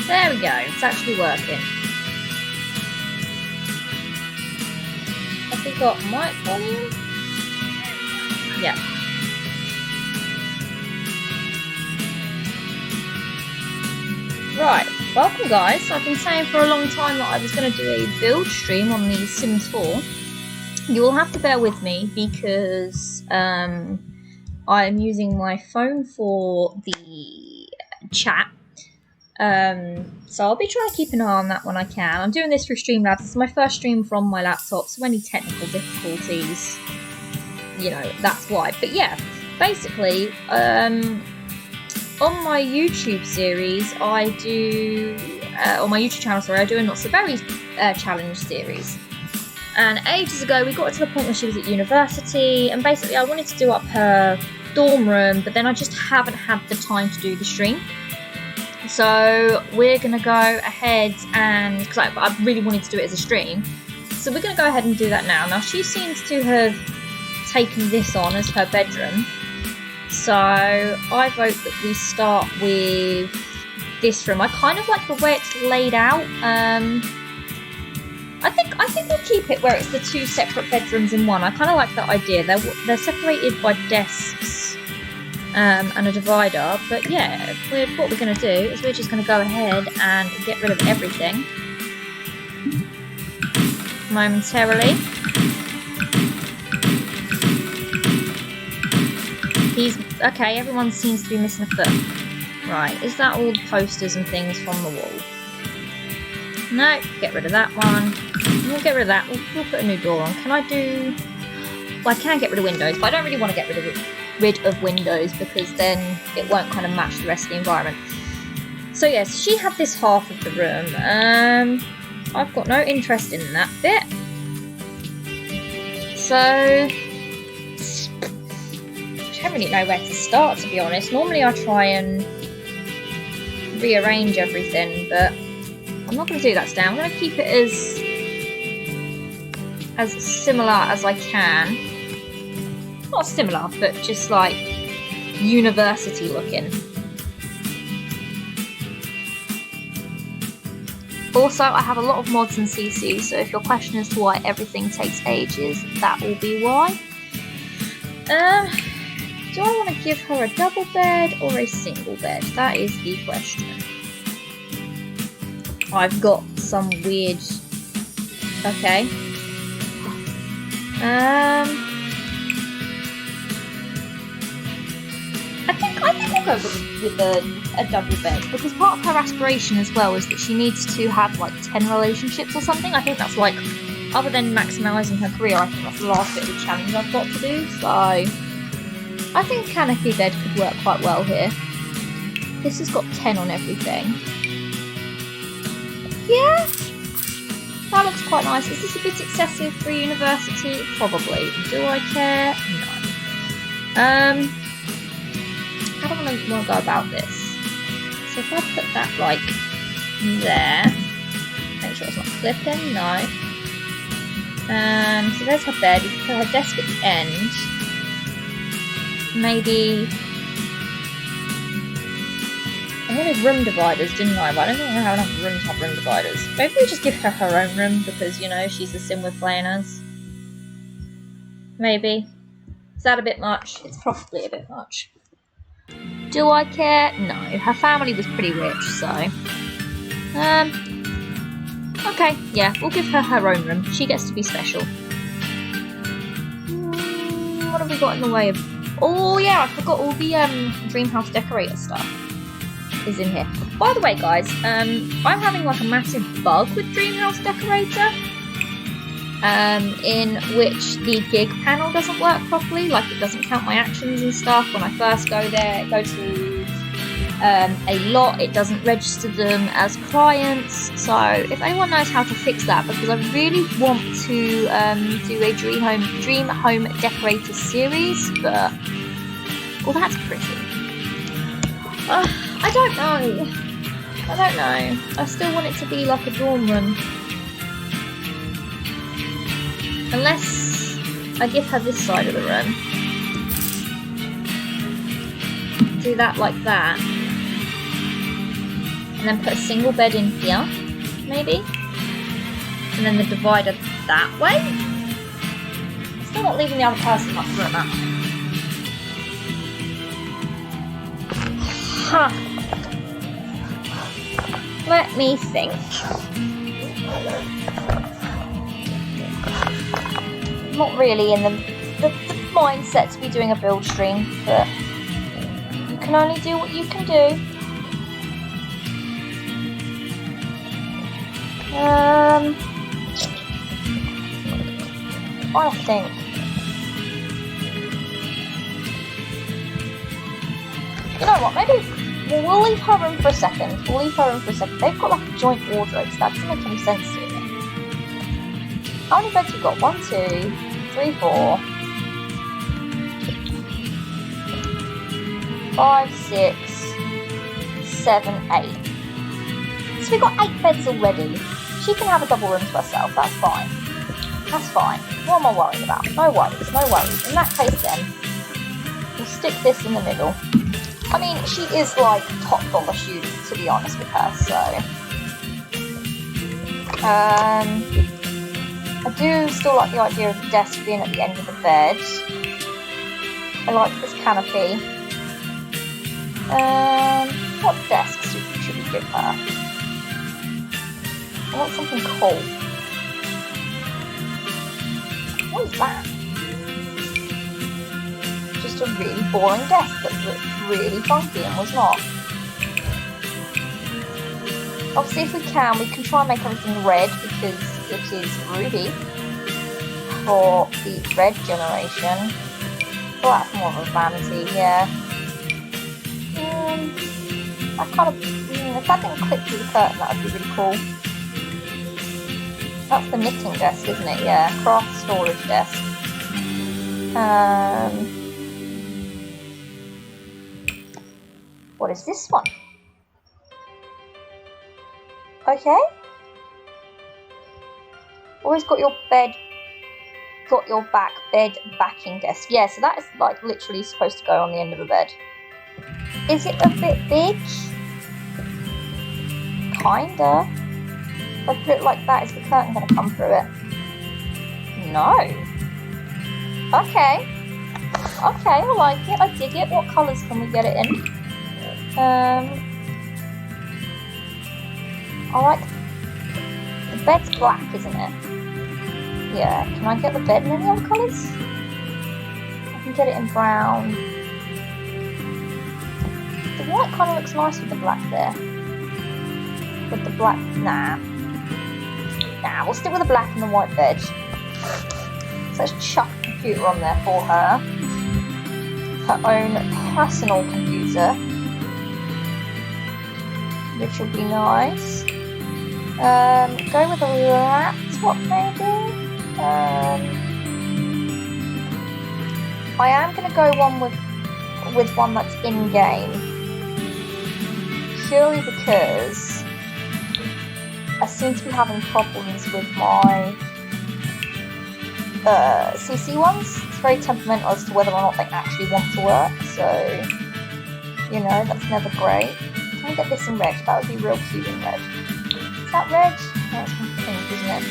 There we go, it's actually working. Have we got mic volume? Yeah. Right, welcome guys. I've been saying for a long time that I was going to do a build stream on the Sims 4. You will have to bear with me because I'm using my phone for the chat. So I'll be trying to keep an eye on that when I can. I'm doing this through Streamlabs. It's my first stream from my laptop, so any technical difficulties, you know, that's why. But yeah, basically, on my YouTube series, I do, on my YouTube channel, sorry, I do a Not So Very challenge series. And ages ago, we got to the point where she was at university, and basically I wanted to do up her dorm room, but then I just haven't had the time to do the stream. So we're going to go ahead and, because I really wanted to do it as a stream, so we're going to go ahead and do that now. Now she seems to have taken this on as her bedroom, so I vote that we start with this room. I kind of like the way it's laid out. I think we'll keep it where it's the two separate bedrooms in one. I kind of like that idea. They're separated by desks and a divider, but yeah, what we're going to do is we're just going to go ahead and get rid of everything momentarily. Okay, everyone seems to be missing a foot. Right, is that all the posters and things from the wall? No, get rid of that one. We'll get rid of that. We'll put a new door on. Can I do... Well, I can get rid of windows, but I don't really want to get rid of windows because then it won't kind of match the rest of the environment. So yes, she had this half of the room. I've got no interest in that bit. So I don't really know where to start, to be honest. Normally I try and rearrange everything, but I'm not going to do that today. I'm going to keep it as similar as I can. Not similar, but just like university looking. Also, I have a lot of mods in CC, so if your question is to why everything takes ages, that will be why. Do I want to give her a double bed or a single bed? That is the question. I've got some weird... Okay. I think we'll go with a double bed, because part of her aspiration as well is that she needs to have like 10 relationships or something. I think that's like, other than maximising her career, I think that's the last bit of the challenge I've got to do. So I think canopy bed could work quite well here. This has got 10 on everything. Yeah, that looks quite nice. Is this a bit excessive for university? Probably. Do I care? No. How do I want to go about this? So if I put that like there, make sure it's not clipping. No. So there's her bed. We can put her desk at the end. Maybe. I wanted room dividers, didn't I? But I don't think I have enough room to have room dividers. Maybe we just give her her own room because, you know, she's the sim we're playing as. Maybe. Is that a bit much? It's probably a bit much. Do I care? No. Her family was pretty rich, so... Okay, yeah, we'll give her her own room. She gets to be special. What have we got in the way of... Oh, yeah, I forgot all the Dream House Decorator stuff is in here. By the way, guys, I'm having like a massive bug with Dream House Decorator, in which the gig panel doesn't work properly. Like, it doesn't count my actions and stuff. When I first go to a lot, it doesn't register them as clients. So if anyone knows how to fix that, because I really want to do a Dream Home Decorator series, but well, that's pretty. I don't know. I still want it to be like a dorm room. Unless I give her this side of the room. Do that like that. and then put a single bed in here, maybe, and then the divider that way. Still not leaving the other person up for it that way. Huh. Let me think. Not really in the mindset to be doing a build stream, but you can only do what you can do. I think. You know what, maybe we'll leave her room for a second. They've got like a joint wardrobe, so that doesn't make any sense to me. How many beds we got? 1, 2, 3, 4, 5, 6, 7, 8. So we've got 8 beds already. She can have a double room to herself, that's fine. That's fine. What am I worrying about? No worries. In that case then, we'll stick this in the middle. I mean, she is like top dollar student, to be honest with her, so... I do still like the idea of the desk being at the end of the bed. I like this canopy. What desk should we give her? I want something cool. What is that? Just a really boring desk that looked really funky and was not. Obviously, if we can try and make everything red because it is Ruby for the red generation. Well, that's more of a vanity, yeah. That kind of, if that didn't clip through the curtain, that would be really cool. That's the knitting desk, isn't it? Yeah, craft storage desk. What is this one? Okay. Always got your bed, got your bed backing desk. Yeah, so that is like literally supposed to go on the end of a bed. Is it a bit big? Kinda. If I put it like that, is the curtain going to come through it? No. Okay. Okay, I like it. I dig it. What colours can we get it in? I like... The bed's black, isn't it? Yeah. Can I get the bed in any other colours? I can get it in brown. The white kind of looks nice with the black there. With the black... Nah, we'll stick with the black and the white bed. So let's chuck a computer on there for her. Her own personal computer. Which will be nice. Go with a laptop maybe? I am going to go with one that's in-game. Purely because I seem to be having problems with my CC ones. It's very temperamental as to whether or not they actually want to work, so, you know, that's never great. Can I get this in red? That would be real cute in red. Is that red? No, it's pink, isn't it?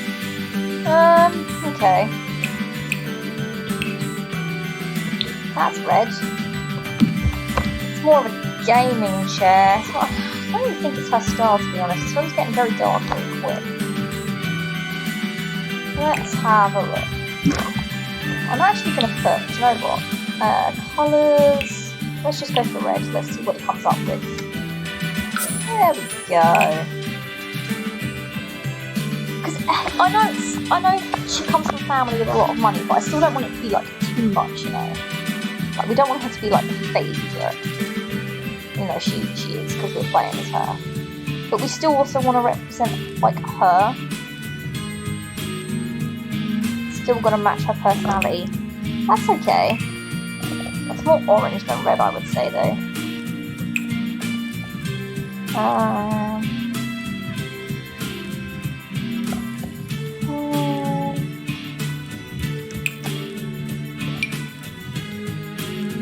Okay. That's red. It's more of a gaming chair. I don't even think it's her style, to be honest. This one's getting very dark really quick. Let's have a look. I'm actually going to put, do you know what? Colours. Let's just go for red. Let's see what it comes up with. There we go. Because I know she comes from a family with a lot of money, but I still don't want it to be like too much, you know. Like, we don't want her to be like the favourite. You know, she is, because we're playing as her. But we still also want to represent, like, her. Still got to match her personality. That's okay. That's more orange than red, I would say, though.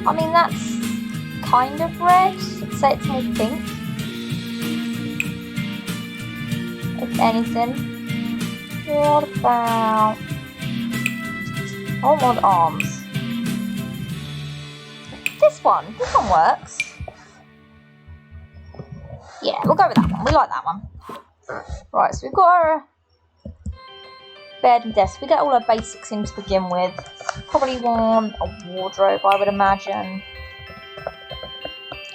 I mean, that's kind of red. I'd say it's more pink. anything. What about... I want arms. This one works. Yeah, we'll go with that one. We like that one. Right, so we've got our bed and desk. We get all our basics in to begin with. Probably want a wardrobe, I would imagine.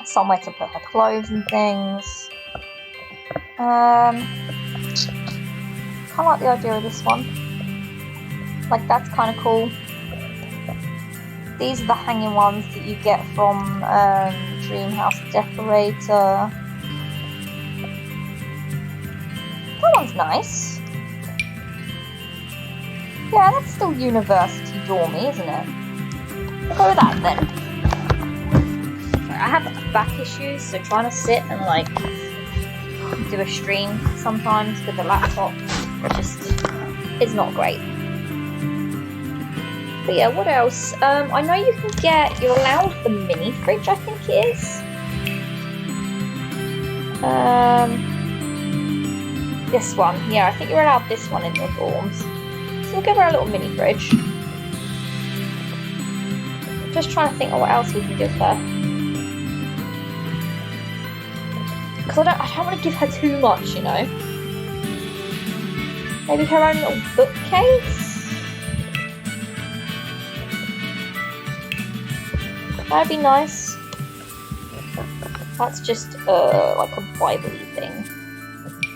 Somewhere to put her clothes and things. Kind of like the idea of this one. Like, that's kind of cool. These are the hanging ones that you get from Dream House Decorator. That one's nice. Yeah, that's still university dormy, isn't it? We'll go with that then. Sorry, I have back issues, so trying to sit and like do a stream sometimes with the laptop just is not great. But yeah, what else? I know you can get, you're allowed the mini fridge, I think it is. This one, yeah, I think you're allowed this one in your dorms. So we'll give her a little mini fridge. Just trying to think of what else we can give her. Because I don't want to give her too much, you know. Maybe her own little bookcase? That'd be nice. That's just like a Bible-y thing.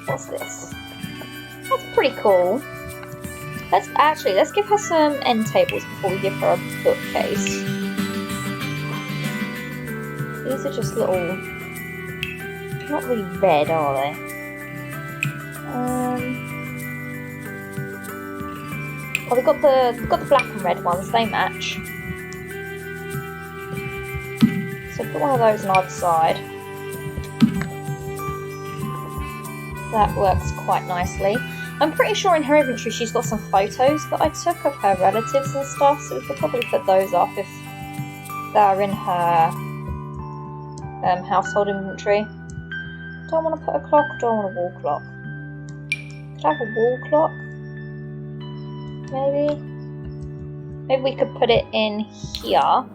What's this? That's pretty cool. Let's give her some end tables before we give her a bookcase. These are just little, not really red, are they? Oh, we've got the black and red ones. They match. So put one of those on either side. That works quite nicely. I'm pretty sure in her inventory she's got some photos that I took of her relatives and stuff, so we could probably put those up if they're in her household inventory. Do I want to put a clock or do I want a wall clock? Could I have a wall clock? Maybe? Maybe we could put it in here.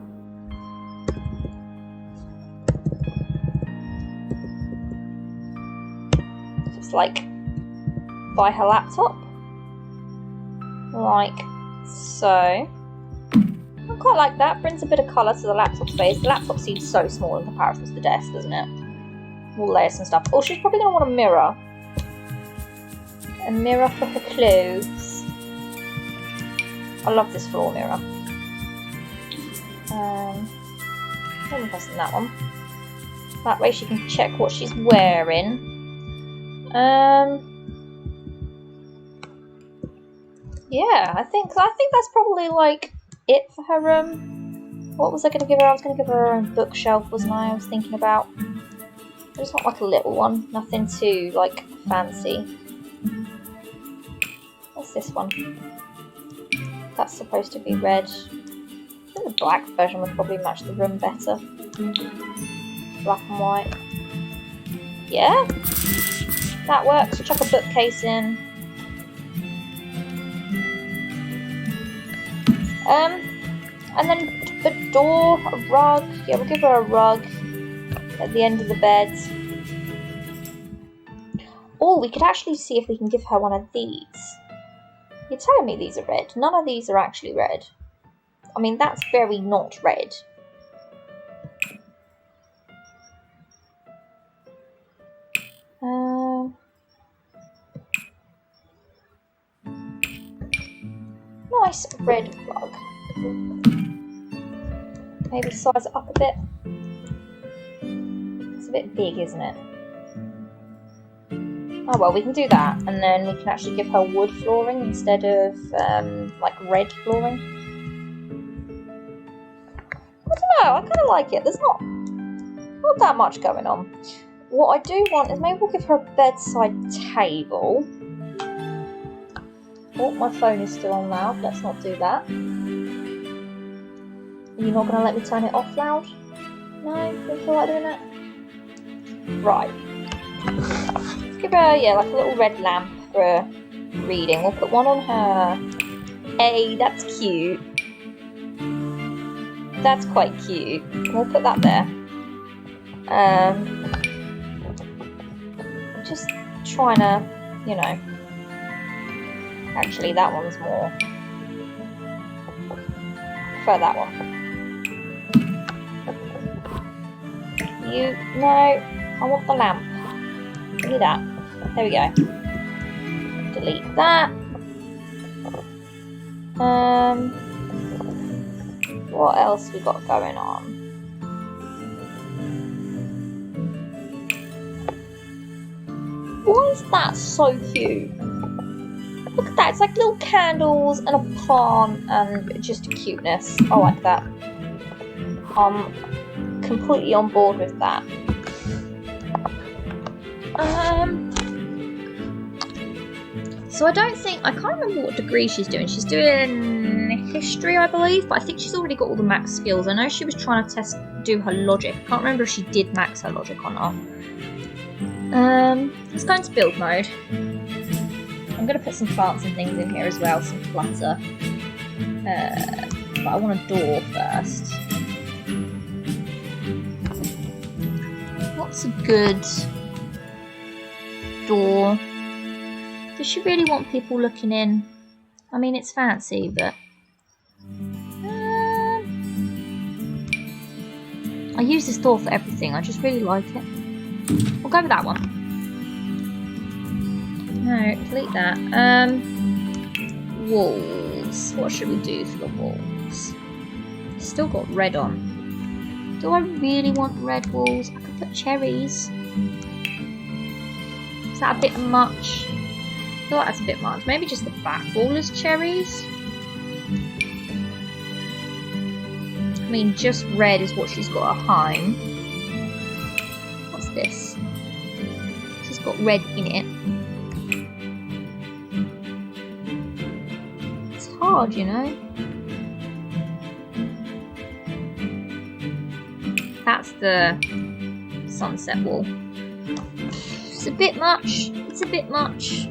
Like by her laptop, like so. I quite like that. Brings a bit of colour to the laptop space. The laptop seems so small in comparison to the desk, doesn't it? We'll layer some stuff. Oh, she's probably going to want a mirror. A mirror for her clothes. I love this floor mirror. I'm pressing that one. That way she can check what she's wearing. Yeah, I think that's probably like it for her room. What was I going to give her? I was going to give her own bookshelf, wasn't I? I was thinking about. I just want like a little one, nothing too like fancy. What's this one? That's supposed to be red. I think the black version would probably match the room better. Black and white. Yeah? That works. Chuck a bookcase in. And then the door, a rug. Yeah, we'll give her a rug at the end of the bed. Oh, we could actually see if we can give her one of these. You're telling me these are red. None of these are actually red. I mean, that's very not red. Nice red rug. Maybe size it up a bit. It's a bit big, isn't it? Oh well, we can do that, and then we can actually give her wood flooring instead of like red flooring. I don't know, I kind of like it. There's not that much going on. What I do want is maybe we'll give her a bedside table. Oh, my phone is still on loud. Let's not do that. Are you not going to let me turn it off loud? No? You don't feel like doing that? Right. Let's give her, yeah, like a little red lamp. for a reading. We'll put one on her. Hey, that's cute. That's quite cute. We'll put that there. Just trying to, you know. Actually, that one's more. Prefer that one. No, I want the lamp. Give me that. There we go. Delete that. What else we got going on? Why is that so cute? Look at that, it's like little candles and a plant and just a cuteness. I like that. I'm completely on board with that. So I can't remember what degree she's doing. She's doing history, I believe, but I think she's already got all the max skills. I know she was trying to do her logic. I can't remember if she did max her logic or not. Let's go into build mode. I'm going to put some plants and things in here as well, some clutter. But I want a door first. What's a good door? Does she really want people looking in? I mean, it's fancy, but... I use this door for everything. I just really like it. We'll go with that one. No, delete that. Walls. What should we do for the walls? Still got red on. Do I really want red walls? I could put cherries. Is that a bit much? I feel like that's a bit much. Maybe just the back wall is cherries. I mean, just red is what she's got at home. What's this? She's got red in it. It's hard, you know. That's the sunset wall. It's a bit much. It's a bit much.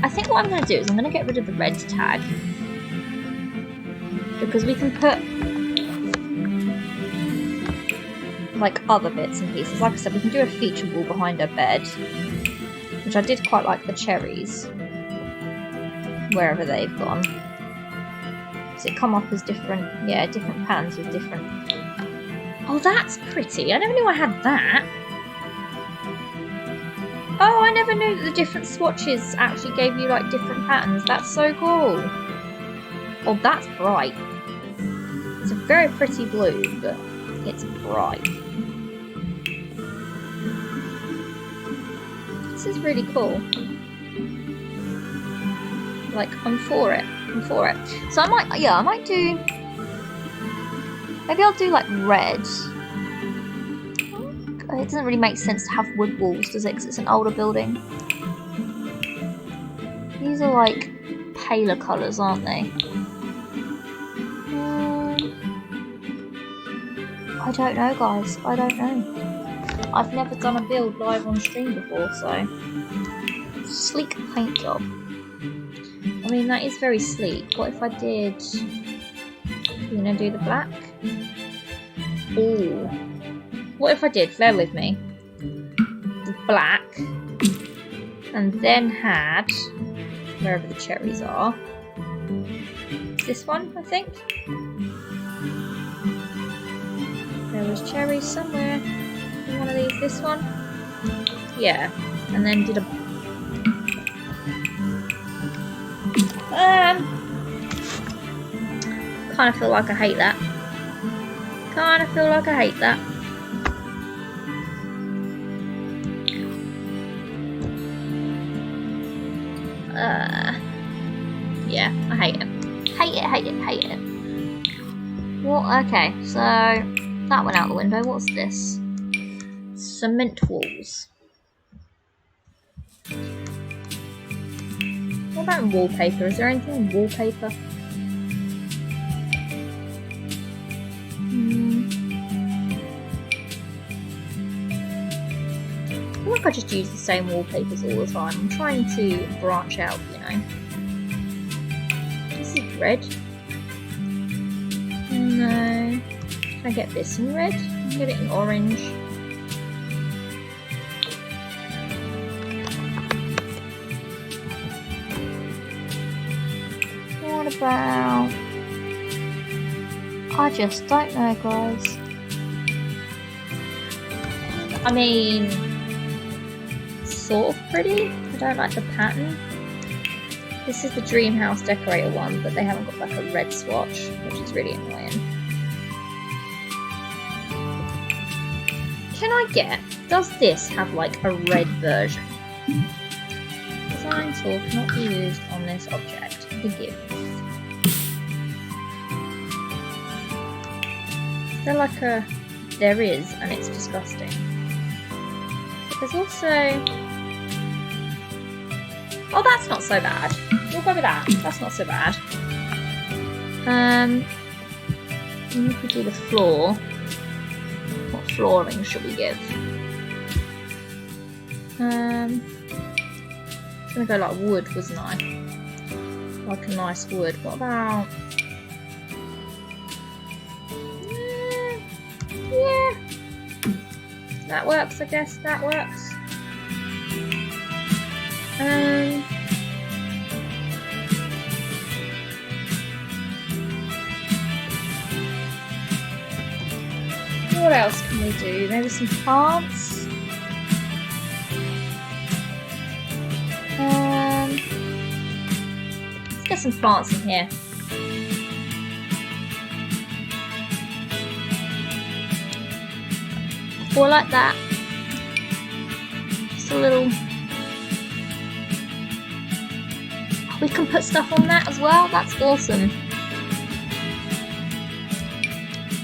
I think what I'm going to do is I'm going to get rid of the red tag. Because we can put like other bits and pieces. Like I said, we can do a feature wall behind her bed. Which I did quite like the cherries. Wherever they've gone. Does it come up as different patterns with different... Oh, that's pretty. I never knew I had that. Oh, I never knew that the different swatches actually gave you like different patterns. That's so cool. Oh, that's bright. It's a very pretty blue, but it's bright. This is really cool. Like, I'm for it. I'm for it. So I might do... Maybe I'll do like red. It doesn't really make sense to have wood walls, does it? Because it's an older building. These are like paler colours, aren't they? I don't know, guys. I don't know. I've never done a build live on stream before, so... Sleek paint job. I mean, that is very sleek. What if I did... You know, do the black? Ooh. What if I did, bear with me, the black, and then had, wherever the cherries are, this one, I think. There was cherries somewhere in one of these, this one. Yeah, and then did a... Kind of feel like I hate that. Kind of feel like I hate that. Yeah, I hate it. Hate it, hate it, hate it. Well, okay, so that went out the window. What's this? Cement walls. What about wallpaper? Is there anything in wallpaper? think I just use the same wallpapers all the time. I'm trying to branch out, you know. This is red. No. Can I get this in red? Can I get it in orange? What about... I just don't know, guys. I mean, sort of pretty. I don't like the pattern. This is the Dream House Decorator one, but they haven't got like a red swatch, which is really annoying. Can I get... Does this have like a red version? Design tool cannot be used on this object. Forgive. Is there like a... There is, and it's disgusting. There's also... Oh, that's not so bad. We'll go with that. That's not so bad. We could do the floor. What flooring should we give? I was gonna go like wood, wasn't I? Like a nice wood. What about... Yeah. That works, I guess. That works. What else can we do? Maybe some plants. Let's get some plants in here. Or like that. Just a little... Oh, we can put stuff on that as well. That's awesome.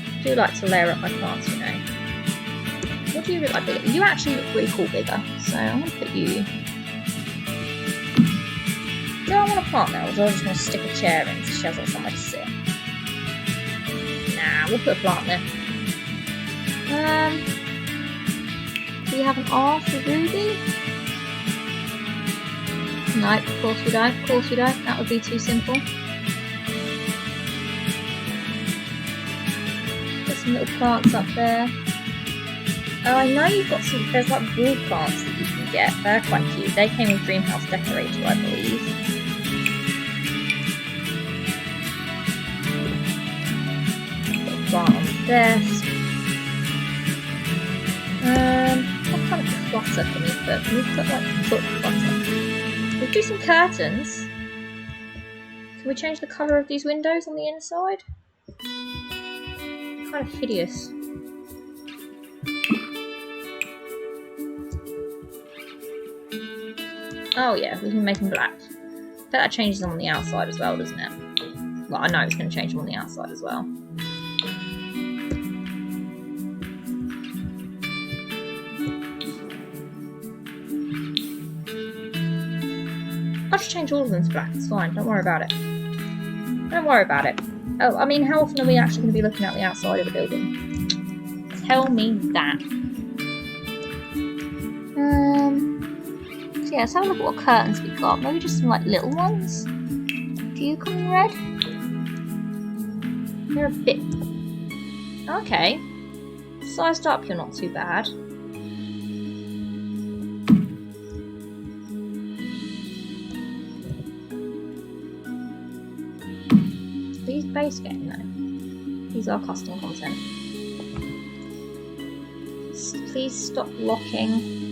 I do like to layer up my plants, you know. What do you look like bigger? You actually look really cool bigger. So I'm going to put you... Do I want a plant now, or do I just want to stick a chair in so she has like somewhere to sit? Nah, we'll put a plant there. Do we have an R for Ruby? No, of course we don't. Of course we don't. That would be too simple. Put some little plants up there. Oh, I know you've got some. There's like wall plants that you can get. They're quite cute. They came with Dream House Decorator, I believe. Put a plant on the desk. What kind of clutter can we put? Can we put like foot clutter? We'll do some curtains. Can we change the colour of these windows on the inside? Kind of hideous. Oh yeah, we can make them black. Bet that changes them on the outside as well, doesn't it? Well, I know it's going to change them on the outside as well. I'll just change all of them to black, it's fine, don't worry about it. Don't worry about it. Oh, I mean, how often are we actually going to be looking at the outside of the building? Tell me that. So yeah, let's have a look at what curtains we've got. Maybe just some like little ones. Do you come in red? You're a bit... Okay. Sized up, you're not too bad. These base game though. These are custom content. Please stop locking.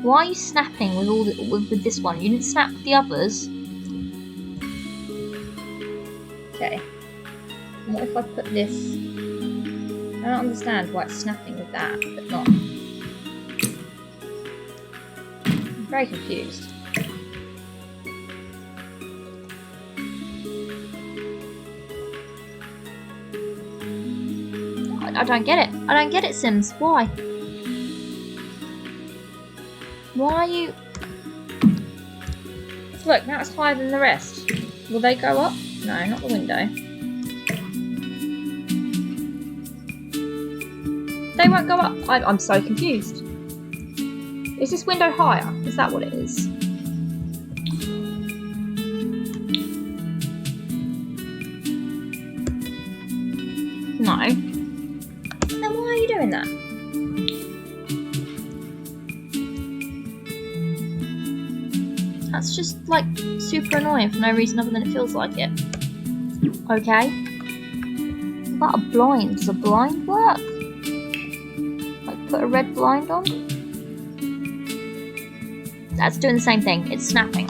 Why are you snapping with all with this one? You didn't snap with the others. Okay. And what if I put this? I don't understand why it's snapping with that, but not. I'm very confused. I don't get it. I don't get it, Sims. Why? Why are you... Look, now it's higher than the rest. Will they go up? No, not the window. they won't go up? I'm so confused. Is this window higher? Is that what it is? No. Then why are you doing that? That's just like super annoying for no reason other than it feels like it. Okay. What about a blind? Does a blind work? Like put a red blind on? That's doing the same thing. It's snapping.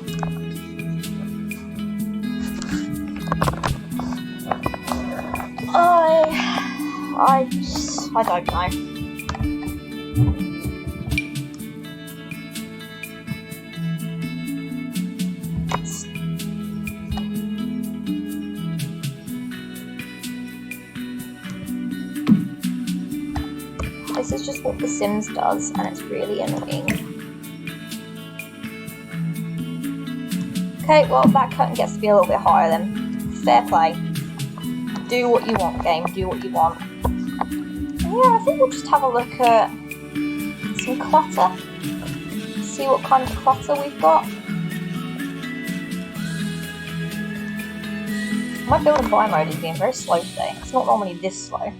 I don't know. This is just what The Sims does, and it's really annoying. Okay, well, that curtain gets to be a little bit higher then. Fair play. Do what you want, game. Do what you want. Yeah, I think we'll just have a look at some clutter. See what kind of clutter we've got. My build and buy mode is being very slow today. It's not normally this slow.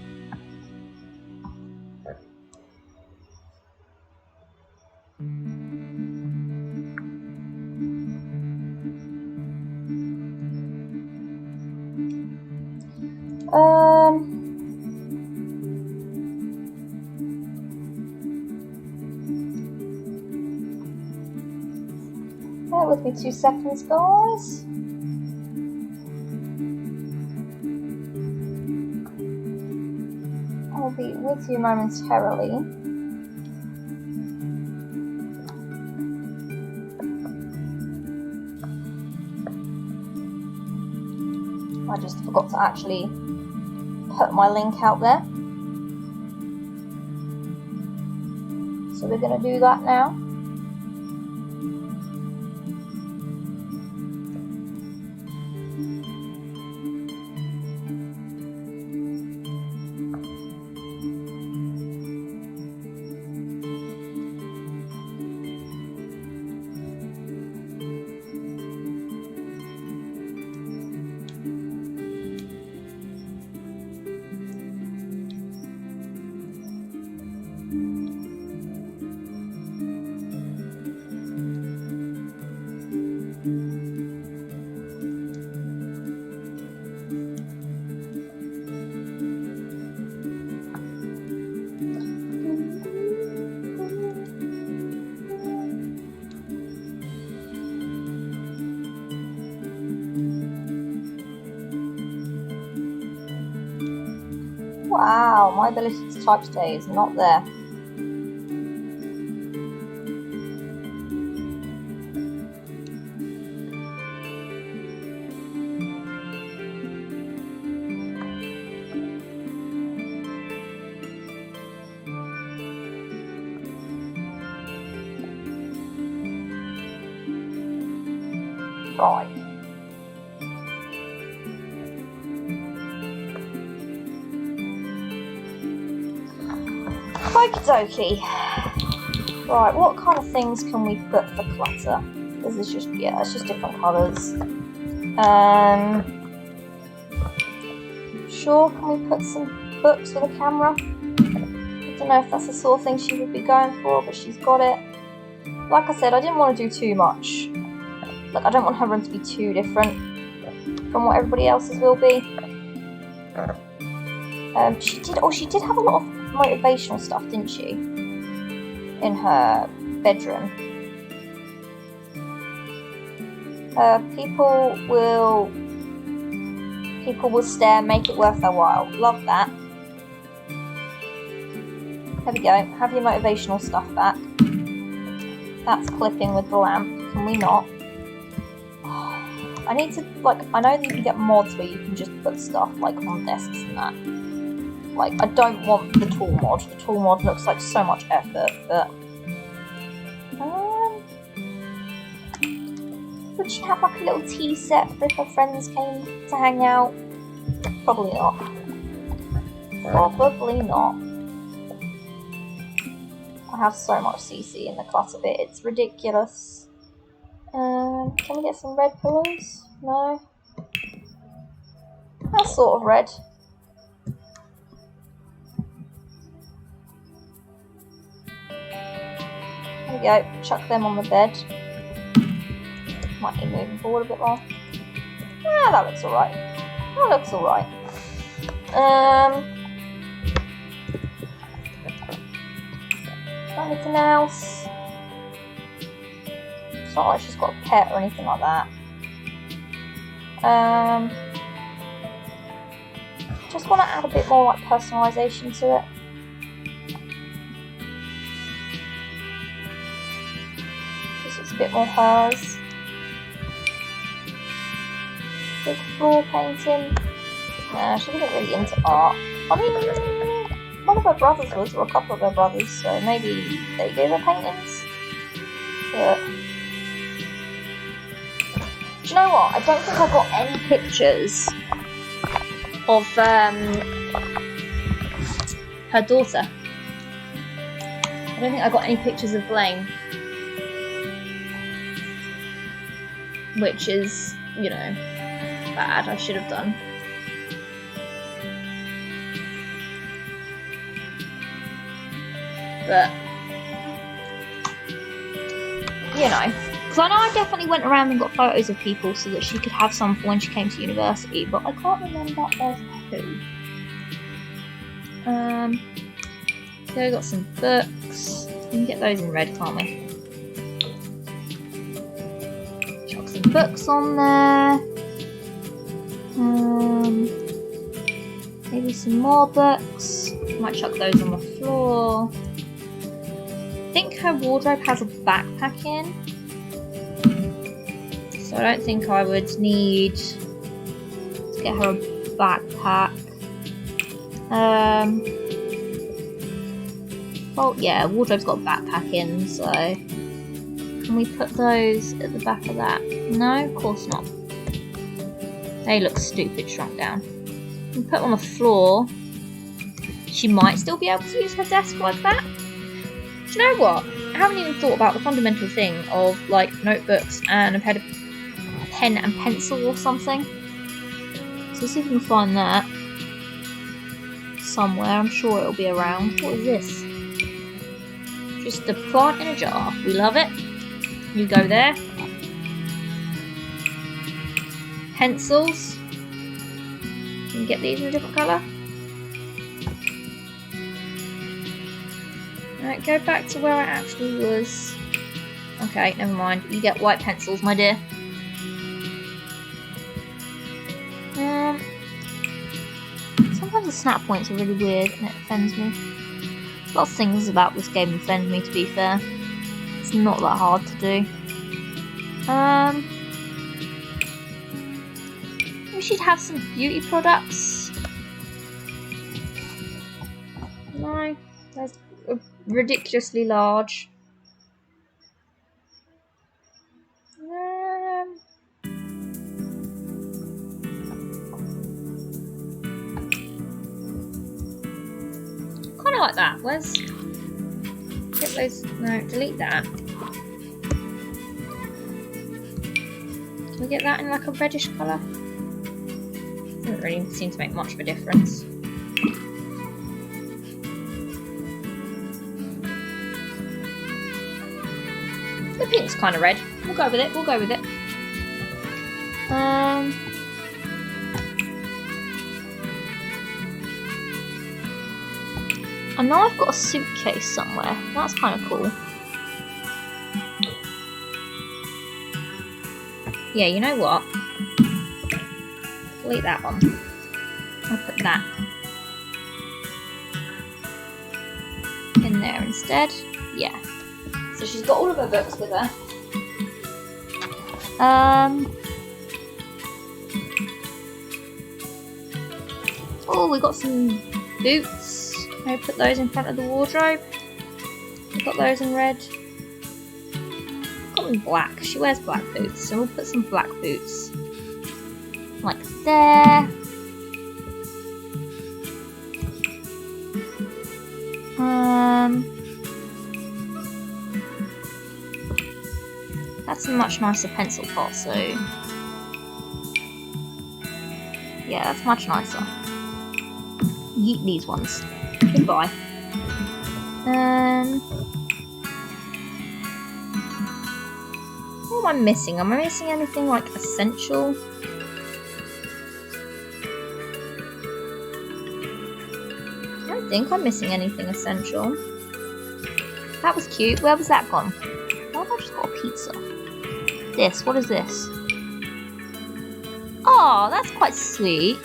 Bear with me 2 seconds, guys. I'll be with you momentarily. I just forgot to actually put my link out there. So we're going to do that now. Wow, my ability to type today is not there. Right. Okie dokie. Right, what kind of things can we put for clutter? This is just, yeah, it's just different colours. Sure, can we put some books with a camera? I don't know if that's the sort of thing she would be going for, but she's got it. Like I said, I didn't want to do too much. Like, I don't want her room to be too different from what everybody else's will be. She did have a lot of motivational stuff, didn't she? In her bedroom. People will stare, make it worth their while. Love that. There we go. Have your motivational stuff back. That's clipping with the lamp. Can we not? I need to, like, I know that you can get mods where you can just put stuff, like, on desks and that. Like, I don't want the tool mod. The tool mod looks like so much effort, but... would she have, like, a little tea set for if her friends came to hang out? Probably not. Probably not. I have so much CC in the clutter bit, it's ridiculous. Can we get some red pillows? No. That's sort of red. There we go, chuck them on the bed. Might need moving forward a bit more. Yeah, that looks alright. That looks alright. Anything else? It's not like she's got a pet or anything like that. Just want to add a bit more like personalisation to it. Just it's a bit more hers. Big floor painting. Nah, she wasn't really into art. I mean, one of her brothers was, or a couple of her brothers, so maybe they do her paintings. But do you know what? I don't think I've got any pictures of her daughter. I don't think I got any pictures of Blaine, which is, you know, bad. I should have done. But you know, because I know I definitely went around and got photos of people so that she could have some for when she came to university, but I can't remember of who. So we got some books. We can get those in red, can't we? Chuck some books on there. Maybe some more books. Might chuck those on the floor. I think her wardrobe has a backpack in, so I don't think I would need to get her a backpack. Oh yeah, wardrobe's got a backpack in, so can we put those at the back of that? No, of course not. They look stupid shrunk down. We put them on the floor. She might still be able to use her desk like that. Do you know what? I haven't even thought about the fundamental thing of like notebooks and a pen and pencil or something. So let's see if we can find that somewhere. I'm sure it'll be around. What is this? Just a plant in a jar. We love it. You go there. Pencils. Can you get these in a different colour? Alright, go back to where I actually was. Okay, never mind. You get white pencils, my dear. Sometimes the snap points are really weird and it offends me. Lots of things about this game offend me, to be fair. It's not that hard to do. We should have some beauty products. No, that's ridiculously large. Kind of like that. Where's? Get those. No, delete that. Can we get that in like a reddish colour? Doesn't really seem to make much of a difference. The pink's kind of red. We'll go with it. We'll go with it. I know I've got a suitcase somewhere. That's kind of cool. Yeah, you know what? Delete that one. I'll put that in there instead. Yeah. So she's got all of her books with her. Oh, we got some boots. Maybe put those in front of the wardrobe. We've got those in red. Got them in black. She wears black boots, so we'll put some black boots. Like there. That's a much nicer pencil pot, so... yeah, that's much nicer. Yeet these ones. Goodbye. What am I missing? Am I missing anything, like, essential? I don't think I'm missing anything essential. That was cute. Where was that gone? Why have I just got a pizza? This. What is this? Oh, that's quite sweet.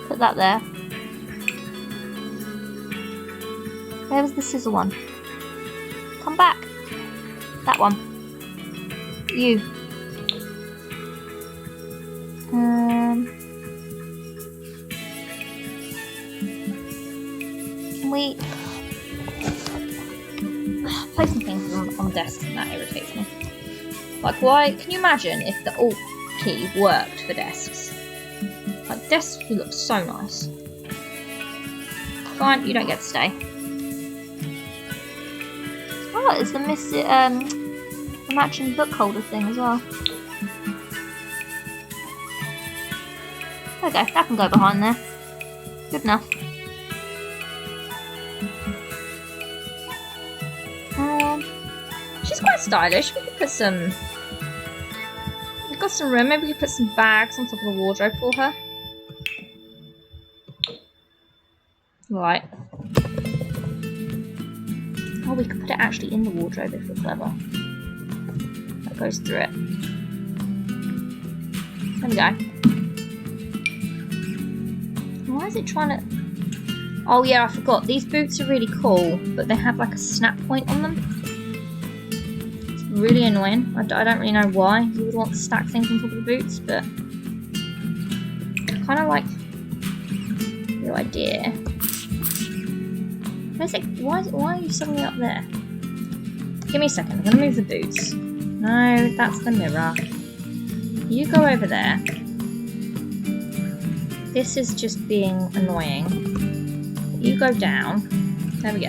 Put that there. Where was the scissor one? Come back. That one. You. Can we placing things on desks, and that irritates me. Like, why? Can you imagine if the Alt key worked for desks? Like, desks would look so nice. Fine, you don't get to stay. Oh, it's the matching book holder thing as well. There we go, that can go behind there. Good enough. She's quite stylish. We could put some... we've got some room. Maybe we could put some bags on top of the wardrobe for her. Right. Oh, we could put it actually in the wardrobe if we're clever. That goes through it. There we go. Why is it trying to... oh yeah, I forgot. These boots are really cool, but they have like a snap point on them. It's really annoying. I don't really know why you would want to stack things on top of the boots, but I kind of like the idea. Why are you suddenly up there? Give me a second. I'm going to move the boots. No, that's the mirror. You go over there. This is just being annoying. You go down. There we go.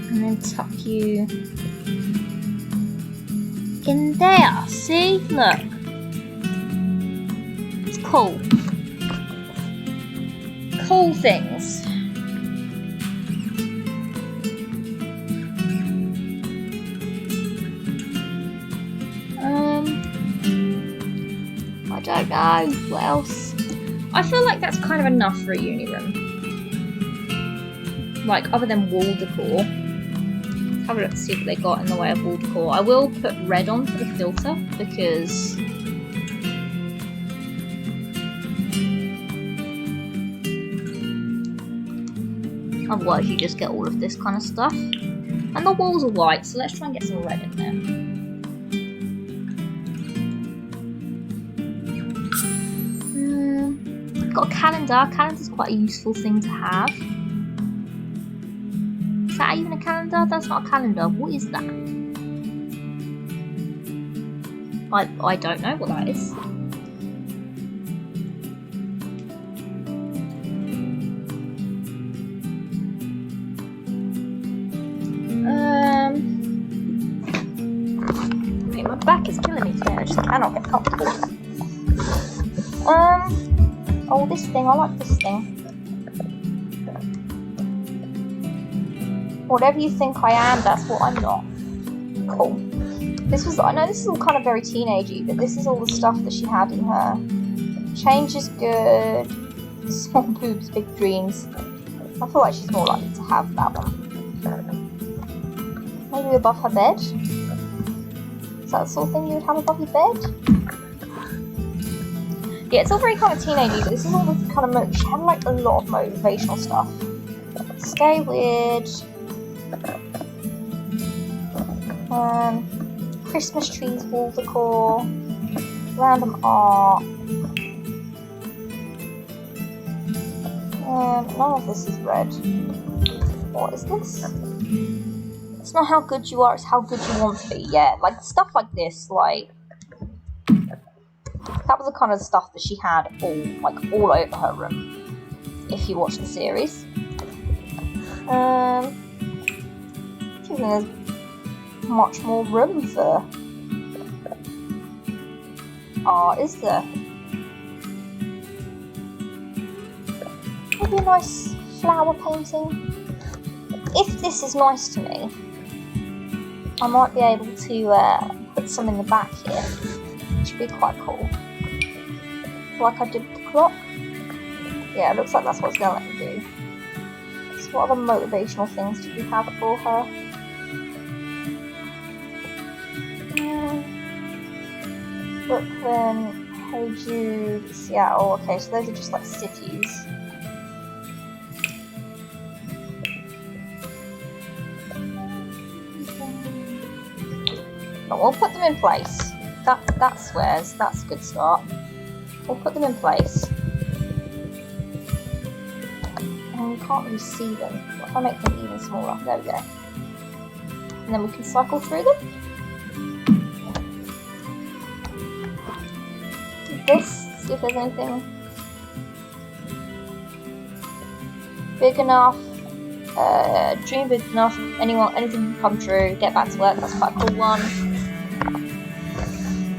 And then tuck you in there. See? Look. It's cool. Cool things. I don't know. What else? I feel like that's kind of enough for a uni room. Like, other than wall decor. Have a look to see what they got in the way of wall decor. I will put red on for the filter because otherwise you just get all of this kind of stuff. And the walls are white, so let's try and get some red in there. Got a calendar. Calendar's quite a useful thing to have. Is that even a calendar? That's not a calendar. What is that? I don't know what that is. My back is killing me today. I just cannot get comfortable. Oh, this thing. I like this thing. Whatever you think I am, that's what I'm not. Cool. This was, I know this is all kind of very teenagey, but this is all the stuff that she had in her. Change is good. Small boobs, big dreams. I feel like she's more likely to have that one. Maybe above her bed? Is that the sort of thing you would have above your bed? Yeah, it's all very kind of teenagey, but this is all the kind of, she had like a lot of motivational stuff. Stay weird. Christmas trees, wall decor, random art. None of this is red. What is this? It's not how good you are, it's how good you want to be. Yeah, like stuff like this, like that was the kind of stuff that she had all over her room. If you watch the series, imagining there's much more room for... art, is there? Maybe a nice flower painting. If this is nice to me, I might be able to put some in the back here, which would be quite cool. Like I did with the clock. Yeah, it looks like that's what it's going to let me do. So what other motivational things do we have for her? Brooklyn, Hey Jude, Seattle. Okay, so those are just like cities. But we'll put them in place. That swears. That's a good start. We'll put them in place. And we can't really see them. What if I make them even smaller? There we go. And then we can cycle through them. This, see if there's anything big enough, dream big enough, anything can come true, get back to work, that's quite a cool one.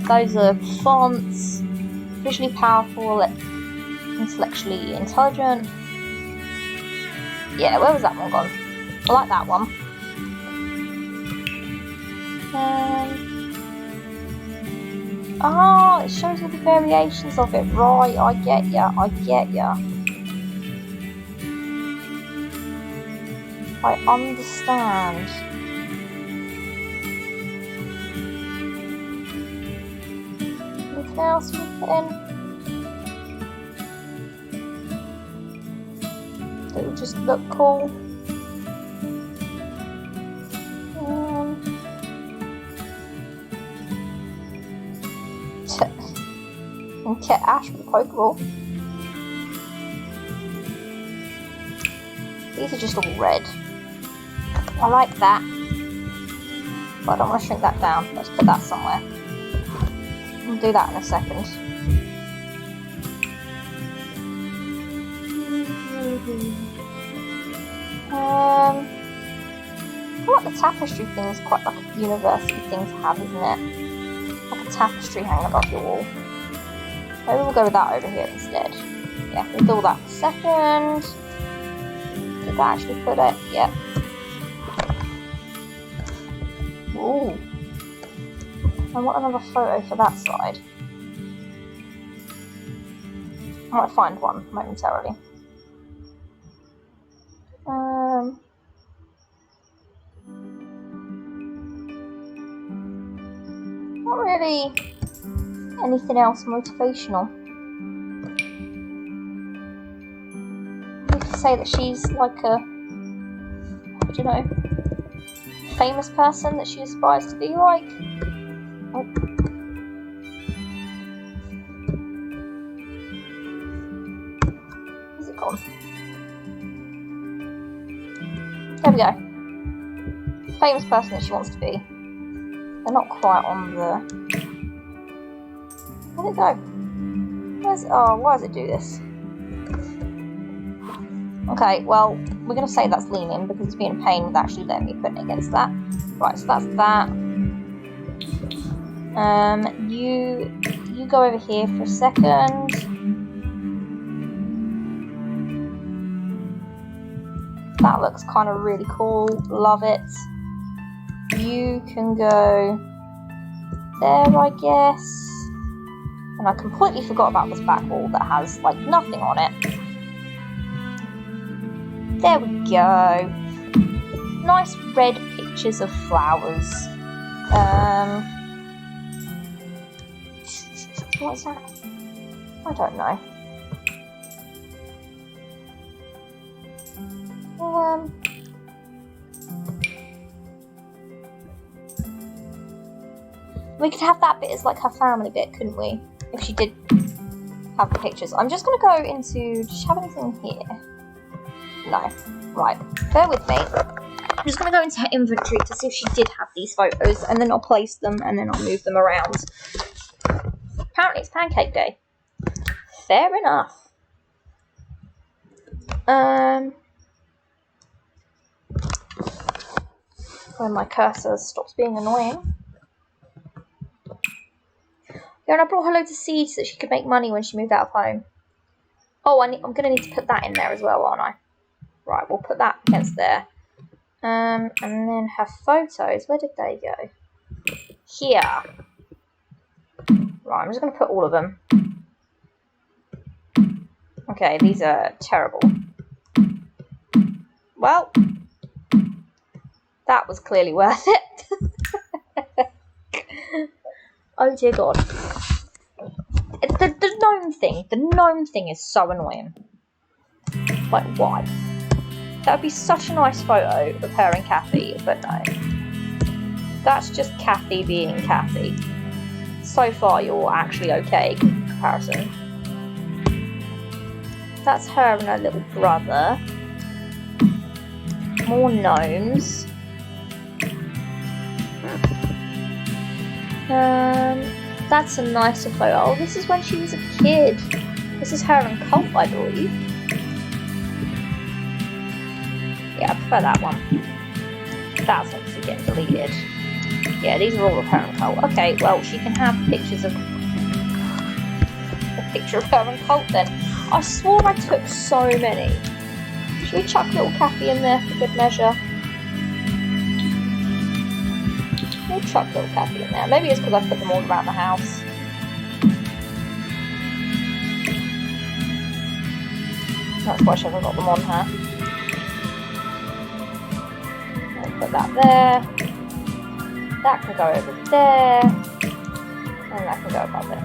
Those are fonts, visually powerful, intellectually intelligent. Yeah, where was that one gone? I like that one. Oh, it shows all the variations of it. Right, I get ya. I understand. Anything else we put in? That would just look cool. And get Ash with a Pokeball. These are just all red. I like that. But I don't want to shrink that down. Let's put that somewhere. We'll do that in a second. I like the tapestry thing is quite like a university thing to have, isn't it? Like a tapestry hanging above your wall. Maybe we'll go with that over here instead. Yeah, we'll do that in a second. Did that actually put it? Yep. Ooh. I want another photo for that side. I might find one momentarily. Not really anything else motivational. We could say that she's like a, I don't know, famous person that she aspires to be like. Oh. Where's it gone? There we go. Famous person that she wants to be. They're not quite on the... Where'd it go? Oh, why does it do this? Okay, well, we're going to say that's leaning because it's being a pain with actually letting me put it against that. Right, so that's that. You go over here for a second. That looks kind of really cool. Love it. You can go there, I guess. And I completely forgot about this back wall that has, like, nothing on it. There we go. Nice red pictures of flowers. What is that? I don't know. We could have that bit as like her family bit, couldn't we? If she did have the pictures. I'm just going to go into... Does she have anything here? No. Right. Bear with me. I'm just going to go into her inventory to see if she did have these photos, and then I'll place them, and then I'll move them around. Apparently it's Pancake Day. Fair enough. when my cursor stops being annoying. Yeah, and I brought her loads of seeds so that she could make money when she moved out of home. Oh, I'm going to need to put that in there as well, aren't I? Right, we'll put that against there. And then her photos, where did they go? Here. Right, I'm just going to put all of them. Okay, these are terrible. Well, that was clearly worth it. Oh dear God. The gnome thing is so annoying. Like, why? That would be such a nice photo of her and Kathy, but no. That's just Kathy being Kathy. So far, you're actually okay in comparison. That's her and her little brother. More gnomes. That's a nicer photo. Oh, this is when she was a kid. This is her and Colt, I believe. Yeah, I prefer that one. That's obviously getting deleted. Yeah, these are all of her and Colt. Okay, well, she can have pictures of... a picture of her and Colt then. I swore I took so many. Should we chuck little Kathy in there for good measure? We'll chuck little Kathy in there. Maybe it's because I put them all around the house. That's why she hasn't got them on her. I'll put that there. That can go over there. And that can go above there.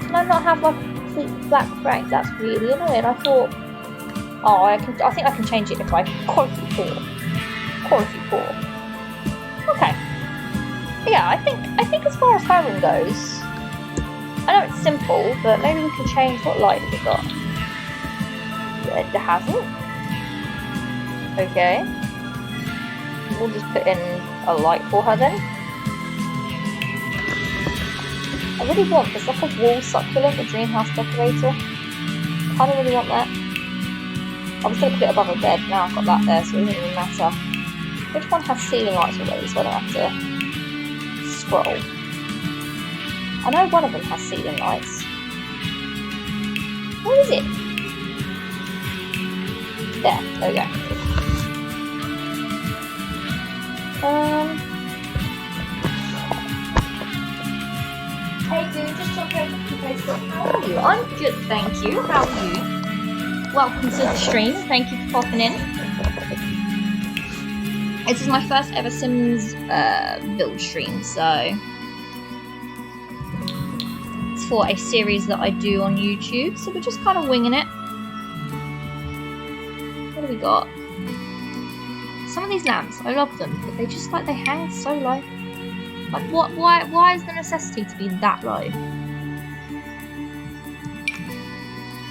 Can I not have like complete black frames? That's really annoying. I thought, oh, I think I can change it if I quality 4. Quality 4. Okay. Yeah, I think as far as hiring goes, I know it's simple, but maybe we can change what light we got. It hasn't. Okay. We'll just put in a light for her then. I really want, there's like a wall succulent, the dream house decorator. I don't really want that. I was going to put it above her bed, now I've got that there, so it doesn't really matter. Which one has ceiling lights already, so I don't have to scroll? I know one of them has ceiling lights. Where is it? There we go. Hey dude, just jump over to Facebook. How are you? I'm good, thank you. How are you? Welcome to the stream. Thank you for popping in. This is my first ever Sims build stream, so it's for a series that I do on YouTube. So we're just kind of winging it. What do we got? Some of these lamps, I love them, but they just they hang so low. Like what? Why is the necessity to be that low?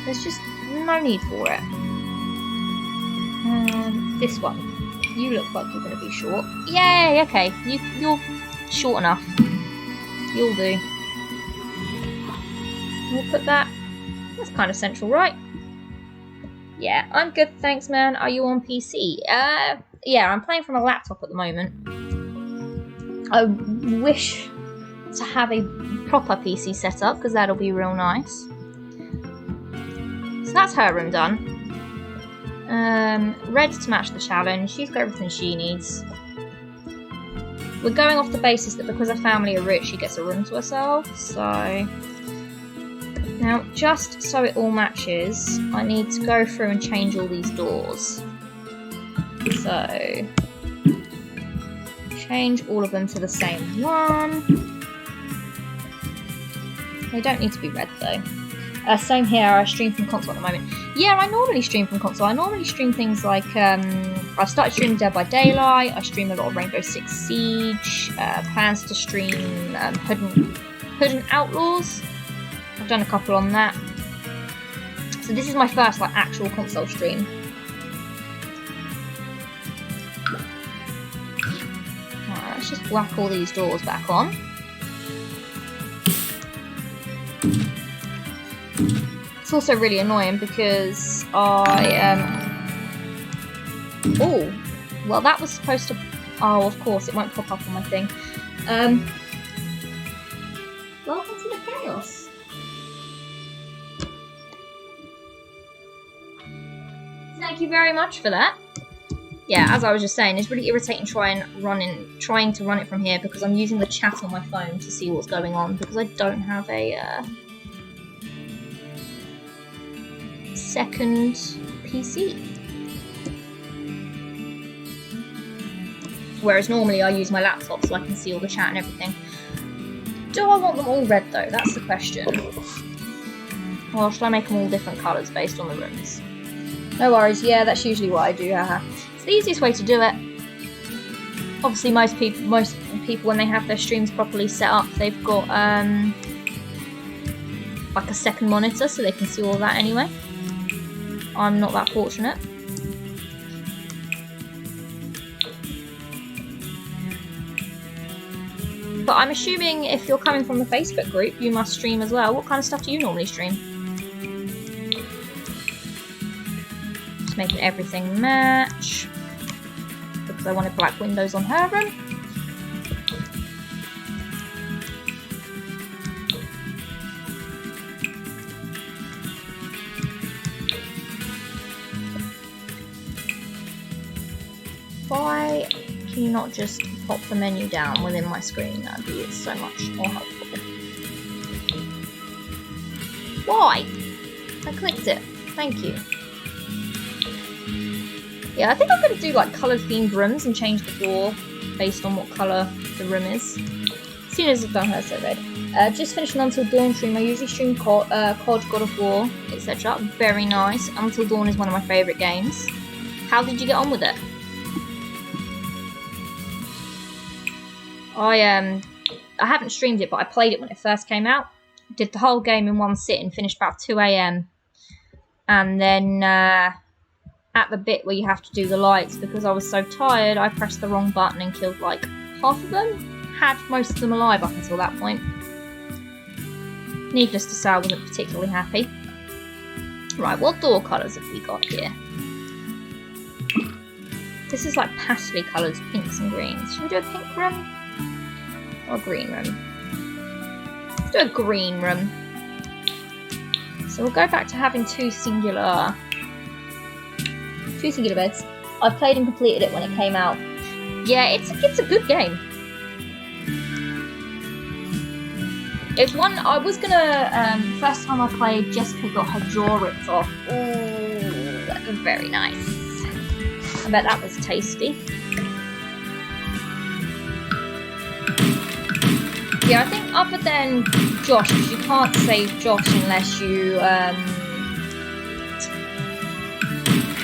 There's just no need for it. This one. You look like you're going to be short. Yay! Okay, you're short enough. You'll do. We'll put that. That's kind of central, right? Yeah, I'm good, thanks, man. Are you on PC? Yeah, I'm playing from a laptop at the moment. I wish to have a proper PC set up because that'll be real nice. So that's her room done. Red to match the challenge. She's got everything she needs. We're going off the basis that because her family are rich, she gets a room to herself. So now, just so it all matches, I need to go through and change all these doors. So change all of them to the same one. They don't need to be red though. Same here, I stream from console at the moment. Yeah, I normally stream from console. I normally stream things like, I've started streaming Dead by Daylight, I stream a lot of Rainbow Six Siege, plans to stream Hood and Outlaws. I've done a couple on that. So this is my first actual console stream. Right, let's just whack all these doors back on. It's also really annoying because I Oh, well that was supposed to... Oh, of course, it won't pop up on my thing. Welcome to the chaos. Thank you very much for that. Yeah, as I was just saying, it's really irritating trying to run it from here because I'm using the chat on my phone to see what's going on because I don't have a second PC. Whereas normally I use my laptop so I can see all the chat and everything. Do I want them all red though? That's the question. Or should I make them all different colours based on the rooms? No worries, yeah, that's usually what I do, haha. It's the easiest way to do it. Obviously most people when they have their streams properly set up, they've got like a second monitor so they can see all that anyway. I'm not that fortunate. But I'm assuming if you're coming from the Facebook group, you must stream as well. What kind of stuff do you normally stream? Just making everything match. Because I wanted black windows on her room. Why can you not just pop the menu down within my screen? That'd be so much more helpful. Why? I clicked it. Thank you. Yeah, I think I'm going to do like colour themed rooms and change the door based on what colour the room is. As soon as I've done her so red. Just finished an Until Dawn stream. I usually stream COD, God of War, etc. Very nice. Until Dawn is one of my favourite games. How did you get on with it? I haven't streamed it, but I played it when it first came out. Did the whole game in one sitting, finished about 2 AM. And then at the bit where you have to do the lights, because I was so tired, I pressed the wrong button and killed like half of them. Had most of them alive up until that point. Needless to say, I wasn't particularly happy. Right, what door colours have we got here? This is like pastel colours, pinks and greens. Should we do a pink room? Or a green room? Let's do a green room. So we'll go back to having two singular beds. I played and completed it when it came out. Yeah, it's a good game. It's one I was gonna first time I played, Jessica got her jaw ripped off. Ooh, that was very nice. I bet that was tasty. Yeah, I think other than Josh, because you can't save Josh unless you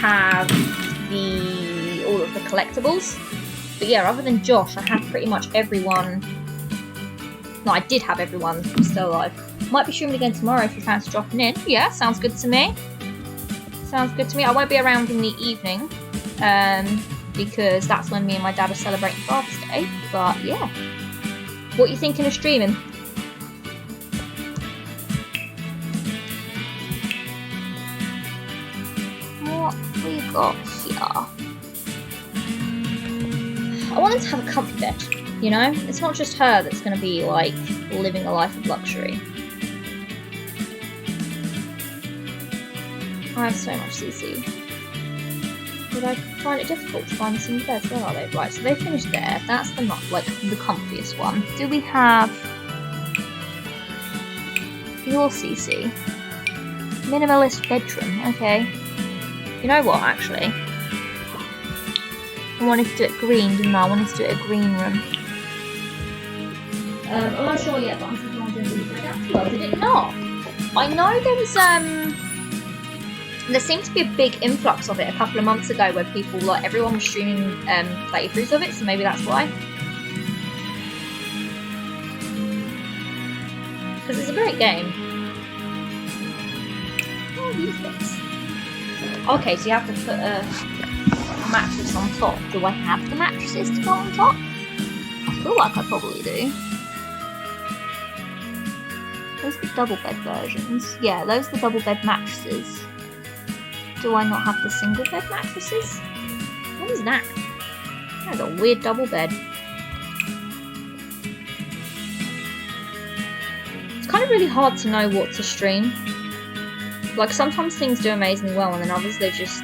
have all of the collectibles. But yeah, other than Josh, I have pretty much everyone. No, I did have everyone still alive. Might be streaming again tomorrow if you fancy dropping in. Yeah, sounds good to me. Sounds good to me. I won't be around in the evening, because that's when me and my dad are celebrating Father's Day. But yeah. What are you thinking of streaming? What we got here? I wanted to have a comfy bed, you know? It's not just her that's going to be, like, living a life of luxury. I have so much CC. But I find it difficult to find the single beds. Where are they? Right, so they finished there. That's the comfiest one. Do we have your CC? Minimalist bedroom. Okay. You know what? Actually, I wanted to do it green, didn't I? I wanted to do it a green room. I'm not sure yet, but I'm thinking I'm going to do it. Well, did it not? I know there was there seemed to be a big influx of it a couple of months ago where people, like, everyone was streaming playthroughs of it, so maybe that's why. Because it's a great game. Oh, these bits. Okay, so you have to put a mattress on top. Do I have the mattresses to go on top? I feel like I probably do. Those are the double bed versions. Yeah, those are the double bed mattresses. Do I not have the single bed mattresses? What is that? That's a weird double bed. It's kind of really hard to know what to stream. Like, sometimes things do amazingly well, and then others, they're just...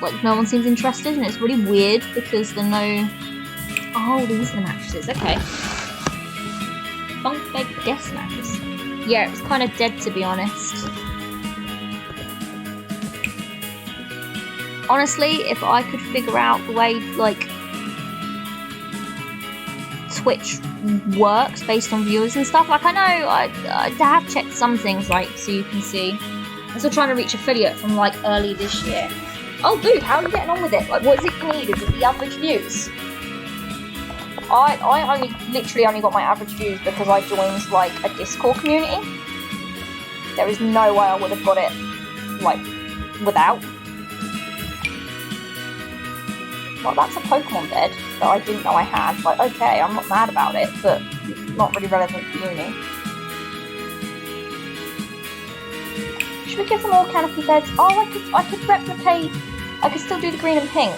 like, no one seems interested, and it's really weird because there are no... Oh, these are the mattresses. Okay. Bunk bed guest mattress. Yeah, it was kind of dead, to be honest. Honestly, if I could figure out the way, like, Twitch works based on viewers and stuff, like, I know I have checked some things, like, so you can see. I'm still trying to reach affiliate from, like, early this year. Oh, dude, how are you getting on with it? Like, what is it you need? Is it the average views? I literally only got my average views because I joined, like, a Discord community. There is no way I would have got it, like, without. Well, that's a Pokemon bed that I didn't know I had. Like, okay, I'm not mad about it, but not really relevant for uni. Should we give them all canopy beds? Oh, I could replicate. I could still do the green and pink.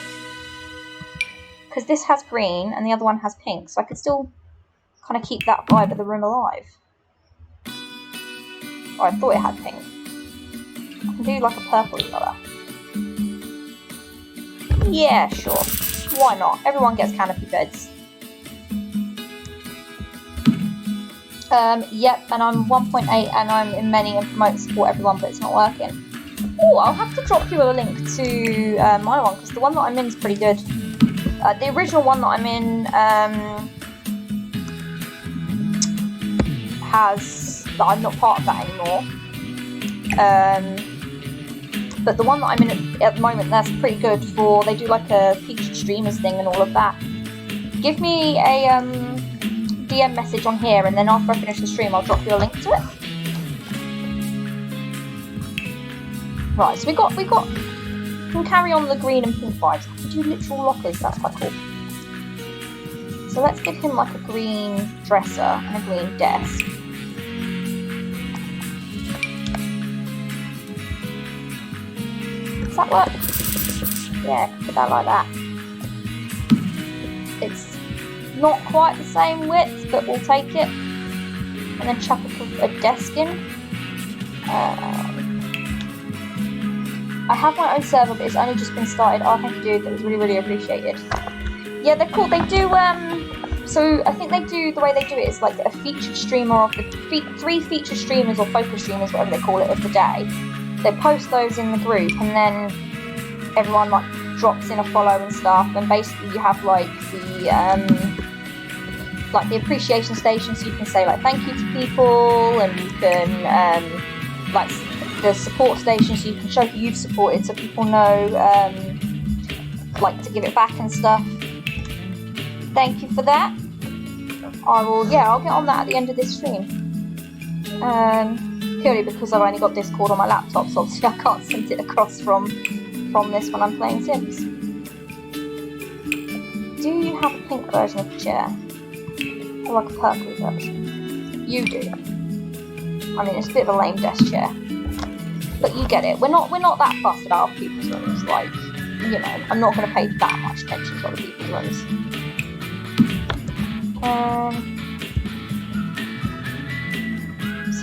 Because this has green and the other one has pink, so I could still kind of keep that vibe of the room alive. Oh, I thought it had pink. I can do like a purple colour. Yeah, sure. Why not? Everyone gets canopy beds. Yep, and I'm 1.8 and I'm in many and promote and support everyone, but it's not working. Oh, I'll have to drop you a link to my one, because the one that I'm in is pretty good. The original one that I'm in that I'm not part of that anymore. But the one that I'm in at the moment, that's pretty good for, they do like a featured streamers thing and all of that. Give me a DM message on here, and then after I finish the stream, I'll drop you a link to it. Right, so we can carry on the green and pink vibes. I can do literal lockers, that's quite cool. So let's give him like a green dresser and a green desk. Does that work? Yeah, put that like that. It's not quite the same width, but we'll take it. And then chuck a desk in. I have my own server, but it's only just been started. Oh, thank you, dude. That was really, really appreciated. Yeah, they're cool. They do, so I think they do, the way they do it is like a featured streamer of the 3 featured streamers or focus streamers, whatever they call it, of the day. They post those in the group, and then everyone like drops in a follow and stuff, and basically you have like the appreciation station, so you can say like thank you to people, and you can like the support station, so you can show who you've supported, so people know like to give it back and stuff. Thank you for that. I'll get on that at the end of this stream. Purely because I've only got Discord on my laptop, so obviously I can't send it across from this when I'm playing Sims. Do you have a pink version of the chair? Or like a purple version? You do. I mean, it's a bit of a lame desk chair. But you get it. We're not that fussed about other people's rooms. Like, you know, I'm not going to pay that much attention to other people's rooms.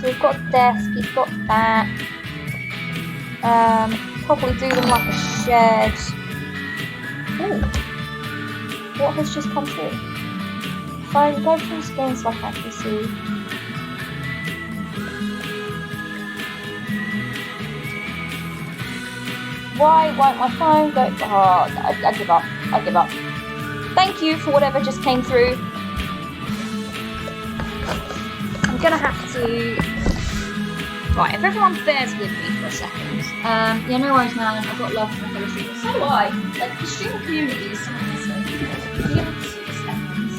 So we've got a desk, you've got that. Probably do them like a shared. Ooh. What has just come through? Phone, go through the screen so I can actually see. Why won't my phone go? Oh, I give up. I give up. Thank you for whatever just came through. I'm gonna have to. Right, if everyone bears with me for a second. Yeah, no worries, man. I've got love for my fellow streamers. So do I. Like, the streamer community is something else. Give me 2 seconds.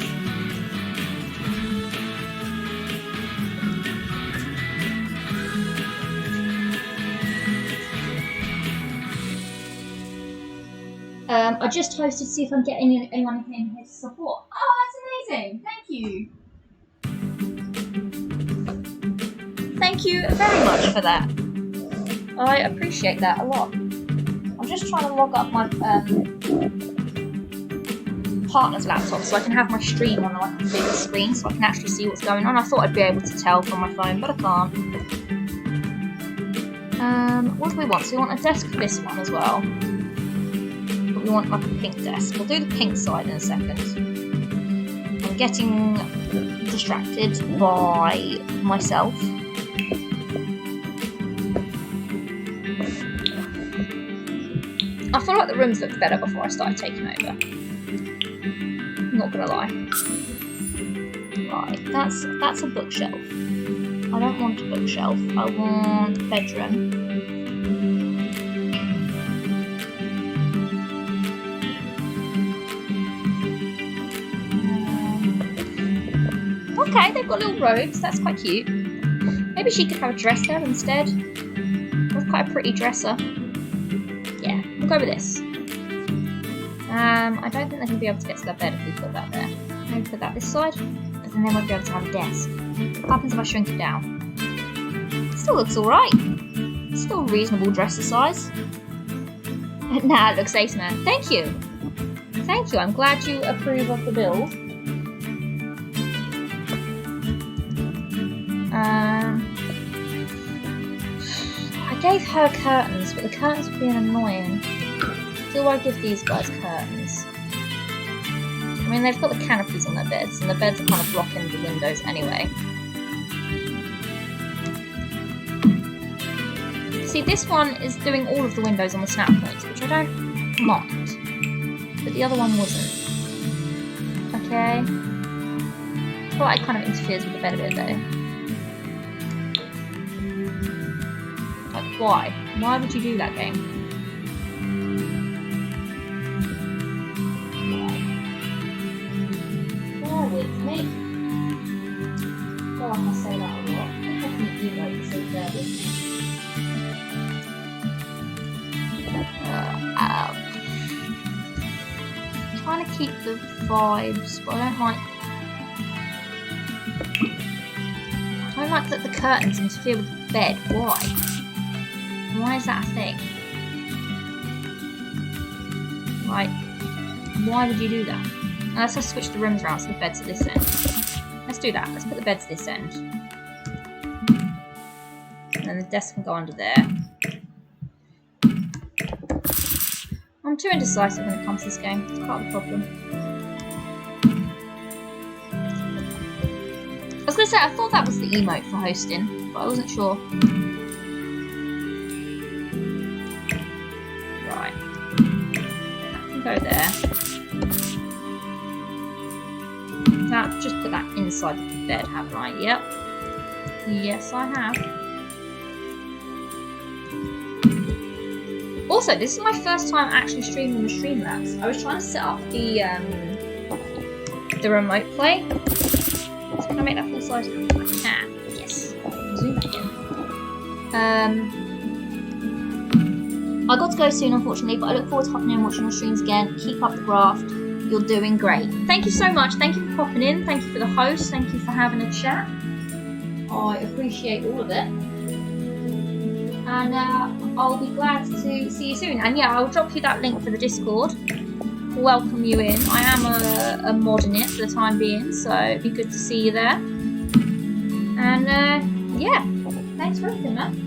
I just hosted to see if I'm getting anyone in here to support. Oh, that's amazing! Thank you! Thank you very much for that. I appreciate that a lot. I'm just trying to log up my partner's laptop so I can have my stream on like a bigger screen so I can actually see what's going on. I thought I'd be able to tell from my phone, but I can't. What do we want? So we want a desk for this one as well. But we want like a pink desk. We'll do the pink side in a second. I'm getting distracted by myself. I feel like the rooms looked better before I started taking over. Not gonna lie. Right, that's a bookshelf. I don't want a bookshelf. I want a bedroom. Okay, they've got little robes. That's quite cute. Maybe she could have a dresser instead. That's quite a pretty dresser. Yeah, we'll go with this. I don't think they're going to be able to get to their bed if we put that there. Maybe put that this side, but then they won't be able to have a desk. What happens if I shrink it down? It still looks alright. Still a reasonable dresser size. Nah, it looks ace, man. Thank you. Thank you. I'm glad you approve of the build. I gave her curtains, but the curtains were being annoying. Do I give these guys curtains? I mean, they've got the canopies on their beds, and the beds are kind of blocking the windows anyway. See, this one is doing all of the windows on the snap points, which I don't mind. But the other one wasn't. Okay. I feel like it kind of interferes with the bed a bit, though. Like, why? Why would you do that, game? Bear with me. I feel like I say that a lot. I'm definitely emote, so bear with me. I'm trying to keep the vibes, but I don't like that the curtains interfere with the bed. Why? Why is that a thing? Like, why would you do that? Now let's just switch the rooms around so the bed's at this end. Let's do that. Let's put the beds at this end. And then the desk can go under there. I'm too indecisive when it comes to this game. It's part of the problem. I was going to say, I thought that was the emote for hosting, but I wasn't sure. Right. That can go there. Now, just put that inside the bed, haven't I? Yep. Yes, I have. Also, this is my first time actually streaming with Streamlabs. I was trying to set up the remote play. So can I make that full size? I can. Yes. Zoom back in. I got to go soon, unfortunately, but I look forward to hopping in and watching your streams again. Keep up the graft. You're doing great. Thank you so much. Thank you for popping in. Thank you for the host. Thank you for having a chat. I appreciate all of it. And I'll be glad to see you soon. And yeah, I'll drop you that link for the Discord. Welcome you in. I am a mod in it for the time being, so it'd be good to see you there. And yeah, thanks for everything, man.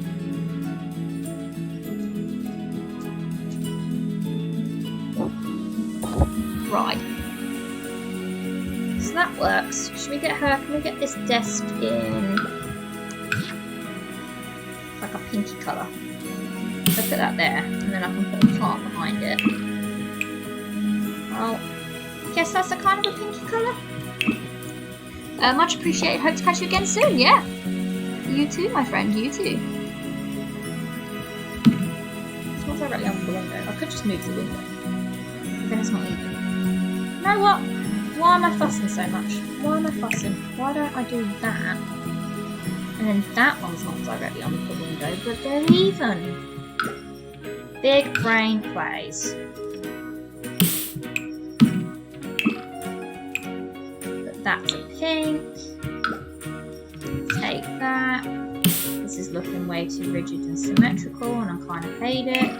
Right. So that works. Should we get her? Can we get this desk in like a pinky colour? I'll put that there, and then I can put a plant behind it. Well, I guess that's a kind of a pinky colour. Much appreciated. Hope to catch you again soon. Yeah. You too, my friend. You too. It's not directly on the window. I could just move the window. But then it's not even. You know what? Why am I fussing so much? Why am I fussing? Why don't I do that? And then that one's not directly on the window, but they're even. Big brain plays. But that's a pink. Take that. This is looking way too rigid and symmetrical, and I kind of hate it.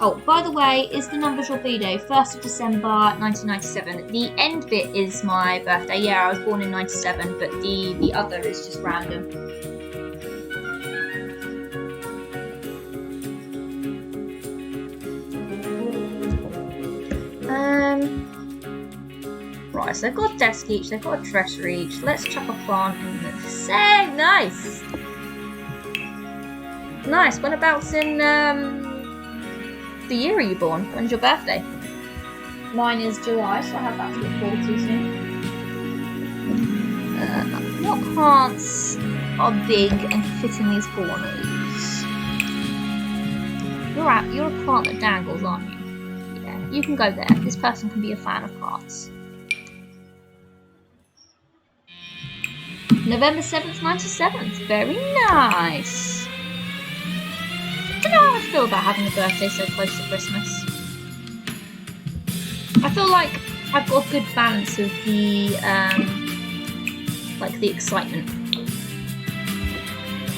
Oh, by the way, is the numbers your B-Day? 1st of December 1997. The end bit is my birthday. Yeah, I was born in 97, but the other is just random. Right, so they've got a desk each, they've got a dresser each. Let's chuck a plant in the same. Nice! Nice. Whenabouts in the year are you born? When's your birthday? Mine is July, so I have that to look forward to soon. What plants are big and fit in these corners? You're a plant that dangles, aren't you? Yeah, you can go there. This person can be a fan of plants. November 7th, 97th. Very nice. I don't know how I feel about having a birthday so close to Christmas. I feel like I've got a good balance of the the excitement.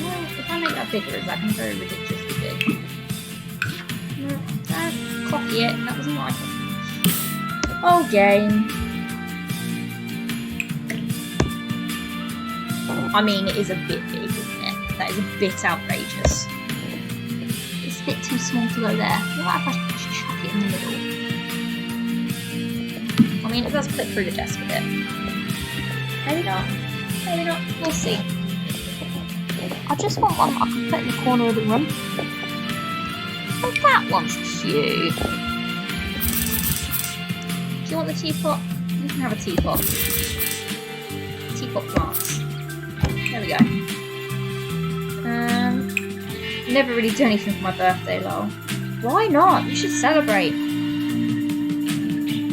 Well, if I make that bigger, is that going to be very ridiculously big? No, copy it. That was my thing. Oh, game. I mean, it is a bit big, isn't it? That is a bit outrageous. It's a bit too small to go there. What about if I just chuck it in the middle? I mean, it does clip through the desk a bit. Maybe not. Maybe not. We'll see. I just want one I can put in the corner of the room. Oh, that one's cute. Do you want the teapot? You can have a teapot. Teapot plants. There we go. Never really do anything for my birthday, lol. Why not? You should celebrate.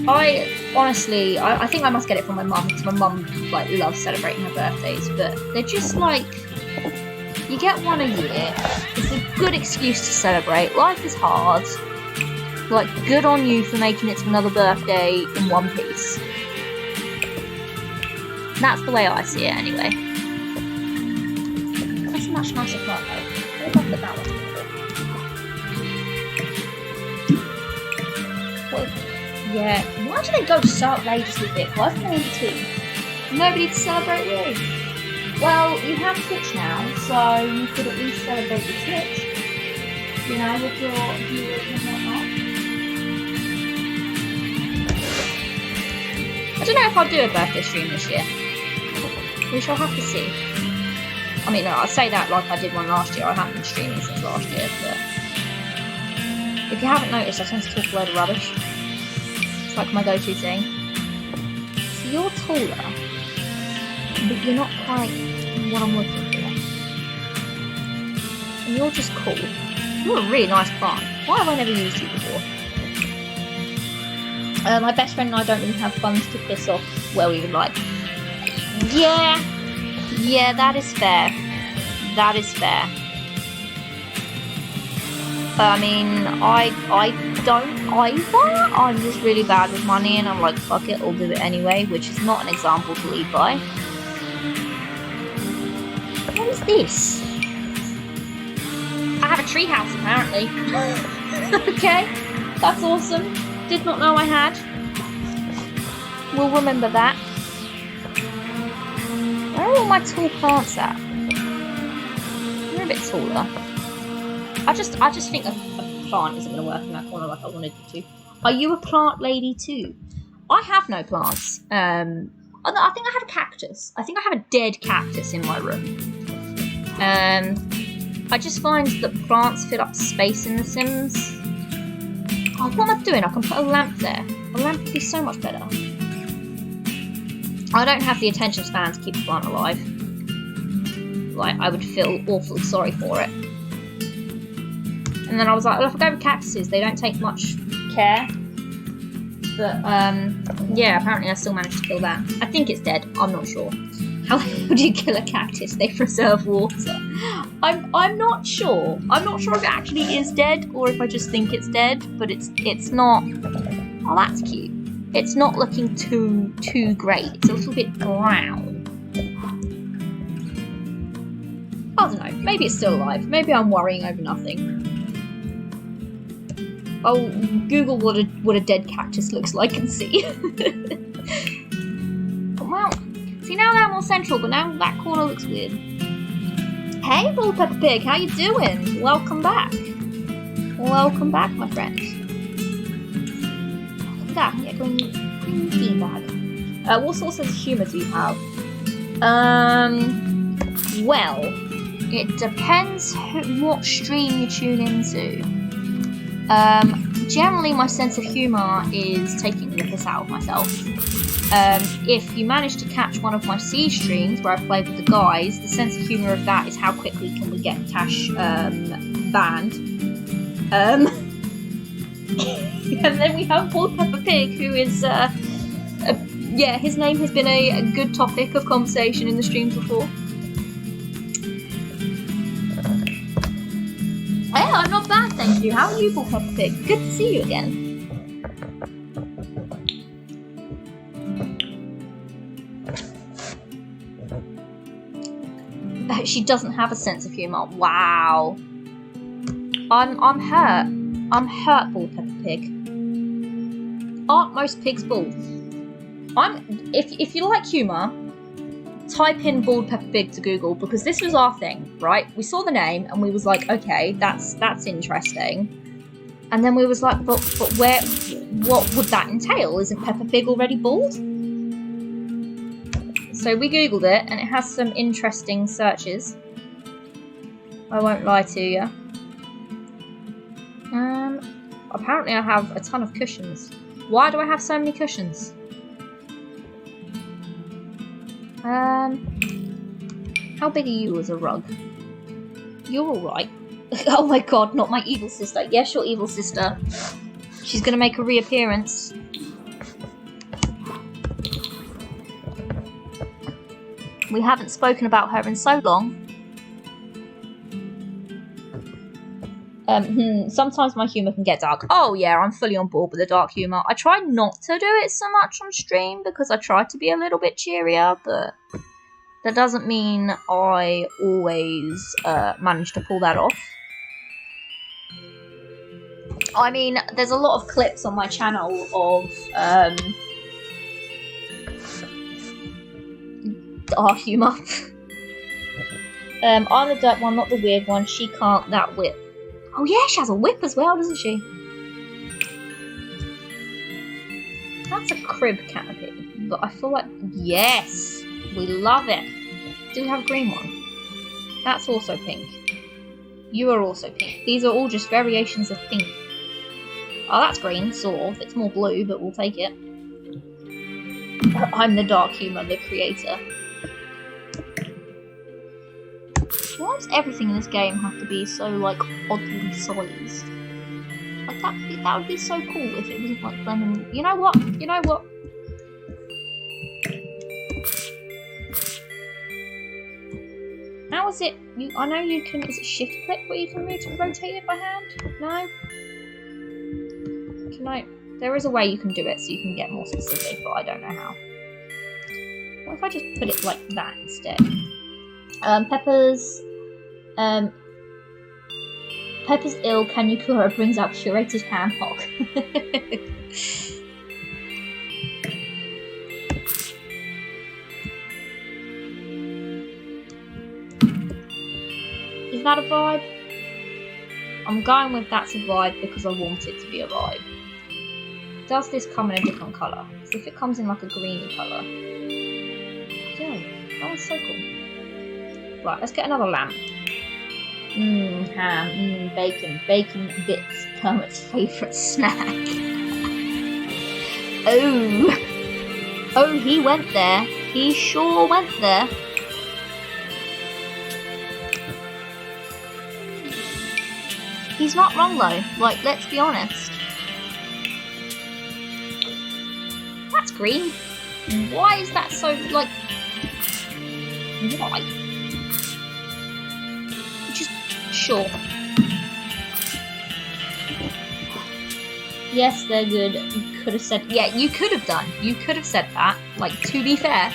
I honestly, I think I must get it from my mum, because my mum loves celebrating her birthdays. But they're just you get one a year. It's a good excuse to celebrate. Life is hard. Good on you for making it to another birthday in one piece. That's the way I see it, anyway. That's a much nicer plant, though. What if I put that one? Well, yeah. Why do they go so outrageously big? Why isn't there in between? Nobody to celebrate with. Well, you have Twitch now, so you could at least celebrate with Twitch. You know, with your viewers and whatnot. I don't know if I'll do a birthday stream this year. We shall have to see. I mean, I say that like I did one last year. I haven't been streaming since last year, but if you haven't noticed, I tend to talk a load of rubbish. It's like my go-to thing. So you're taller, but you're not quite what I'm looking for. And you're just cool. You're a really nice plant. Why have I never used you before? My best friend and I don't really have funds to piss off where we would like. Yeah, that is fair. That is fair. I mean, I don't either. I'm just really bad with money, and I'm like, fuck it, I'll do it anyway, which is not an example to lead by. What is this? I have a treehouse, apparently. Okay, that's awesome. Did not know I had. We'll remember that. Where are all my tall plants at? They're a bit taller. I just think a plant isn't going to work in that corner like I wanted it to. Are you a plant lady too? I have no plants. I think I have a cactus. I think I have a dead cactus in my room. I just find that plants fill up space in The Sims. Oh, what am I doing? I can put a lamp there. A lamp would be so much better. I don't have the attention span to keep a plant alive. I would feel awfully sorry for it. And then I was like, well, if I go with cactuses, they don't take much care. But, yeah, apparently I still managed to kill that. I think it's dead. I'm not sure. How would you kill a cactus? They preserve water. I'm not sure. I'm not sure if it actually is dead or if I just think it's dead. But it's not. Oh, that's cute. It's not looking too great. It's a little bit brown. I don't know. Maybe it's still alive. Maybe I'm worrying over nothing. I'll Google what a dead cactus looks like and see. Well, see now they're more central, but now that corner looks weird. Hey, Bald Peppa Pig, how you doing? Welcome back. Welcome back, my friend. Look at that, I'm getting green beanbag. What sort of sense of humour do you have? Well, it depends what stream you tune into. Generally my sense of humour is taking the piss out of myself. If you manage to catch one of my C streams where I play with the guys, the sense of humour of that is how quickly can we get Tash banned. And then we have Bald Peppa Pig, who is, yeah, his name has been a good topic of conversation in the streams before. Yeah, I'm not bad, thank you. How are you, Bald Peppa Pig? Good to see you again. She doesn't have a sense of humour. Wow. I'm hurt. I'm hurt, Bald Peppa Pig. Aren't most pigs bald? If you like humour, type in Bald Peppa Pig to Google, because this was our thing, right? We saw the name and we was like, okay, that's interesting. And then we was like, but what would that entail? Isn't Peppa Pig already bald? So we Googled it, and it has some interesting searches. I won't lie to you. Apparently I have a ton of cushions. Why do I have so many cushions? How big are you as a rug? You're alright. Oh my god, not my evil sister. Yes, your evil sister. She's gonna make a reappearance. We haven't spoken about her in so long. Sometimes my humour can get dark. Oh yeah, I'm fully on board with the dark humour. I try not to do it so much on stream because I try to be a little bit cheerier, but that doesn't mean I always manage to pull that off. I mean, there's a lot of clips on my channel of dark humour. I'm the dirt one, not the weird one. She can't that whip. Oh yeah, she has a whip as well, doesn't she? That's a crib canopy, but I feel like, yes, we love it. Do we have a green one? That's also pink. You are also pink. These are all just variations of pink. Oh, that's green, sort of. It's more blue, but we'll take it. I'm the dark humour, the creator. Why does everything in this game have to be so, like, oddly sized? Like, that would be so cool if it wasn't, like, lemon... You know what? You know what? How is it... I know you can... Is it shift click where you can rotate it by hand? No? Can I... There is a way you can do it so you can get more specific, but I don't know how. What if I just put it like that instead? Peppa's ill, Kanukura brings out curated ham hock. Is that a vibe? I'm going with that's a vibe because I want it to be a vibe. Does this come in a different colour? So if it comes in like a greeny colour. Yeah, that was so cool. Right, let's get another lamp. Ham, bacon. Bacon bits, Kermit's favourite snack. Oh, he went there. He sure went there. He's not wrong though, like, let's be honest. That's green. Why is that so, like... Why? Just... Sure. Yes, they're good. You could have said... Yeah, you could have done. You could have said that. Like, to be fair.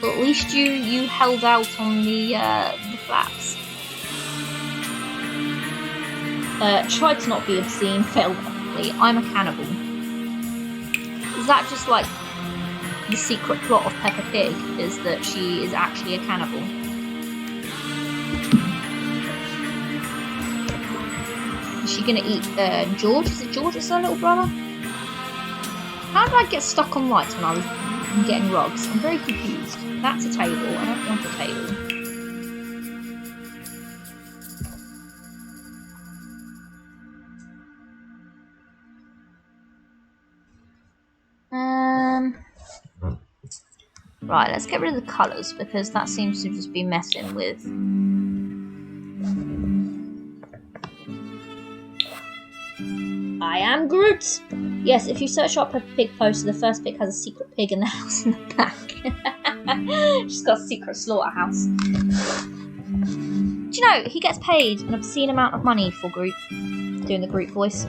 But at least you held out on the flaps. Tried to not be obscene, failed epically. I'm a cannibal. Is that just like the secret plot of Peppa Pig? Is that she is actually a cannibal? Is she gonna eat George? Is it George? Is her little brother? How did I get stuck on lights when I was getting rugs? I'm very confused. That's a table. I don't want a table. Right, let's get rid of the colours because that seems to just be messing with. I am Groot! Yes, if you search up Peppa Pig poster, the first pic has a secret pig in the house in the back. She's got a secret slaughterhouse. Do you know, he gets paid an obscene amount of money for Groot, doing the Groot voice.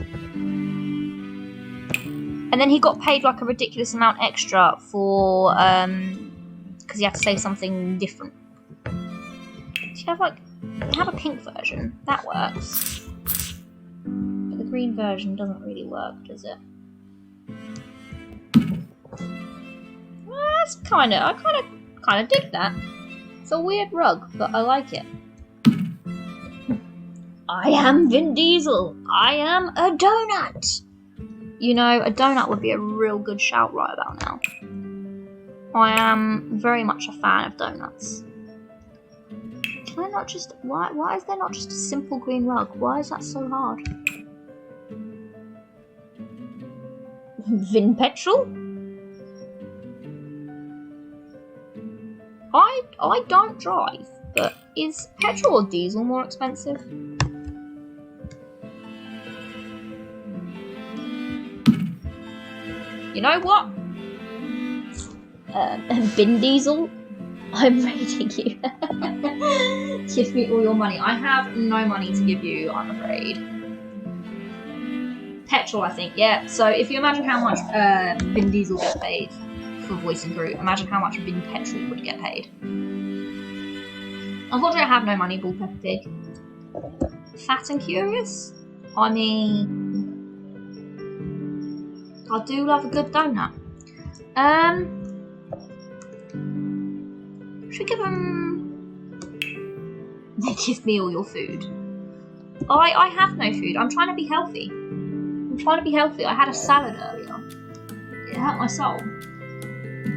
And then he got paid like a ridiculous amount extra for, because he had to say something different. Do you have like, you have a pink version? That works. But the green version doesn't really work, does it? Well, that's I kind of dig that. It's a weird rug, but I like it. I am Vin Diesel. I am a donut. You know, a donut would be a real good shout right about now. I am very much a fan of donuts. Can I not just... Why is there not just a simple green rug? Why is that so hard? Vin Petrol? I don't drive, but is petrol or diesel more expensive? You know what? Vin Diesel, I'm raiding you. Give me all your money. I have no money to give you, I'm afraid. Petrol, I think, yeah. So if you imagine how much Vin Diesel gets paid for voicing Groot, imagine how much Vin Petrol would get paid. Unfortunately, I have no money, Ball Peppa Pig. Fat and Curious? I mean... I do love a good donut. Should we give them... They give me all your food. I have no food. I'm trying to be healthy. I had a salad earlier. It hurt my soul.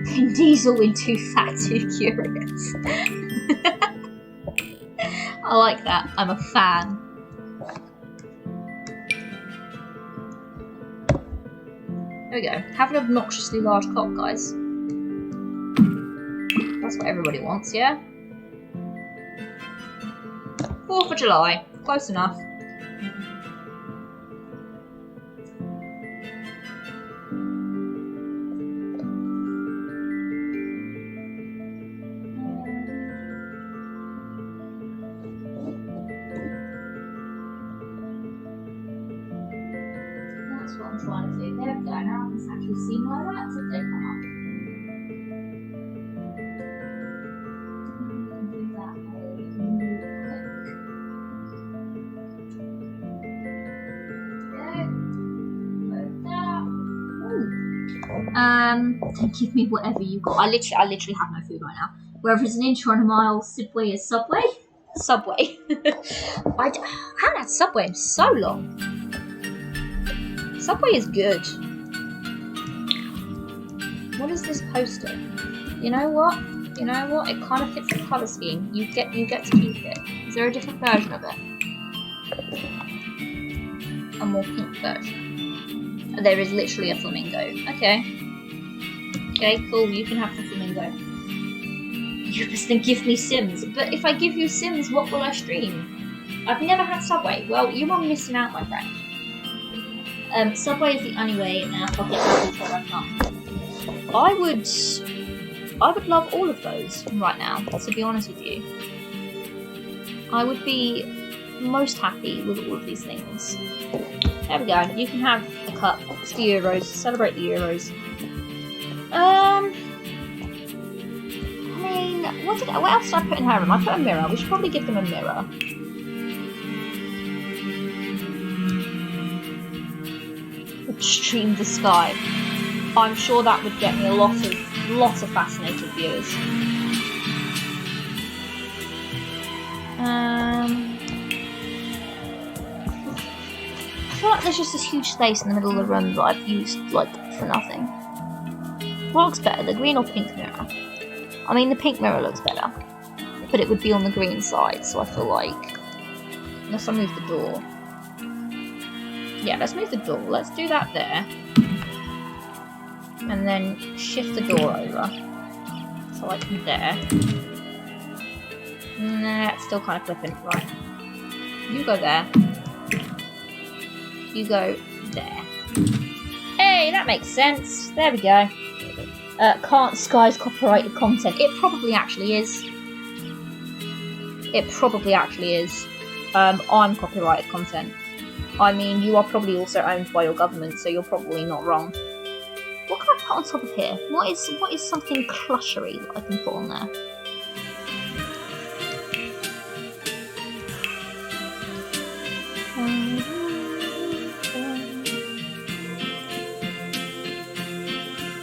Vin Diesel in Too Fat, Too Curious. I like that. I'm a fan. There we go. Have an obnoxiously large cock, guys. That's what everybody wants, yeah? 4th of July. Close enough. That's what I'm trying to do. There we go. Now I can actually see my lights if they come up. Give me whatever you got. I literally have no food right now. Wherever it's an inch or a mile, Subway is Subway. Subway. I haven't had Subway in so long. Subway is good. What is this poster? You know what? It kind of fits the colour scheme. You get to keep it. Is there a different version of it? A more pink version. There is literally a flamingo. Okay, cool, you can have the flamingo. You just then give me Sims. But if I give you Sims, what will I stream? I've never had Subway. Well, you are missing out, my friend. Subway is the only way now if I get that product up. I would love all of those right now, to be honest with you. I would be most happy with all of these things. There we go. You can have a cup. It's the Euros. Celebrate the Euros. I mean, what else did I put in her room? I put a mirror. We should probably give them a mirror. stream the sky. I'm sure that would get me lots of fascinated viewers. I feel like there's just this huge space in the middle of the room that I've used like for nothing. What looks better, the green or pink mirror? I mean, the pink mirror looks better, but it would be on the green side, so I feel like, unless I move the door. Yeah, let's move the door. Let's do that there. And then shift the door over. So like there. Nah, it's still kind of flipping. Right. You go there. You go there. Hey, that makes sense. There we go. Can't disguise copyrighted content. It probably actually is. It probably actually is. I'm copyrighted content. I mean, you are probably also owned by your government, so you're probably not wrong. What can I put on top of here? What is something clushery that I can put on there?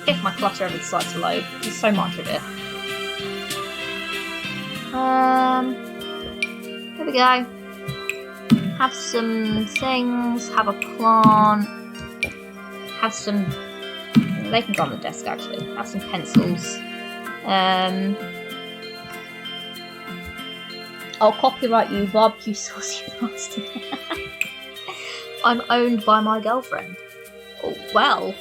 If my clutter ever decides to load, there's so much of it. Here we go. Have some things, have a plant, have some, they can go on the desk actually, have some pencils. I'll copyright you, barbecue sauce, you bastard. I'm owned by my girlfriend. Oh, well.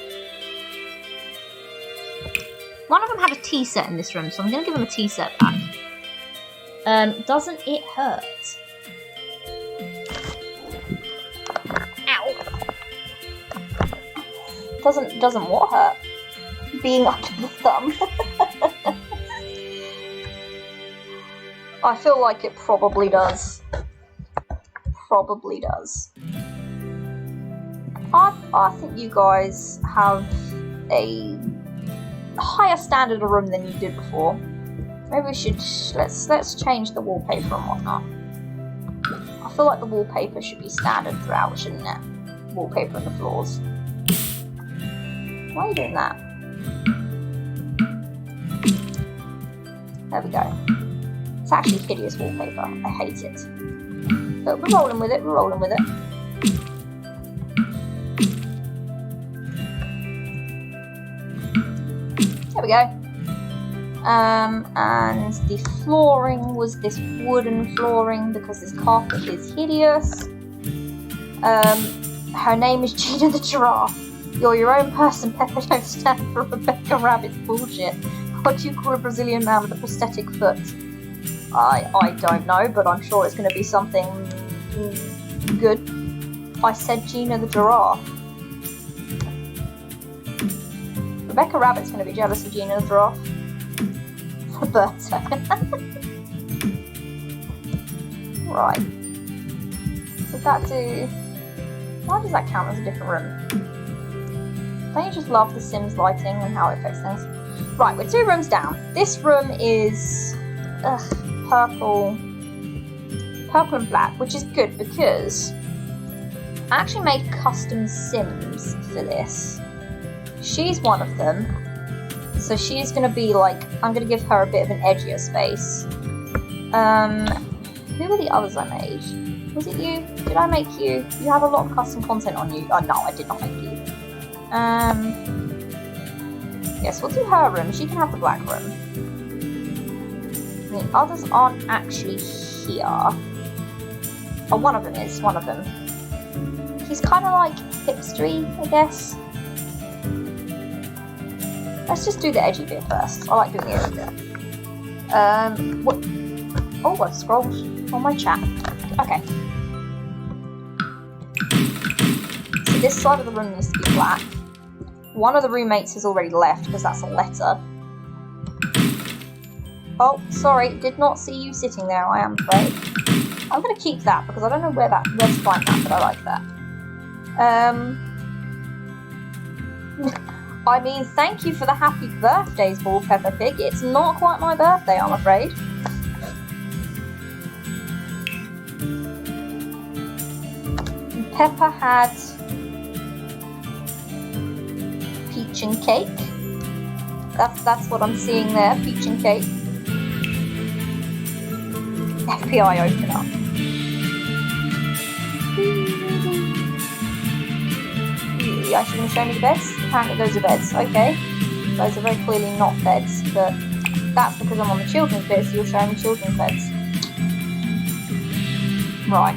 One of them had a tea set in this room, so I'm going to give him a tea set back. Doesn't it hurt? Ow. Doesn't what hurt? Being under the thumb. I feel like it probably does. Probably does. I think you guys have a higher standard of room than you did before. Maybe we should let's change the wallpaper and whatnot. I feel like the wallpaper should be standard throughout, shouldn't it? Wallpaper on the floors. Why are you doing that? There we go. It's actually hideous wallpaper. I hate it. But we're rolling with it. We're rolling with it. There we go. And the flooring was this wooden flooring because this carpet is hideous. Her name is Gina the Giraffe. You're your own person, Pepper. Don't stand for Rebecca Rabbit's bullshit. What do you call a Brazilian man with a prosthetic foot? I don't know, but I'm sure it's going to be something good. I said Gina the Giraffe. Rebecca Rabbit's going to be jealous of Gina the Giraffe. Roberto. Right. Does that do... Why does that count as a different room? Don't you just love the Sims lighting and how it affects things? Right, we're 2 rooms down. This room is purple and black, which is good because I actually made custom Sims for this. She's one of them. So she's going to be like, I'm going to give her a bit of an edgier space. Who were the others I made? Was it you? Did I make you? You have a lot of custom content on you. Oh no, I did not make you. Yes, we'll do her room. She can have the black room. The others aren't actually here. Oh, one of them is. One of them. He's kind of like hipstery, I guess. Let's just do the edgy bit first. I like doing the edgy bit. What? Oh, I've scrolled on my chat. Okay. So this side of the room needs to be black. One of the roommates has already left because that's a letter. Oh, sorry, did not see you sitting there, I am afraid. I'm going to keep that because I don't know where to find that, but I like that. I mean, thank you for the happy birthdays, Ball Pepper Pig. It's not quite my birthday, I'm afraid. Pepper had peach and cake. That's what I'm seeing there, peach and cake. FBI open up. You actually going to show me the beds? Apparently those are beds. Okay. Those are very clearly not beds, but that's because I'm on the children's bed, so you're showing me children's beds. Right.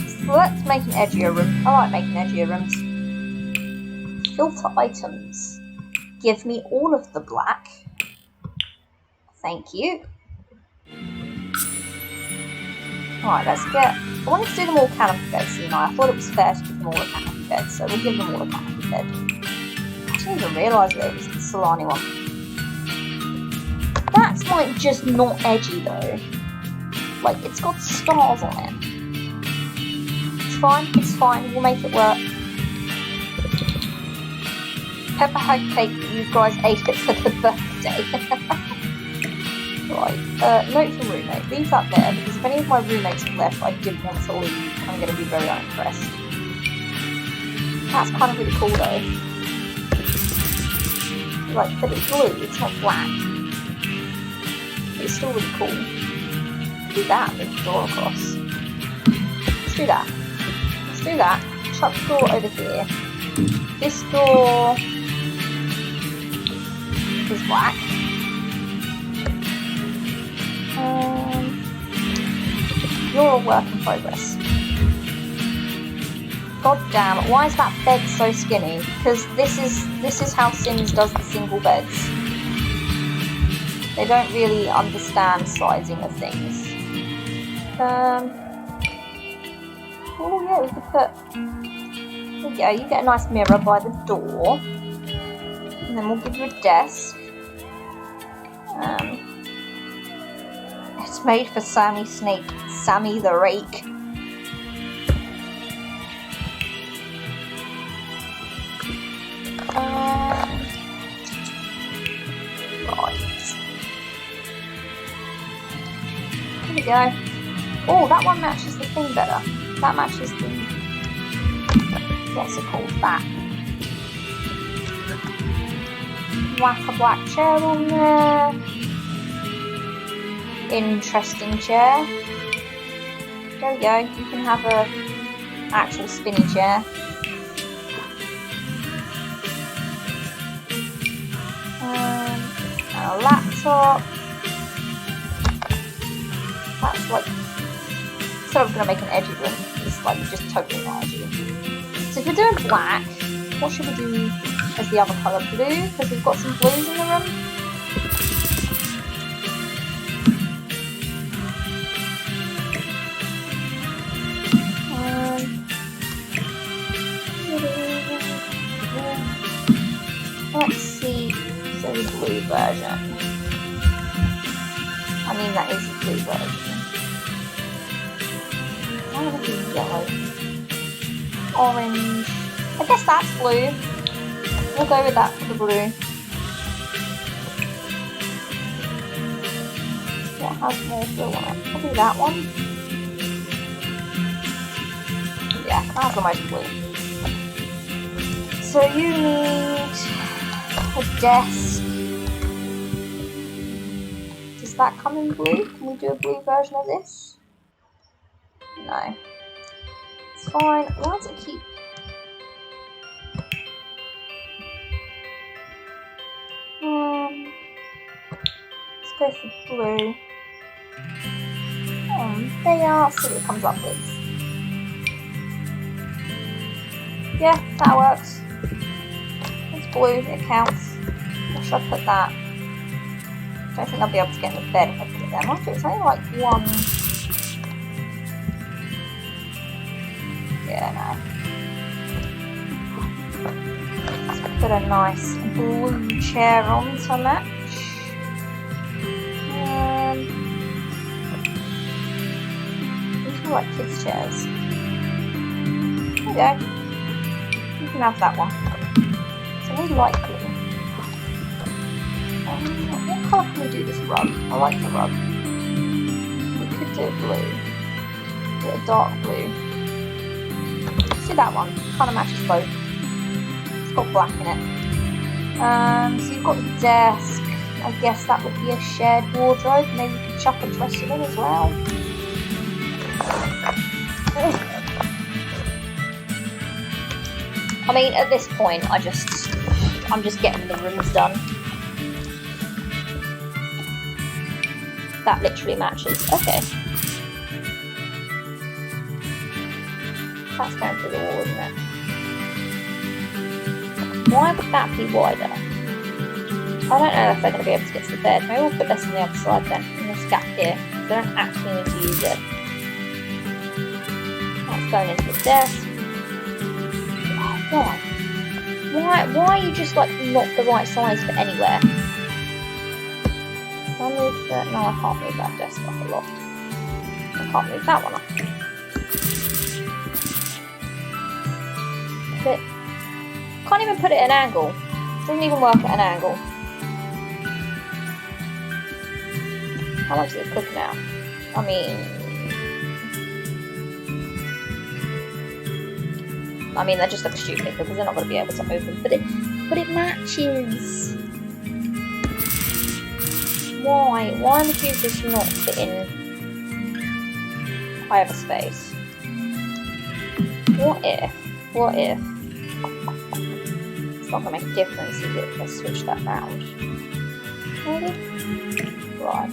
So let's make an edgier room. I like making edgier rooms. Filter items. Give me all of the black. Thank you. Right, let's get... I wanted to do them all canopy beds, didn't I? I thought it was fair to give them all a canopy bed, so we'll give them all a canopy bed. I didn't even realise that it was the Solani one. That's like just not edgy though. Like, it's got stars on it. It's fine, we'll make it work. Pepper had cake, you guys ate it for the birthday. Right, note from roommate, leave that there, because if any of my roommates have left, I didn't want to leave. I'm going to be very unimpressed. That's kind of really cool though. Like, but it's blue, it's not black. It's still really cool. Do that and move the door across. Let's do that. Let's do that. Shut the door over here. This door is black. You're a work in progress. God damn, why is that bed so skinny? Because this is how Sims does the single beds. They don't really understand sizing of things. Oh yeah, we could put... There you go, you get a nice mirror by the door. And then we'll give you a desk. It's made for Sammy the Rake. Right. There we go. Oh, that one matches the thing better. That matches the... What's it called? That. Whack a black chair on there. Interesting chair. There we go. You can have a actual spinny chair. And a laptop. That's like, instead of going to make an edgy room, it's like just totally not edgy. So if we're doing black, what should we do as the other colour? Blue, because we've got some blues in the room. Let's see, so the blue version. I mean, that is the blue version. Why would it be yellow? Orange. I guess that's blue. We'll go with that for the blue. What has more blue on it? Probably that one. Yeah, that's the most blue. So you need a desk. Does that come in blue? Can we do a blue version of this? No. It's fine. Why does it keep... Let's go for blue. There, see what it comes up with. Yeah, that works. It's blue, it counts. Where should I put that? I don't think I'll be able to get in the bed if I put it there. Mind you, it's only like one. Yeah, no. Let's put a nice blue chair on to match. These are like kids' chairs. There we go. You can have that one. So we light blue. What colour can we do this rug? I like the rug. We could do blue. Do a dark blue. Let's do that one. Kind of matches both. Let's got black in it. So you've got the desk. I guess that would be a shared wardrobe. Maybe you could chuck a dresser in as well. I mean, at this point, I'm just getting the rooms done. That literally matches. Okay. That's going through the wall, isn't it? Why would that be wider? I don't know if they're going to be able to get to the bed. Maybe we'll put this on the other side then, in this gap here. They don't actually need to use it. That's going into the desk. Oh, why are you just like not the right size for anywhere? Can I move that? No, I can't move that desk up a lot. I can't move that one up. But can't even put it at an angle. Doesn't even work at an angle. How much does it cook now? I mean, they just look stupid because they're not going to be able to open. But it matches. Why? Why would you just not fit in? I have a space. What if? It's not going to make a difference, is it, if I switch that round? Maybe? Right.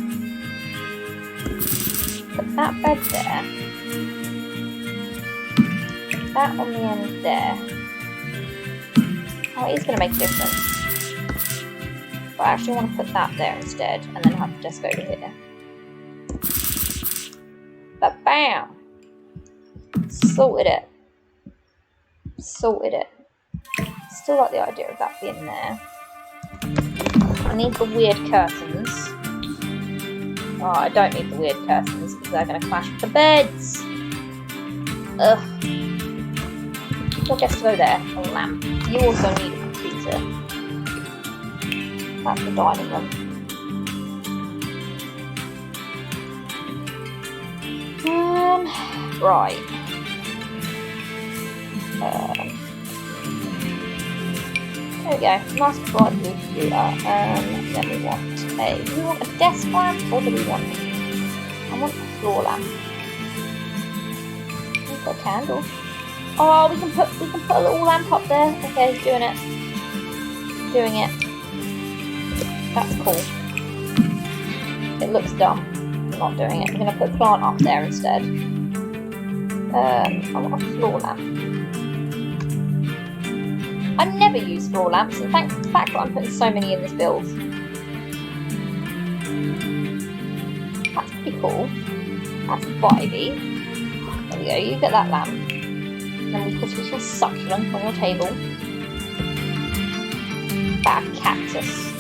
Put that bed there. That on the end there. Oh, it is going to make a difference. But I actually want to put that there instead, and then have the desk over here. But bam! Sorted it. Still like the idea of that being there. I need the weird curtains. Oh, I don't need the weird curtains because they're going to clash with the beds. Ugh. What gets to go there? A lamp. You also need a computer. That's the dining room. Right. There we go. Nice bright blue computer. Then we want do we want a desk lamp or do we want? I want a floor lamp. We've got a candle. Oh, we can put a little lamp up there. Okay, doing it. That's cool. It looks dumb. I'm not doing it. I'm gonna put a plant up there instead. I want a floor lamp. I never use floor lamps, in fact the fact that I'm putting so many in this build. That's pretty cool. That's vibey. There we go, you get that lamp. And then we put a little succulent on your table. Have a cactus.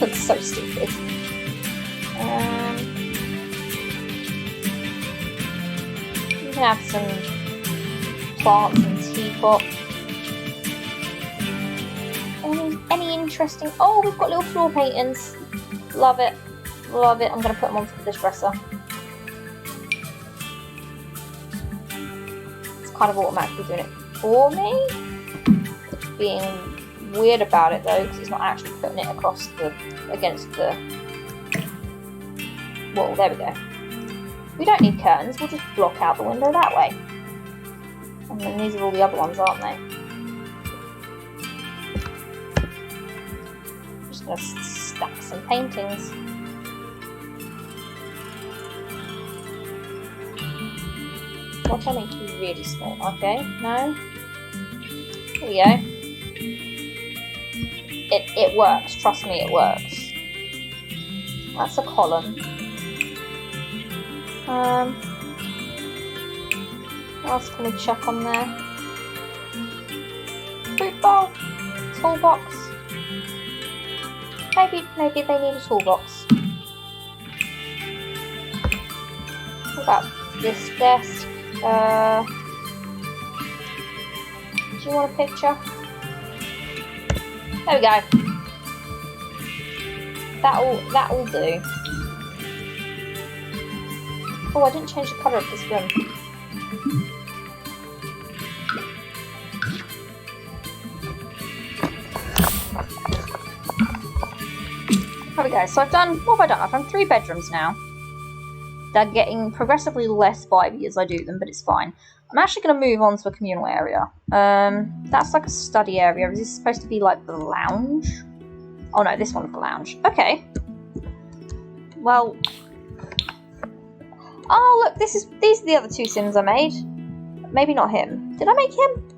Looks so stupid. You can have some plants and teapot. Any interesting? Oh, we've got little floor paintings. Love it. I'm going to put them on this dresser. It's kind of automatically doing it for me. It's being weird about it though, because it's not actually putting it against the wall. There we go. We don't need curtains. We'll just block out the window that way. And then these are all the other ones, aren't they? I'm just going to stack some paintings. What I make to be really small? Okay, no. There we go. It works. Trust me, it works. That's a column. What else can we chuck on there? Fruit bowl, toolbox. Maybe they need a toolbox. What about this desk? Do you want a picture? There we go. That'll do. Oh, I didn't change the colour of this room. There we go. So I've done, what have I done? I've done 3 bedrooms now. They're getting progressively less vibey as I do them, but it's fine. I'm actually going to move on to a communal area. That's like a study area. Is this supposed to be like the lounge? Oh no, this one's the lounge. Okay. Well. Oh look, these are the other 2 Sims I made. Maybe not him. Did I make him?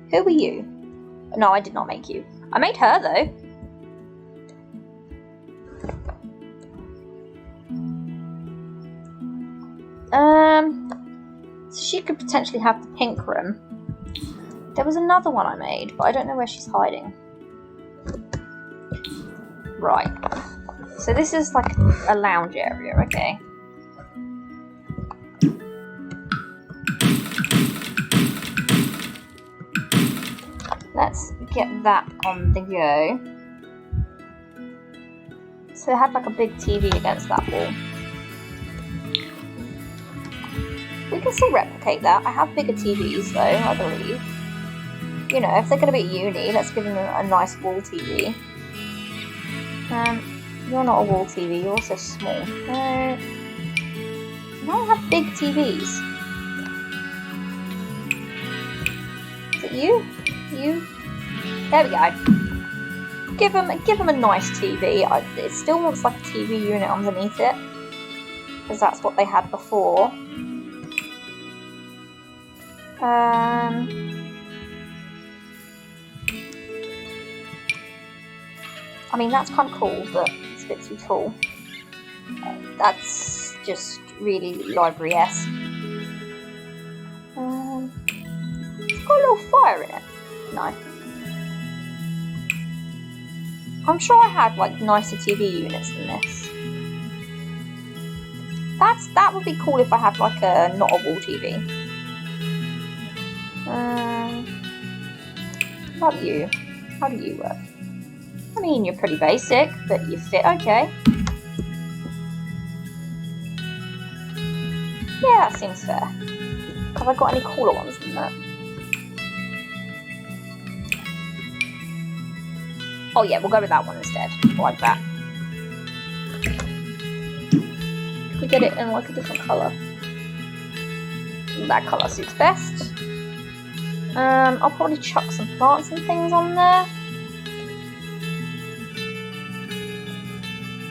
Who were you? No, I did not make you. I made her though. So she could potentially have the pink room. There was another one I made, but I don't know where she's hiding. Right. So this is like a lounge area, okay. Let's get that on the go. So it had like a big TV against that wall. We can still replicate that. I have bigger TVs though, I believe. You know, if they're going to be at uni, let's give them a nice wall TV. You're not a wall TV, you're also small. No, I have big TVs. Is it you? You? There we go. Give them a nice TV. It still wants like a TV unit underneath it, because that's what they had before. I mean, that's kind of cool, but it's a bit too tall. That's just really library-esque. It's got a little fire in it. No. I'm sure I had like nicer TV units than this. That would be cool if I had like a not a wall TV. How about you? How do you work? I mean, you're pretty basic, but you fit okay. Yeah, that seems fair. Have I got any cooler ones than that? Oh yeah, we'll go with that one instead. I like that. Can we get it in like a different colour? That colour suits best. I'll probably chuck some plants and things on there.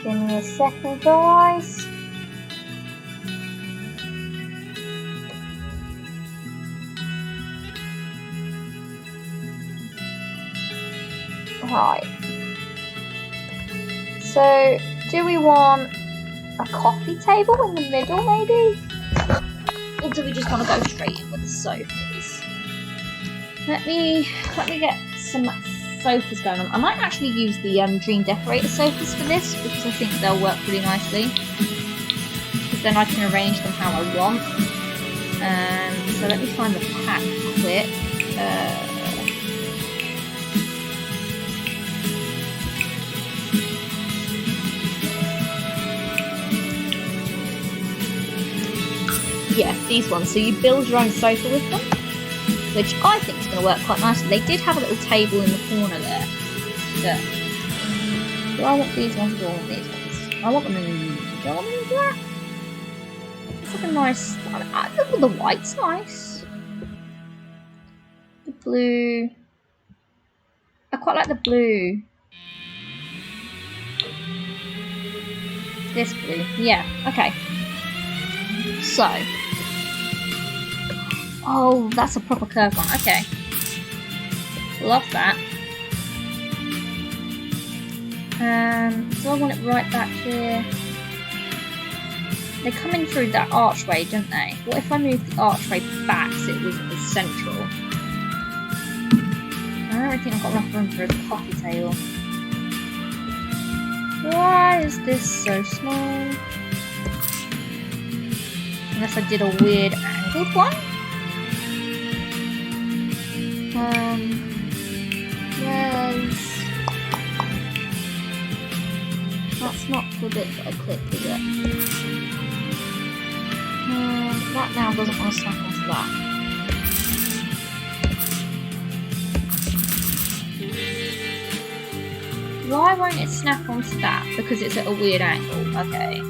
Give me a second, guys. Right. So, do we want a coffee table in the middle, maybe? Or do we just want to go straight in with the sofas? Let me get some sofas going on. I might actually use the Dream Decorator sofas for this, because I think they'll work really nicely. Because then I can arrange them how I want. So let me find the pack quick. Yeah, these ones. So you build your own sofa with them, which I think is going to work quite nicely. They did have a little table in the corner there. But, do I want these ones or I want these ones? I want them in... Do I want them in black? It's like a nice... the white's nice. The blue... I quite like the blue. This blue. Yeah, okay. So... Oh, that's a proper curved one. Okay. Love that. Do I want it right back here? They come in through that archway, don't they? What if I move the archway back so it was central? I don't think I've got enough room for a coffee table. Why is this so small? Unless I did a weird angled one? Where's... That's not the bit that I clicked, is it? That now doesn't want to snap onto that. Why won't it snap onto that? Because it's at a weird angle. Okay.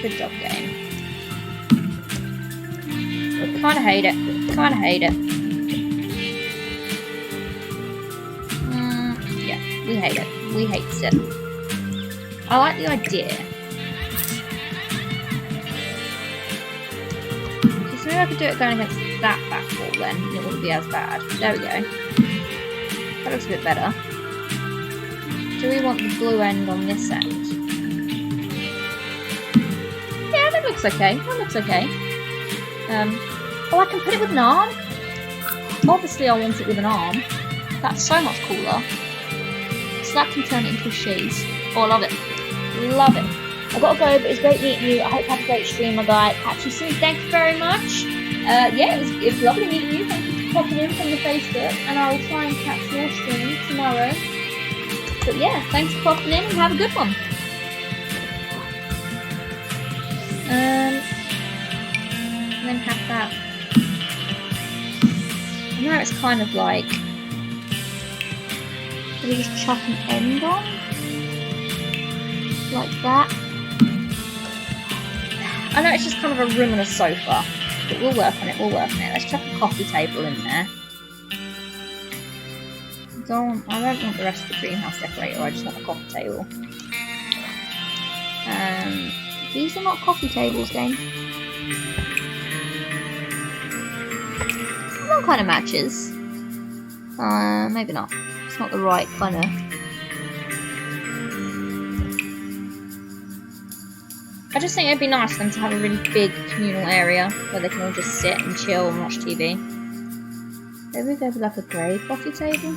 Good job, game. Kinda hate it. Kinda hate it. Yeah, we hate it. We hate it. I like the idea. So maybe I could do it going against that back wall then, and it wouldn't be as bad. There we go. That looks a bit better. Do we want the blue end on this end? Yeah, that looks okay. That looks okay. Oh, I can put it with an arm? Obviously I want it with an arm. That's so much cooler. So that can turn it into a cheese. Oh, I love it. Love it. I've got to go, but it's great meeting you. I hope you have a great stream, my guy. Catch you soon. Thank you very much. Yeah, it was lovely meeting you. Thank you for popping in from the Facebook. And I will try and catch your stream tomorrow. But yeah, thanks for popping in and have a good one. And then have that. Now it's kind of like, we just chuck an end on, like that. I know it's just kind of a room and a sofa, but we'll work on it, we'll work on it. Let's chuck a coffee table in there. I don't want the rest of the dream house decorator, I just want a coffee table. These are not coffee tables, game. One kind of matches. Maybe not. It's not the right kind of. I just think it'd be nice for them to have a really big communal area where they can all just sit and chill and watch TV. Maybe we go with like a grey coffee table.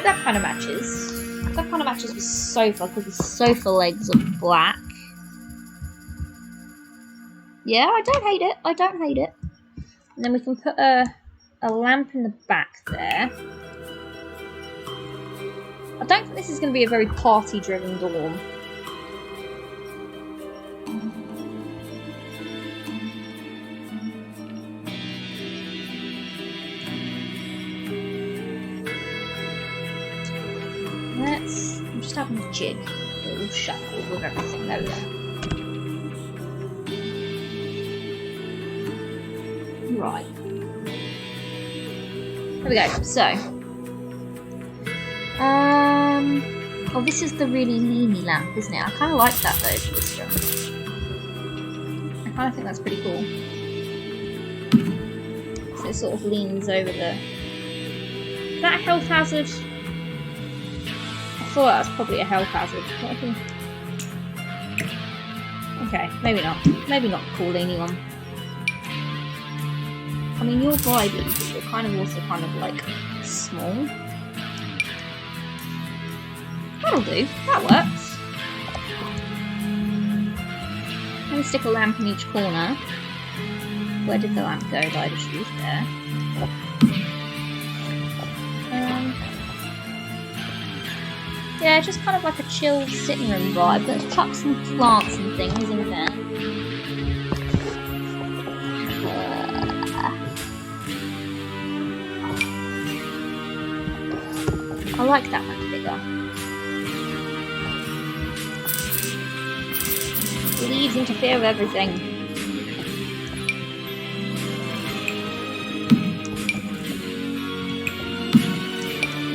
That kind of matches. That kind of matches with sofa because the sofa legs are black. Yeah, I don't hate it. I don't hate it. And then we can put a lamp in the back there. I don't think this is going to be a very party-driven dorm. I'm just having a jig. A little shuffle with everything. There we go. Right. There we go. So. Oh, this is the really leany lamp, isn't it? I kind of like that though for this film. I kind of think that's pretty cool. So it sort of leans over the... Is that a health hazard? I thought that was probably a health hazard. Okay, maybe not. Maybe not the cool leany one. I mean, you're vibey, but you're kind of also kind of like small. That'll do. That works. Let me stick a lamp in each corner. Where did the lamp go that I just used there? Yeah, just kind of like a chill sitting room vibe. Let's chuck some plants and things in there. I like that much bigger. Leaves interfere with everything.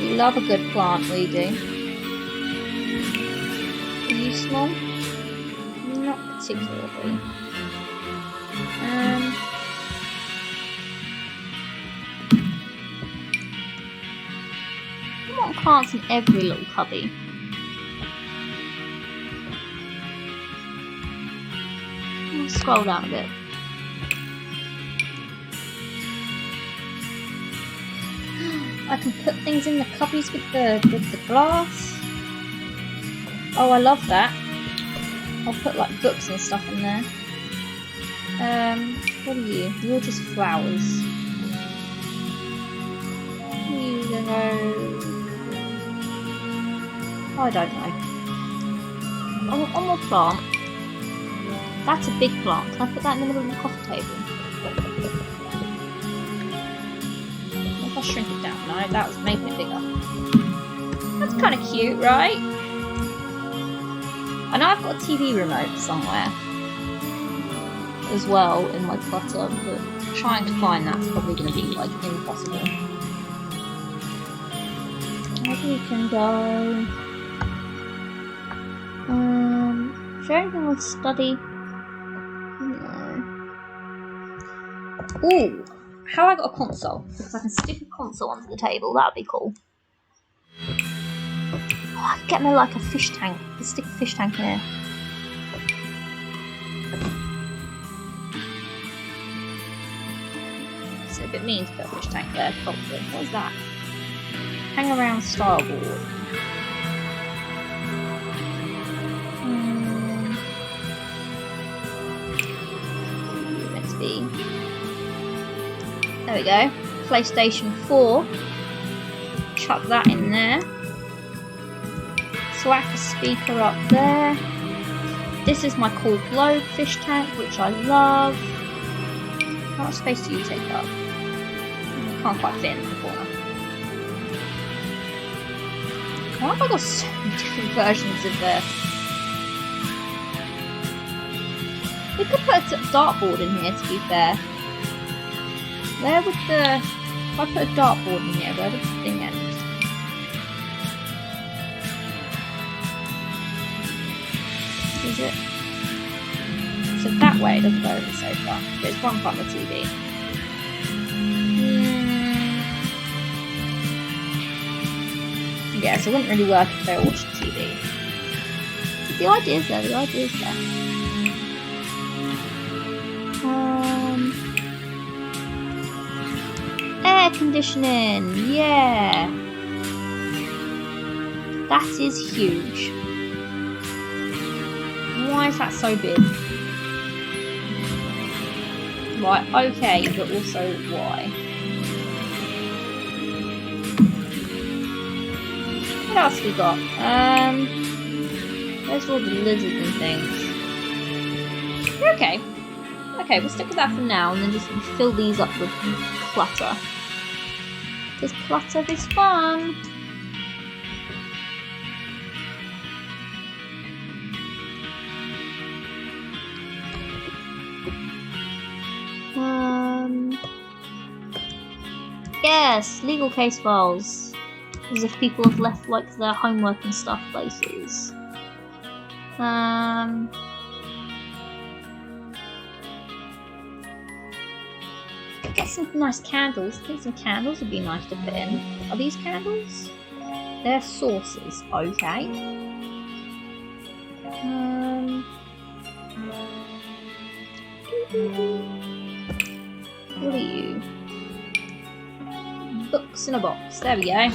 You love a good plant, we do. Are you small? Not particularly. I want plants in every little cubby. Scroll down a bit. I can put things in the cubbies with the glass. Oh, I love that. I'll put like books and stuff in there. What are you? You're just flowers. You know. I don't know. I want one more plant. That's a big plant. Can I put that in the middle of the coffee table? Let's shrink it down. No, that was making it bigger. That's kind of cute, right? I know I've got a TV remote somewhere as well in my clutter, but trying to find that's probably going to be like impossible. Maybe we can go. Is there anything with study? No. Ooh, how have I got a console? Because I can stick a console onto the table. That'd be cool. Oh, I can get me like a fish tank. Let's stick a fish tank in here. It's a bit mean to put a fish tank there, probably. What is that? Hang around style board. USB. There we go. PlayStation 4. Chuck that in there. Swap a speaker up there. This is my cool globe fish tank, which I love. How much space do you take up? Can't quite fit in the corner. Why have I got so many different versions of this? We could put a dartboard in here, to be fair. Where would the... If I put a dartboard in here, where would the thing end? Is it? So that way it doesn't go over the sofa, but it's one part of the TV. Yeah, so it wouldn't really work if they were watching TV. But the idea's there, the idea's there. Air conditioning, yeah! That is huge. Why is that so big? Right, okay, but also why? What else we got? There's all the lizards and things. Okay. Okay, we'll stick with that for now and then just fill these up with clutter. Because clutter is fun! Yes, legal case files. As if people have left like their homework and stuff places. Get some nice candles. I think some candles would be nice to put in. Are these candles? They're saucers. Okay. What are you? Books in a box. There we go.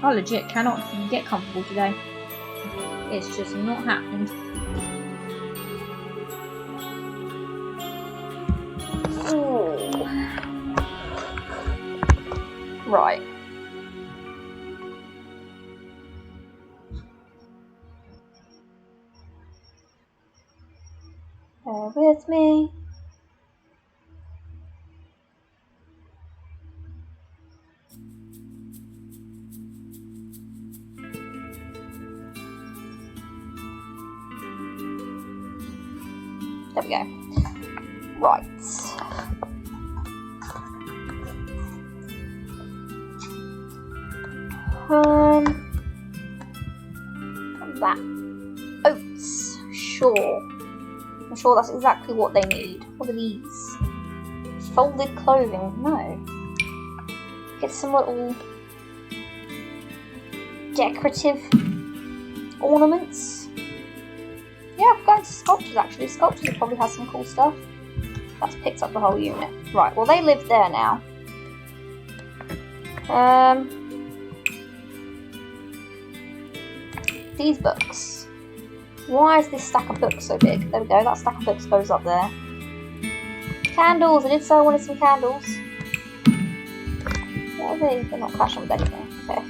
I legit cannot get comfortable today. It's just not happening. Oh. Right. Bear with me. There we go. Right. That. Oats. Sure. I'm sure that's exactly what they need. What are these? Folded clothing. No. Get some little decorative ornaments. Yeah, I'm going to sculptures actually. Sculptures will probably have some cool stuff. That's picked up the whole unit. Right, well they live there now. These books. Why is this stack of books so big? There we go, that stack of books goes up there. Candles! I did say I wanted some candles. What are they? They're not clashing with anything. Okay.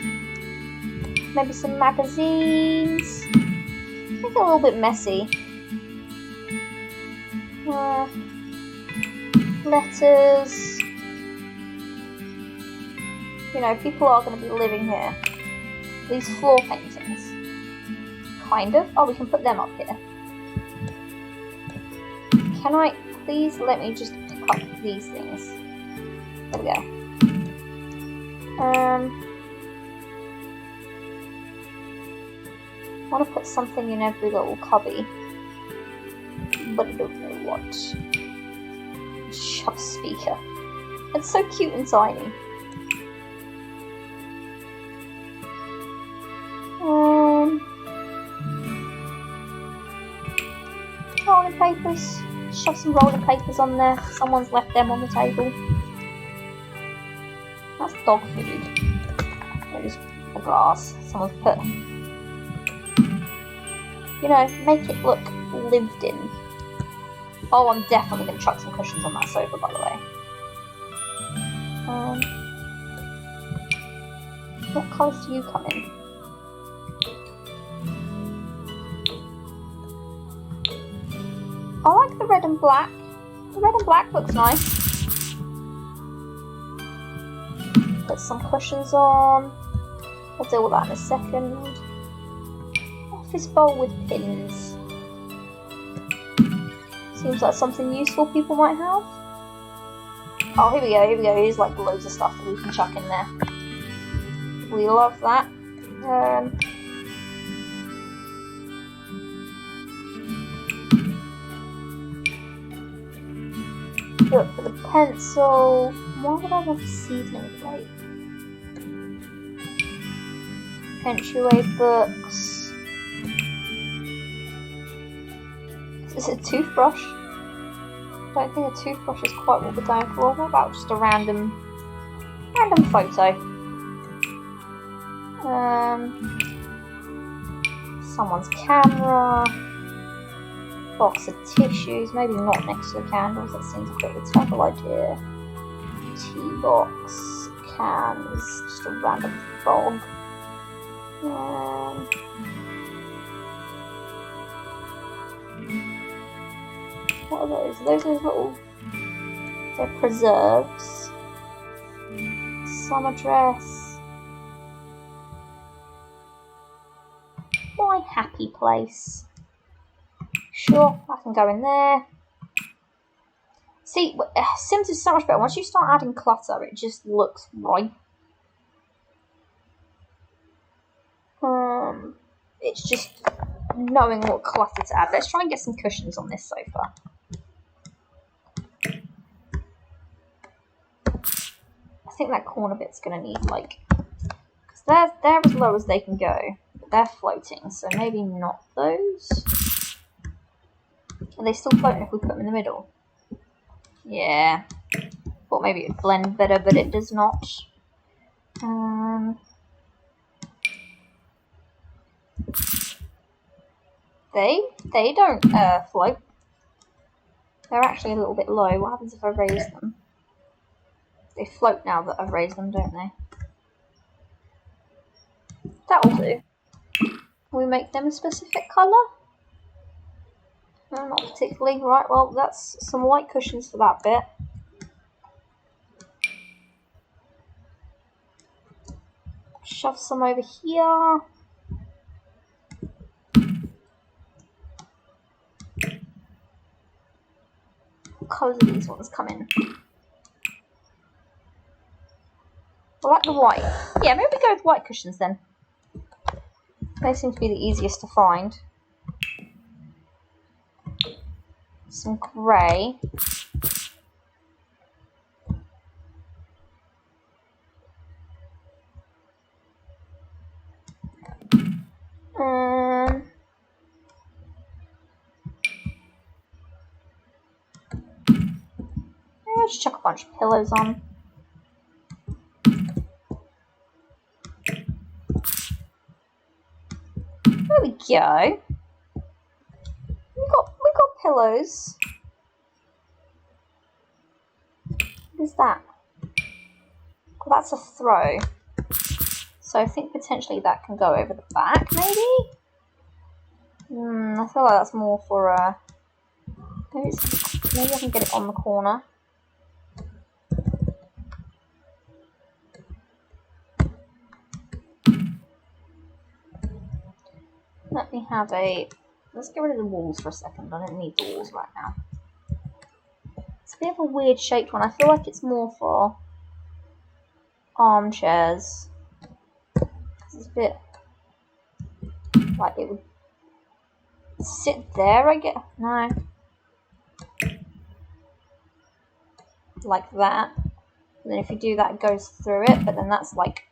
Maybe some magazines. Make it a little bit messy. Letters. You know, people are going to be living here. These floor paintings. Kind of. Oh, we can put them up here. Can I please let me just pick up these things? There we go. I want to put something in every little cubby, but I don't know what. Shove speaker. It's so cute and tiny. Rolling papers. Shove some rolling papers on there. Someone's left them on the table. That's dog food. There's a glass. Someone's put. You know, make it look lived in. Oh, I'm definitely going to chuck some cushions on that sofa, by the way. What colours do you come in? I like the red and black. The red and black looks nice. Put some cushions on. I'll deal with that in a second. Office bowl with pins. Seems like something useful people might have. Oh, here we go, here we go. Here's like loads of stuff that we can chuck in there. We love that. Look for the pencil. Why would I want a seasoning plate? Entryway books. Is it a toothbrush? I don't think a toothbrush is quite what we're going for. What about just a random photo? Someone's camera. Box of tissues, maybe not next to the candles, that seems a bit of a terrible idea. Tea box, cans, just a random frog. What are those? Those are little, they're preserves. Summer dress. My happy place. Sure, I can go in there. See, Sims is so much better. Once you start adding clutter, it just looks right. It's just knowing what clutter to add. Let's try and get some cushions on this sofa. I think that corner bit's going to need, like... Because they're as low as they can go. But they're floating, so maybe not those. Are they still floating if we put them in the middle? Yeah. Thought maybe it'd blend better, but it does not. They don't float. They're actually a little bit low. What happens if I raise them? They float now that I've raised them, don't they? That'll do. Can we make them a specific colour? No, not particularly. Right, well, that's some white cushions for that bit. Shove some over here. What colours do these ones come in? I like the white. Yeah, maybe we go with white cushions then. They seem to be the easiest to find. Some grey. I'll just chuck a bunch of pillows on. There we go. We got pillows. What is that? Well, that's a throw. So I think potentially that can go over the back, maybe? I feel like that's more for maybe it's Maybe I can get it on the corner. Let me have a... Let's get rid of the walls for a second. I don't need the walls right now. It's a bit of a weird shaped one. I feel like it's more for armchairs. It's a bit like it would sit there, I guess. No. Like that. And then if you do that, it goes through it. But then that's like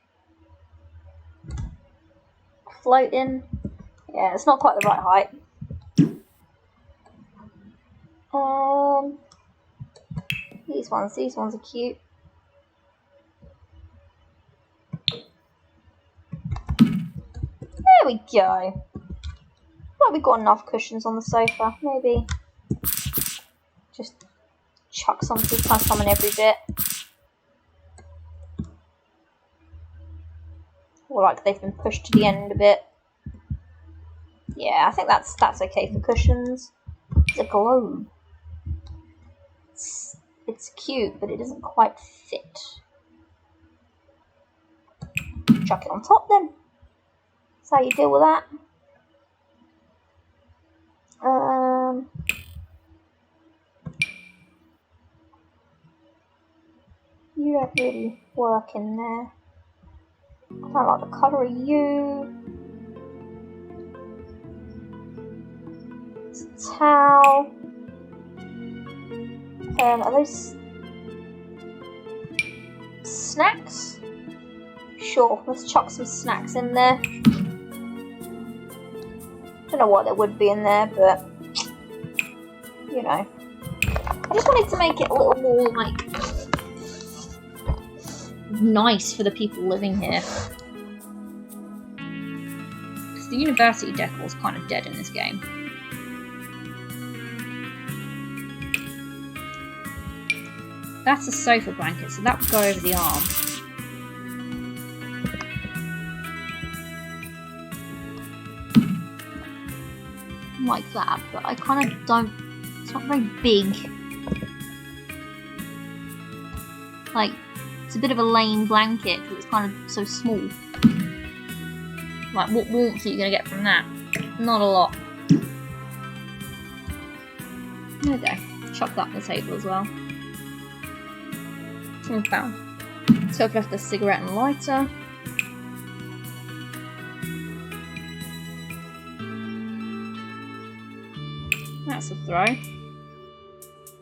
floating. Yeah, it's not quite the right height. These ones are cute. There we go. Well, we've got enough cushions on the sofa. Maybe just chuck some in every bit. Or like they've been pushed to the end a bit. Yeah, I think that's okay for cushions. It's a globe. It's cute, but it doesn't quite fit. Chuck it on top then. That's how you deal with that. You don't really work in there. I don't like the colour of you. It's a towel. Are those snacks? Sure, let's chuck some snacks in there. Don't know what there would be in there, but you know. I just wanted to make it a little more like nice for the people living here. Because the university decor is kind of dead in this game. That's a sofa blanket, so that would go over the arm. Like that, but I kind of don't... It's not very big. Like, it's a bit of a lame blanket because it's kind of so small. Like, what warmth are you going to get from that? Not a lot. There we go. Chuck that on the table as well. Found. So I've left the cigarette and lighter. That's a throw.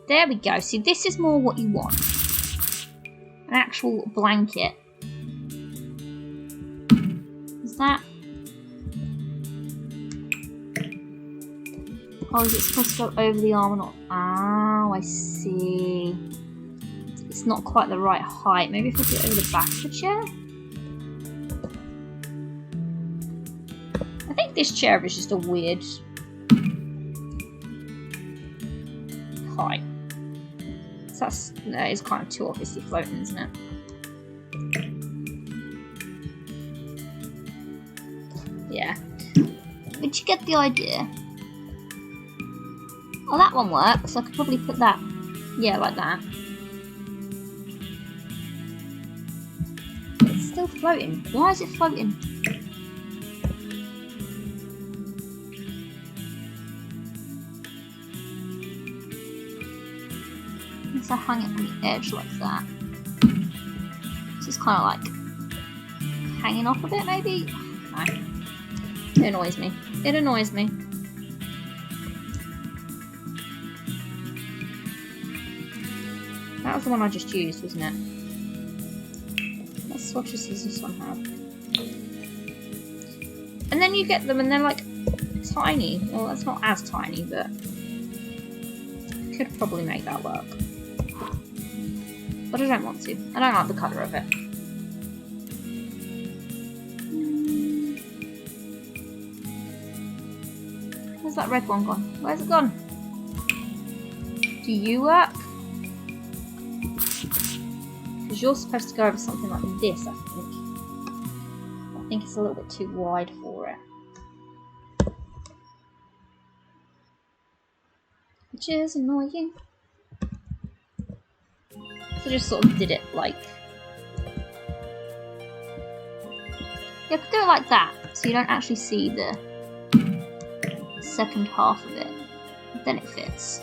There we go. See, this is more what you want. An actual blanket. Is that? Oh, is it supposed to go over the arm or not? Oh, I see. It's not quite the right height. Maybe if I do it over the back of the chair? I think this chair is just a weird height. So that is kind of too obviously floating, isn't it? Yeah. But you get the idea. Oh, that one works. I could probably put that, yeah, like that. It's still floating. Why is it floating? Unless I hang it on the edge like that. So it's kind of like hanging off a bit, maybe? No. It annoys me. It annoys me. That was the one I just used, wasn't it? Let's swatch this as this one have. And then you get them and they're like tiny. Well, that's not as tiny, but could probably make that work. But I don't want to. I don't like the colour of it. Where's that red one gone? Where's it gone? Do you work? Because you're supposed to go over something like this, I think. I think it's a little bit too wide for it. Which is annoying. I just sort of did it like... You have to do it like that, so you don't actually see the second half of it. Then it fits.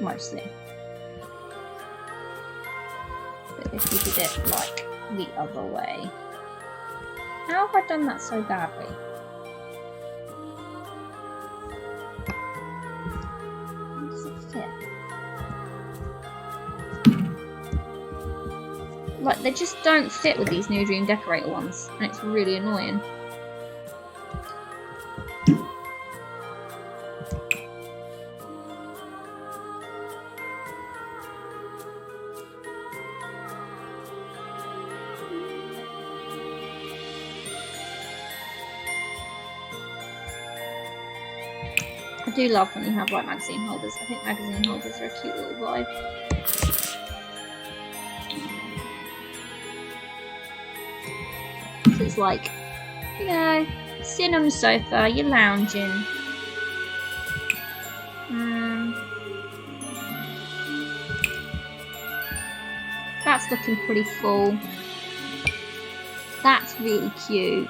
Mostly. But if you did it like the other way... How have I done that so badly? How does it fit? Like, they just don't fit with these New Dream Decorator ones, and it's really annoying. I do love when you have like magazine holders. I think magazine holders are a cute little vibe. So it's like, you know, sitting on the sofa, you're lounging. That's looking pretty full. That's really cute.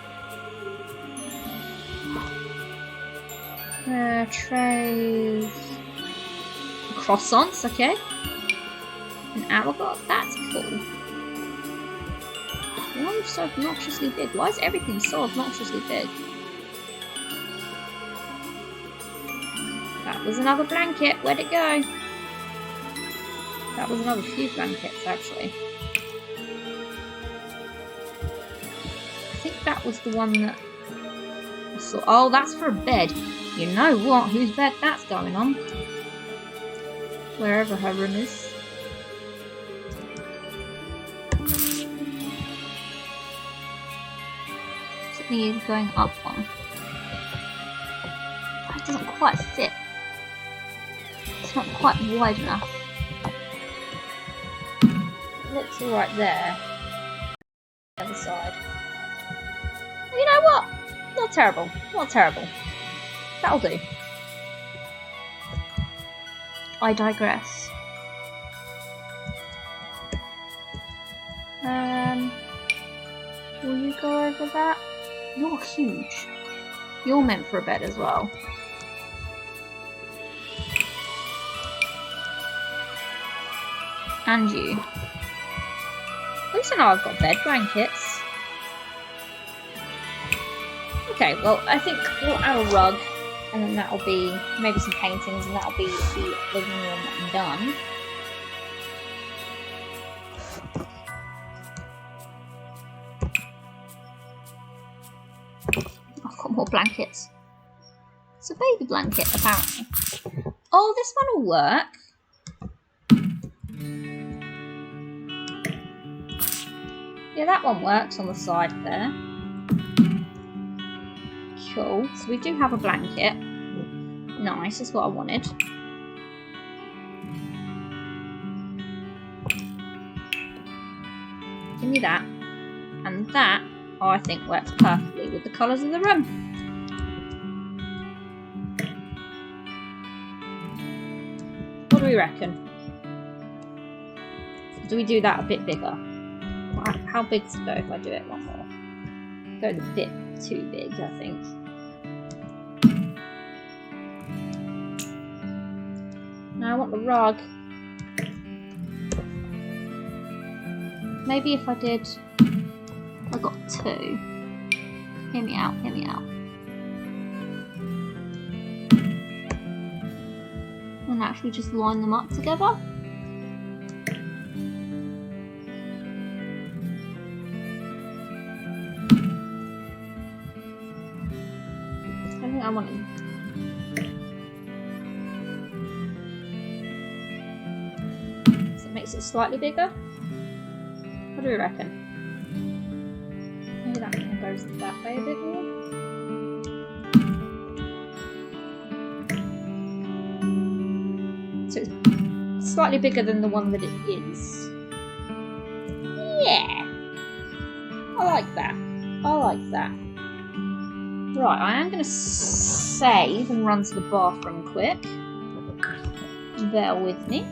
Trays. Croissants, okay. An hourglass, that's cool. Why are you so obnoxiously big? Why is everything so obnoxiously big? That was another blanket. Where'd it go? That was another few blankets, actually. I think that was the one that I saw. Oh, that's for a bed. You know what? Whose bed that's going on? Wherever her room is. Something going up one. It doesn't quite fit. It's not quite wide enough. It looks alright there. The other side. You know what? Not terrible. Not terrible. That'll do. I digress. Will you go over that? You're huge. You're meant for a bed as well. And you. At least I know I've got bed blankets. Okay, well, I think we'll add a rug. And then that'll be maybe some paintings, and that'll be the living room done. I've got more blankets. It's a baby blanket, apparently. Oh, this one will work. Yeah, that one works on the side there. Cool. So we do have a blanket. Nice, that's what I wanted. Give me that. And that, I think, works perfectly with the colours of the room. What do we reckon? Do we do that a bit bigger? How big to go if I do it one more? Go a bit too big, I think. Now I want the rug. Maybe if I did... I got two. Hear me out, hear me out. And actually just line them up together. I think I want it. So it makes it slightly bigger. What do we reckon? Maybe that one goes that way a bit more. So it's slightly bigger than the one that it is. Yeah! I like that. I like that. Right, I am going to save and run to the bathroom quick. Bear with me.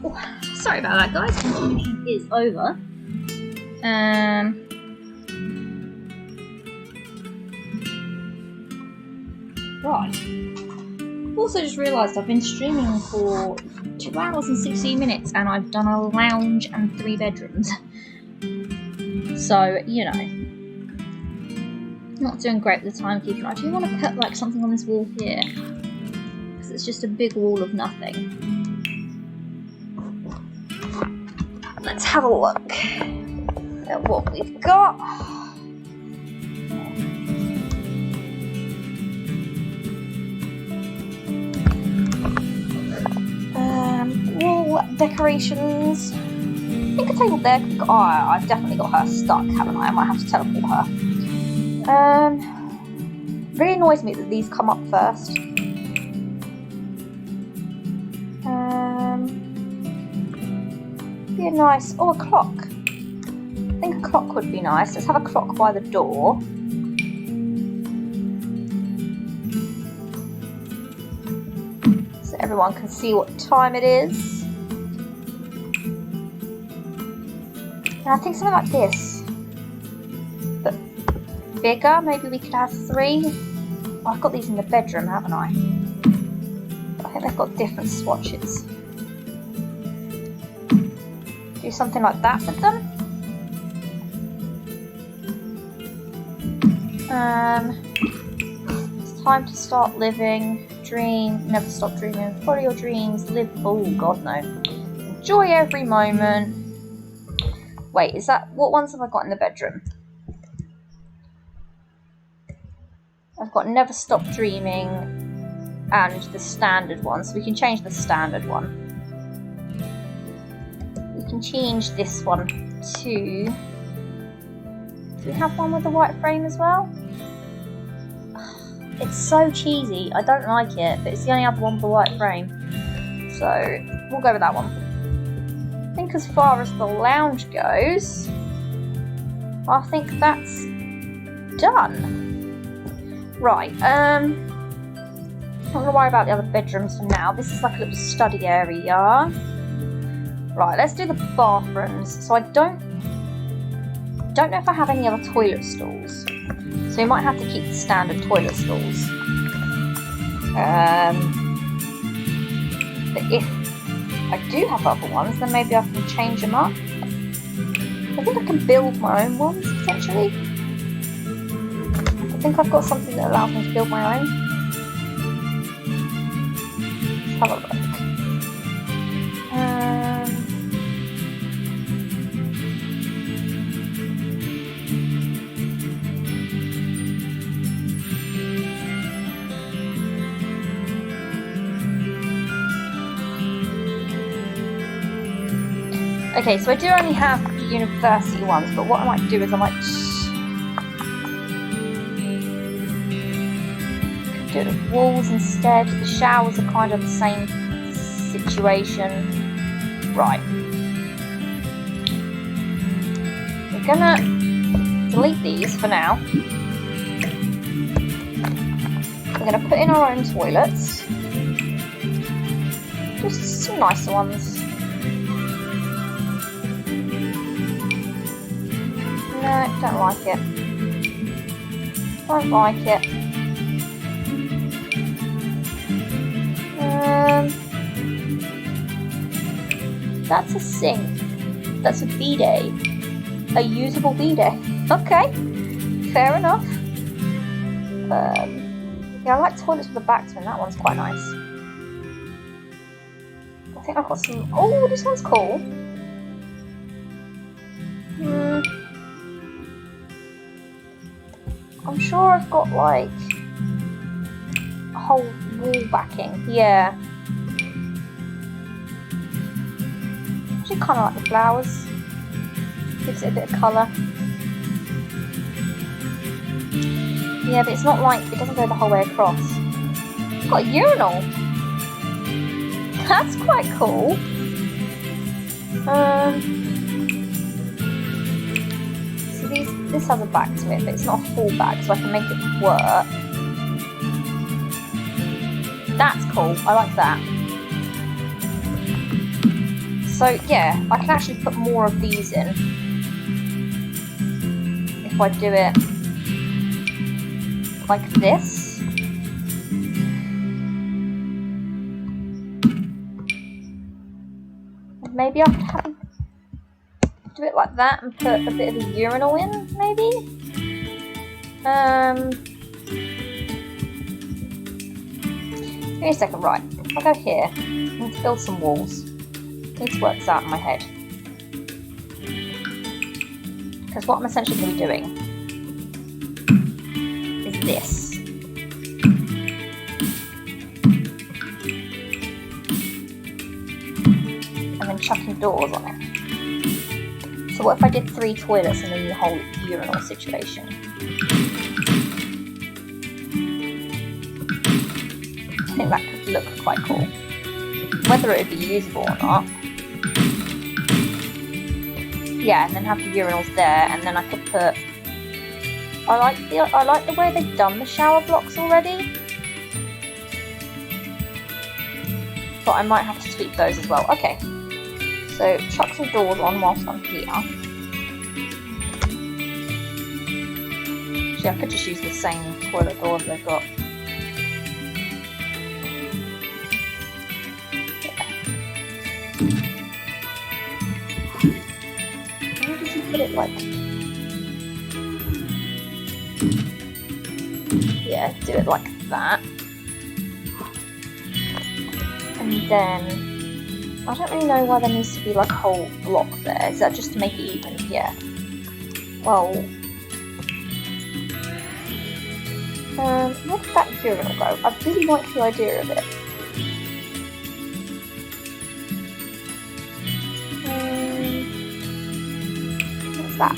Oh, sorry about that, guys. Construction is over. Right. Also just realised I've been streaming for 2 hours and 16 minutes and I've done a lounge and 3 bedrooms. So, you know, not doing great with the timekeeper. I do want to put like something on this wall here, because it's just a big wall of nothing. Let's have a look at what we've got. Wall decorations. I think a table there. Oh, I've definitely got her stuck, haven't I? I might have to teleport her. Really annoys me that these come up first. Be a nice. Oh, a clock. I think a clock would be nice. Let's have a clock by the door. So everyone can see what time it is. And I think something like this, but bigger. Maybe we could have 3. Oh, I've got these in the bedroom, haven't I? I think they've got different swatches. Do something like that with them. It's time to start living. Dream, never stop dreaming. Follow your dreams. Live. Oh God, no. Enjoy every moment. Wait, is that, what ones have I got in the bedroom? I've got never stop dreaming and the standard one, so we can change the standard one. We can change this one to, do we have one with the white frame as well? It's so cheesy, I don't like it, but it's the only other one with the white frame. So, we'll go with that one. I think as far as the lounge goes, I think that's done. Right, I'm not going to worry about the other bedrooms for now. This is like a little study area. Right, let's do the bathrooms. So I don't know if I have any other toilet stalls. So we might have to keep the standard toilet stalls. But if I do have other ones, then maybe I can change them up. I think I can build my own ones, potentially. I think I've got something that allows me to build my own. Let's have a look. Okay, so I do only have the university ones, but what I might do is I might do the walls instead. The showers are kind of the same situation. Right. We're gonna delete these for now. We're gonna put in our own toilets. Just some nicer ones. No, don't like it. Don't like it. That's a sink. That's a bidet. A usable bidet. Okay, fair enough. Yeah, I like toilets with a back to them. That one's quite nice. I think I've got some. Oh, this one's cool. I'm sure I've got like a whole wall backing. Yeah. Actually, kind of like the flowers. Gives it a bit of colour. Yeah, but it's not like it doesn't go the whole way across. It's got a urinal. That's quite cool. So this has a back to it, but it's not a full back, so I can make it work. That's cool. I like that. So yeah, I can actually put more of these in if I do it like this. Maybe I could have do it like that and put a bit of a urinal in, maybe? Give me a second, right. If I go here, I need to build some walls. I need to work this out in my head. Because what I'm essentially going to be doing is this. And then chucking doors on it. So what if I did 3 toilets and then the whole urinal situation? I think that could look quite cool. Whether it would be usable or not. Yeah, and then have the urinals there, and then I could put. I like the way they've done the shower blocks already, but I might have to tweak those as well. Okay, so chuck some doors on whilst I'm here. Actually, I could just use the same toilet doors they've got. Put it like, yeah, do it like that, and then I don't really know why there needs to be like a whole block there. Is that just to make it even? Yeah. Well, where did that urinal go? I really like the idea of it. That.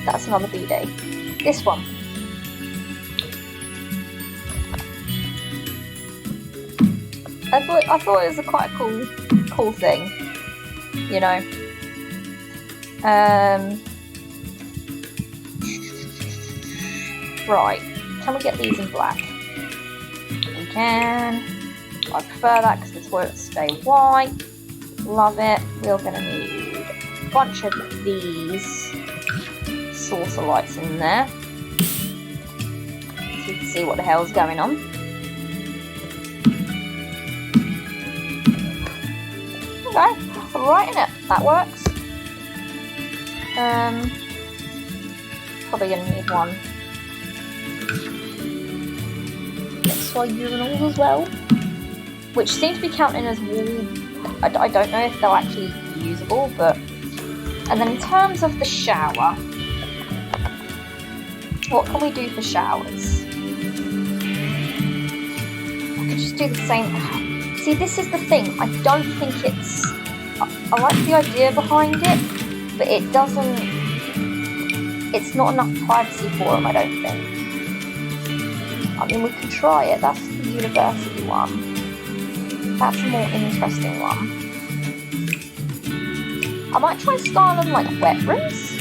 That's another B-day. This one. I thought it was quite a cool thing, you know. Right. Can we get these in black? We can. I prefer that because the toilets stay white. Love it. We're gonna need a bunch of these saucer lights in there so you can see what the hell's going on. Okay, that's alright, innit? That works. Probably gonna need one next to our urinals as well, which seems to be counting as wall. I don't know if they're actually usable, but. And then in terms of the shower, what can we do for showers? I could just do the same. See, this is the thing. I don't think it's. I like the idea behind it, but it doesn't. It's not enough privacy for them, I don't think. I mean, we can try it. That's the university one. That's a more interesting one. I might try and style them like wet rooms.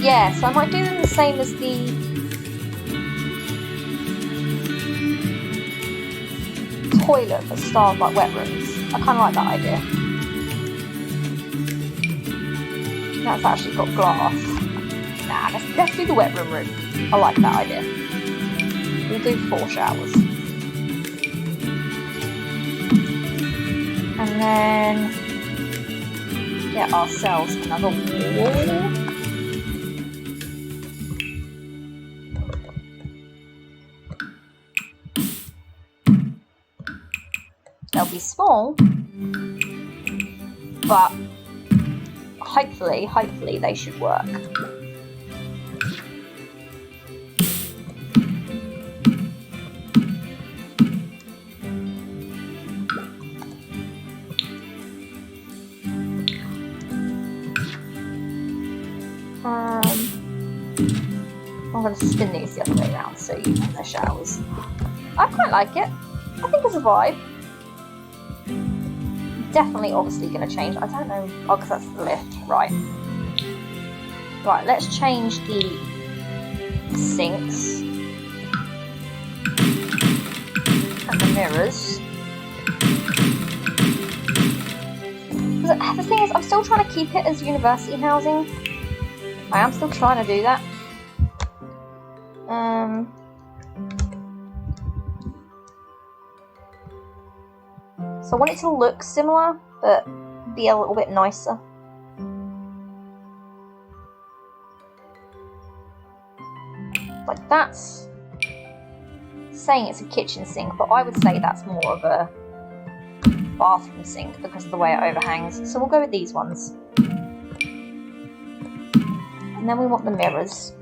Yeah, so I might do them the same as the toilet but styled like wet rooms. I kind of like that idea. That's actually got glass. Nah, let's do the wet room. I like that idea. We'll do 4 showers. And then get ourselves another wall. They'll be small, but hopefully they should work. I'm going to spin these the other way around so you have their showers. I quite like it. I think it's a vibe. Definitely, obviously, going to change. I don't know. Oh, because that's the lift. Right. Right, let's change the sinks and the mirrors. The thing is, I'm still trying to keep it as university housing. I am still trying to do that. So I want it to look similar, but be a little bit nicer. Like that's saying it's a kitchen sink, but I would say that's more of a bathroom sink because of the way it overhangs. So we'll go with these ones. And then we want the mirrors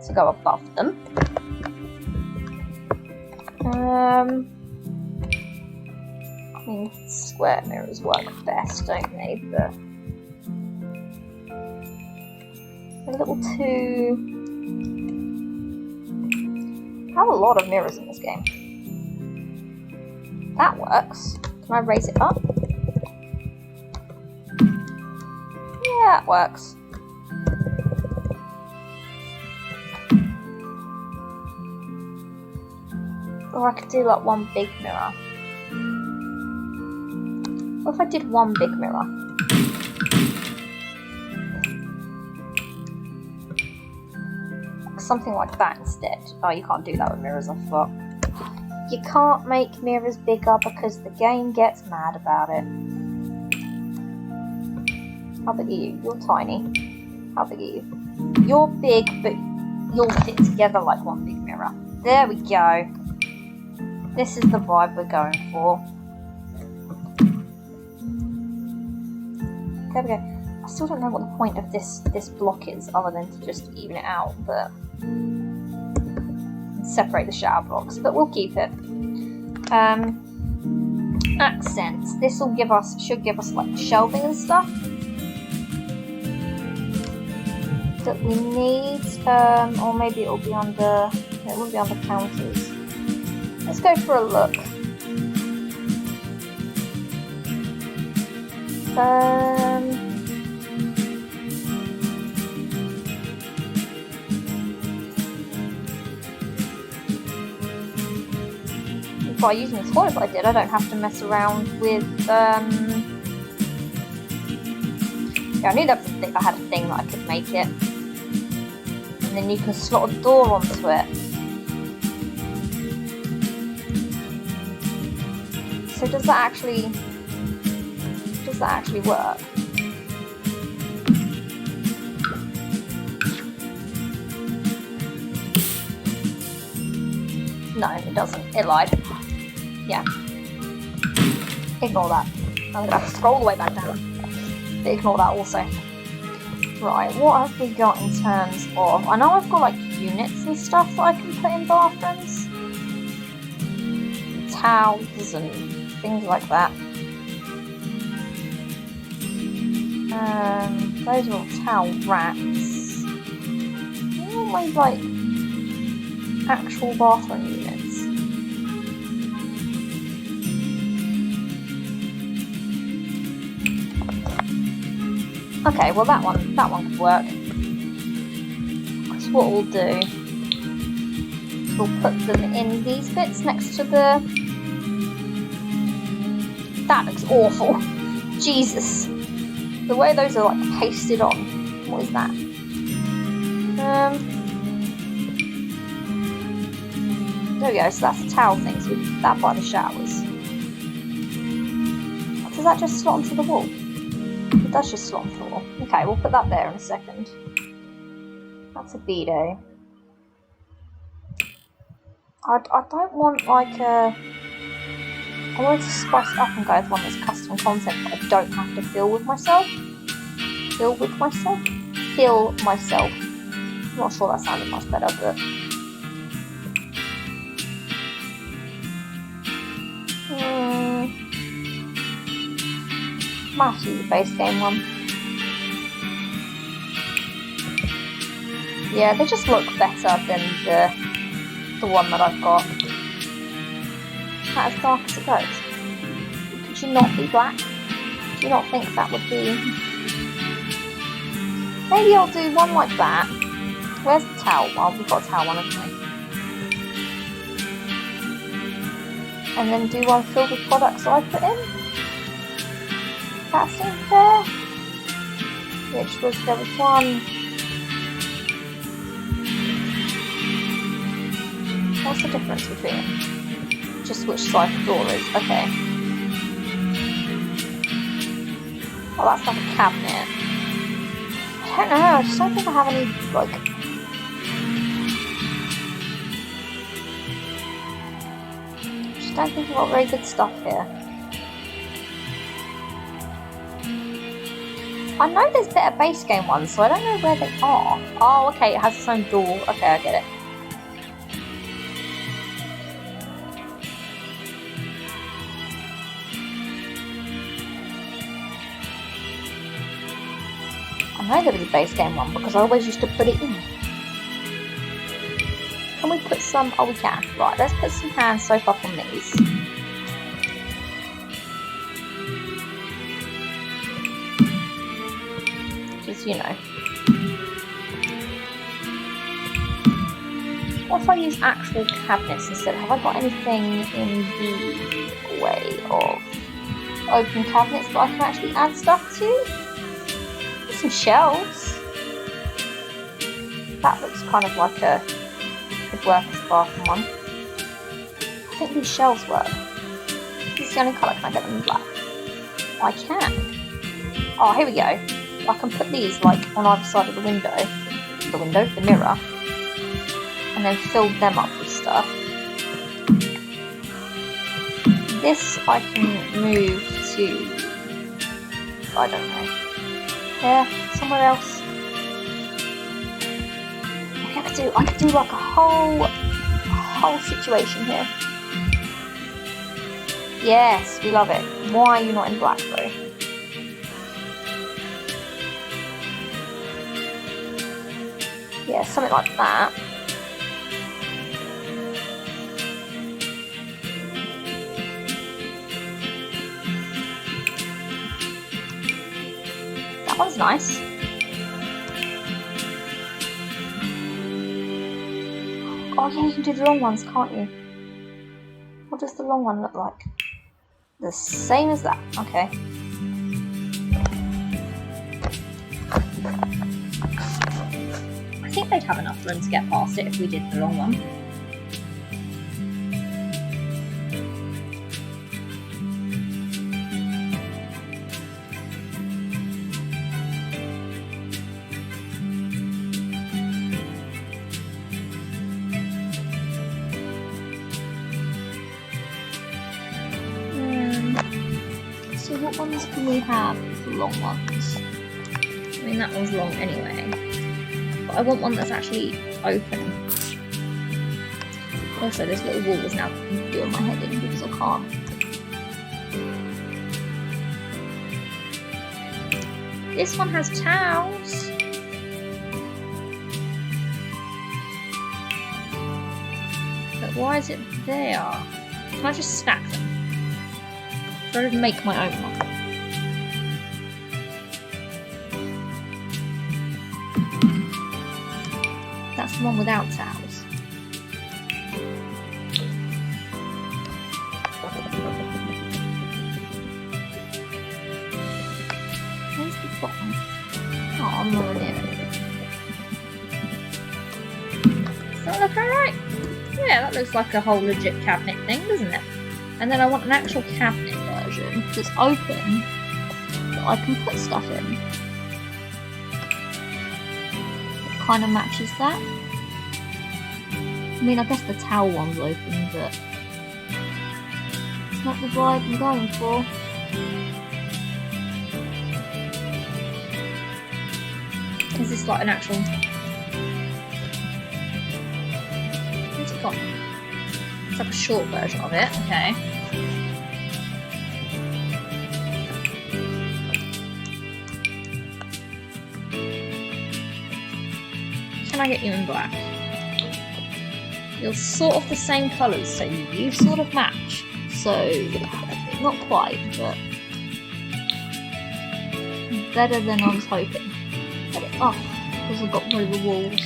to go above them. I mean, square mirrors work best, don't they? But a little too... I have a lot of mirrors in this game. That works. Can I raise it up? Yeah, it works. Or I could do like one big mirror. What if I did one big mirror? Something like that instead. Oh, you can't do that with mirrors, I forgot. You can't make mirrors bigger because the game gets mad about it. How big are you? You're tiny. How big are you? You're big, but you'll fit together like one big mirror. There we go. This is the vibe we're going for. There we go. I still don't know what the point of this block is other than to just even it out, but separate the shower blocks, but we'll keep it. Accents. This will should give us like shelving and stuff that we need, or maybe it'll be under. It will be under counters. Let's go for a look. By using the toilet I did, I don't have to mess around with, yeah, I knew that I had a thing that I could make it. And then you can slot a door onto it. So does that actually work? No, it doesn't. It lied. Yeah. Ignore that. I'm going to have to scroll all the way back down. But ignore that also. Right, what have we got in terms of... I know I've got like units and stuff that I can put in bathrooms. Towels and things like that. Those are all towel racks. All my like actual bathroom units. Okay, well that one could work. Because what we'll do, we'll put them in these bits next to the... That looks awful. Jesus. The way those are like pasted on. What is that? There we go, so that's the towel thing, so we put that by the showers. Does that just slot onto the wall? It does just slot onto the wall. Okay, we'll put that there in a second. That's a bidet. I don't want like a... I want to spice it up and go with one that's custom content that I don't have to fill myself. I'm not sure that sounded much better, but... Might have to use the base game one. Yeah, they just look better than the one that I've got. Is that as dark as it goes? Could you not be black? Do you not think that would be... Maybe I'll do one like that. Where's the towel? Well, we've got a towel one, haven't we? And then do one filled with products that I put in. that seem fair? Which was, there was one... What's the difference between it? Just which side the door is, okay. Oh, that's like a cabinet. I don't know, I just don't think I have any, like... I just don't think I've got very good stuff here. I know there's better base game ones, so I don't know where they are. Oh, okay, it has its own door. Okay, I get it. I know there was a base game one because I always used to put it in. Can we put some? Oh, we can. Right, let's put some hand soap up on these. Just, you know. What if I use actual cabinets instead? Have I got anything in the way of open cabinets that I can actually add stuff to? Some shelves. That looks kind of like a could work as a bathroom one. I think these shelves work. This is the only colour. Can I get them in black? I can. Oh, here we go. I can put these like on either side of the mirror, and then fill them up with stuff. This I can move to, I don't know. Yeah, somewhere else. I could do like a whole situation here. Yes, we love it. Why are you not in black though? Yeah, something like that. That one's nice. Oh yeah, you can do the long ones, can't you? What does the long one look like? The same as that. Okay. I think they'd have enough room to get past it if we did the long one. So what ones can we have for long ones? I mean, that one's long anyway. But I want one that's actually open. Also, this little wall is now doing my head in because I can't. This one has towels. But why is it there? Can I just stack them? Should I just make my own one? That's the one without towels. Where's the bottom? Oh, I'm not near it. Does that look alright? Yeah, that looks like a whole legit cabinet thing, doesn't it? And then I want an actual cabinet version that's open that I can put stuff in. It kind of matches that. I mean, I guess the towel one's open, but it's not the vibe I'm going for. Is this like an actual... What's it got? It's like a short version of it, okay. Can I get you in black? You're sort of the same colours, so you sort of match. So, not quite, but better than I was hoping. Get it off, because I've got rid of the walls.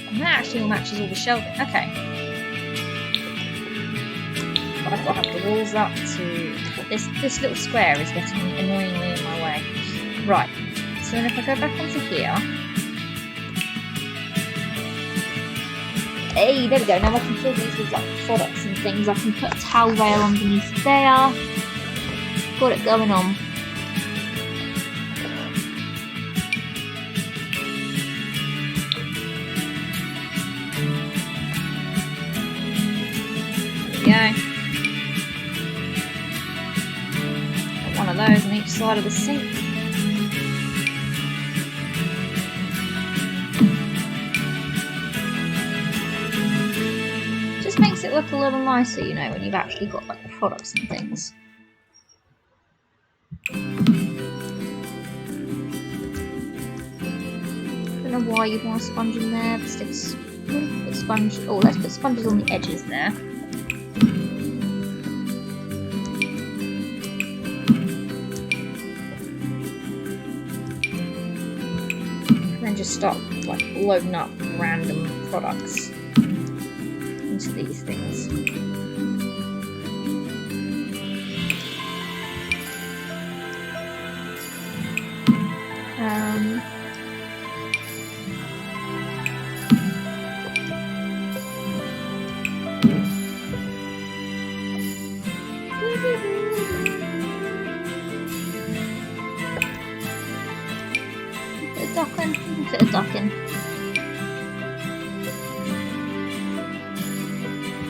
And that actually matches all the shelving. Okay. but I've got to have the walls up to... This little square is getting annoyingly in my way. Right, so then if I go back onto here... Hey, there we go, now I can fill these with like products and things. I can put a towel rail underneath there. Got it going on. There we go. Got one of those on each side of the sink. Just makes it look a little nicer, you know, when you've actually got like products and things. I don't know why you'd want a sponge in there, but let's put sponge. Oh, let's put sponges on the edges there. And then just start like loading up random products into these things. Fit a duck in.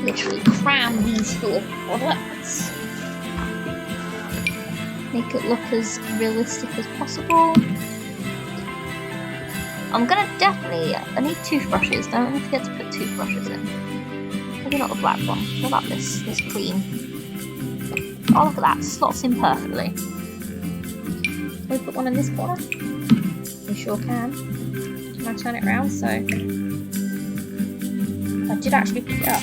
Literally cram these full of products. Make it look as realistic as possible. I'm gonna definitely... I need toothbrushes. Don't forget to put toothbrushes in. Maybe not the black one. What about this cream? Oh, look at that. Slots in perfectly. Can we put one in this corner? We sure can. Can I turn it around? So I did actually pick it up.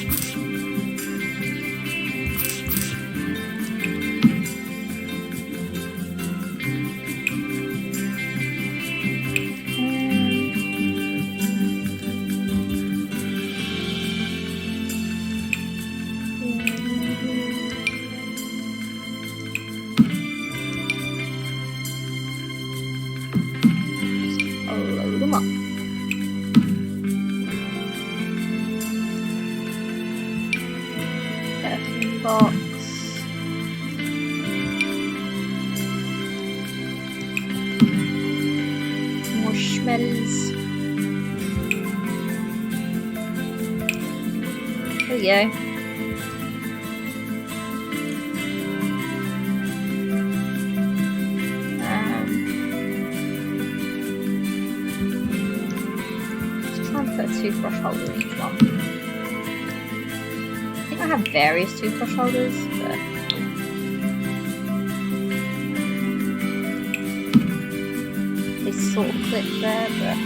Box. More schmells. There we go. Just try and put a toothbrush holder in each one. I have various toothbrush holders, but they sort of clip there, but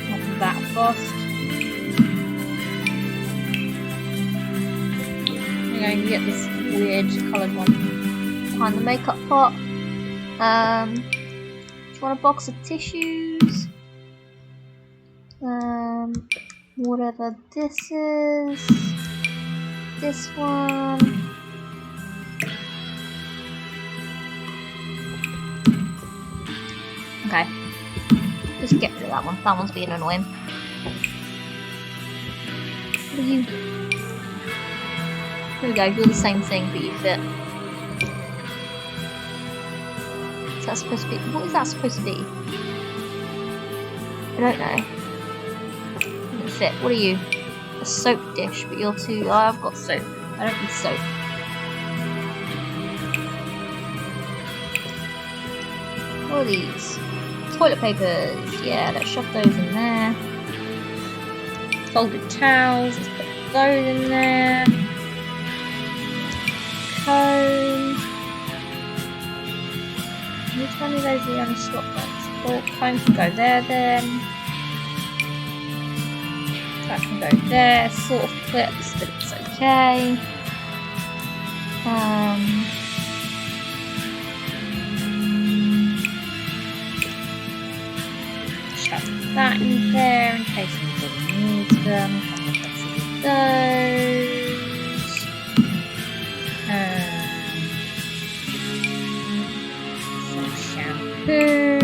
not that fast. You know, you get this weird coloured one behind the makeup pot. Do you want a box of tissues? Whatever this is, this one. Okay, just get rid of that one. That one's being annoying. What are you? There we go. You're the same thing, but you fit. Is that supposed to be? What is that supposed to be? I don't know. Fit. What are you? A soap dish, but you're too... Oh, I've got soap. I don't need soap. What are these? Toilet papers. Yeah, let's shove those in there. Folded towels. Let's put those in there. Comb. Can you tell me those are the only slot ones? Well, comb can go there then. That can go there, sort of clips, but it's okay. Chuck that in there in case anybody needs them. those. Some shampoo.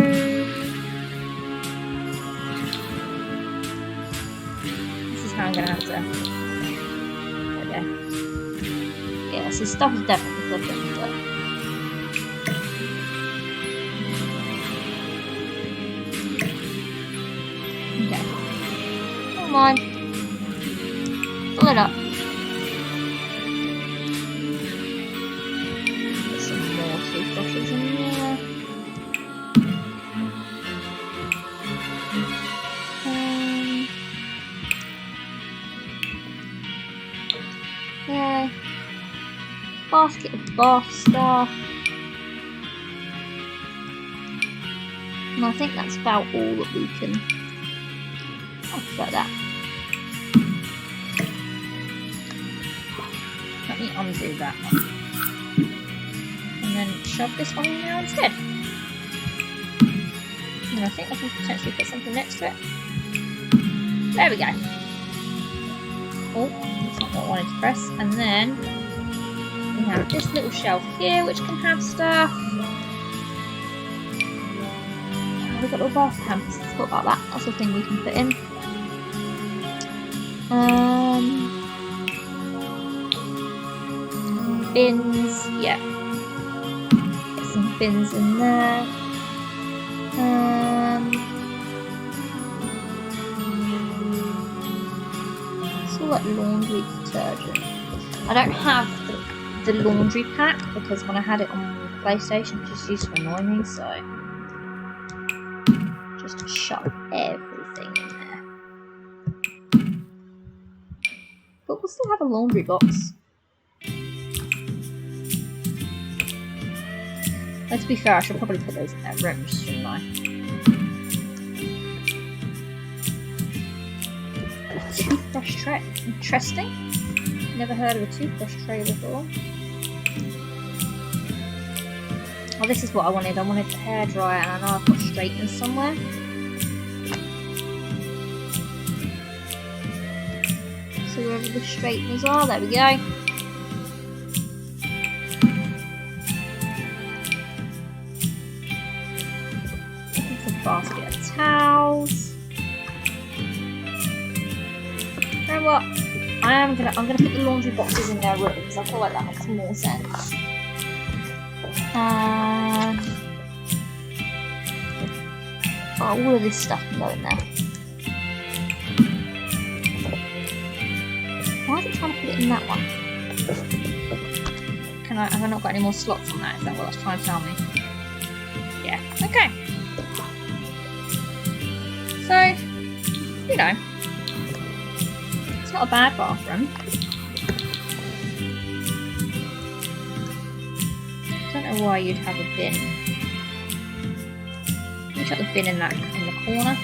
This is how I'm gonna have to. Okay. Yeah, so stuff is definitely flipping, but. Okay. Come on. Pull it up. Put some more toothbrushes in there. Yeah. Basket of bath stuff. And I think that's about all that we can. I'll put that. Let me undo that one. And then shove this one in there instead. And I think I can potentially put something next to it. There we go. Oh, that's not what I wanted to press. And then we have this little shelf here which can have stuff. We've got little bath pampers. Let's talk about that. That's the thing we can put in. Bins, yeah. Get some bins in there. It's all like laundry detergent. I don't have the laundry pack because when I had it on PlayStation it just used to annoy me, so just shove everything in there. But we'll still have a laundry box. But to be fair, I should probably put those in their rooms, shouldn't I? Toothbrush tray. Interesting. Never heard of a toothbrush tray before. Oh, this is what I wanted. I wanted the hairdryer, and I know I've got straighteners somewhere. So wherever the straighteners are, there we go. It's a basket of towels. You know what? I'm gonna put the laundry boxes in their rooms. I feel like that makes more sense. All of this stuff can go in there. Why is it trying to put it in that one? Have I not got any more slots on that? Is that what that's trying to tell me? Yeah. Okay. So, you know, it's not a bad bathroom. I don't know why you'd have a bin. You chuck the bin in the corner.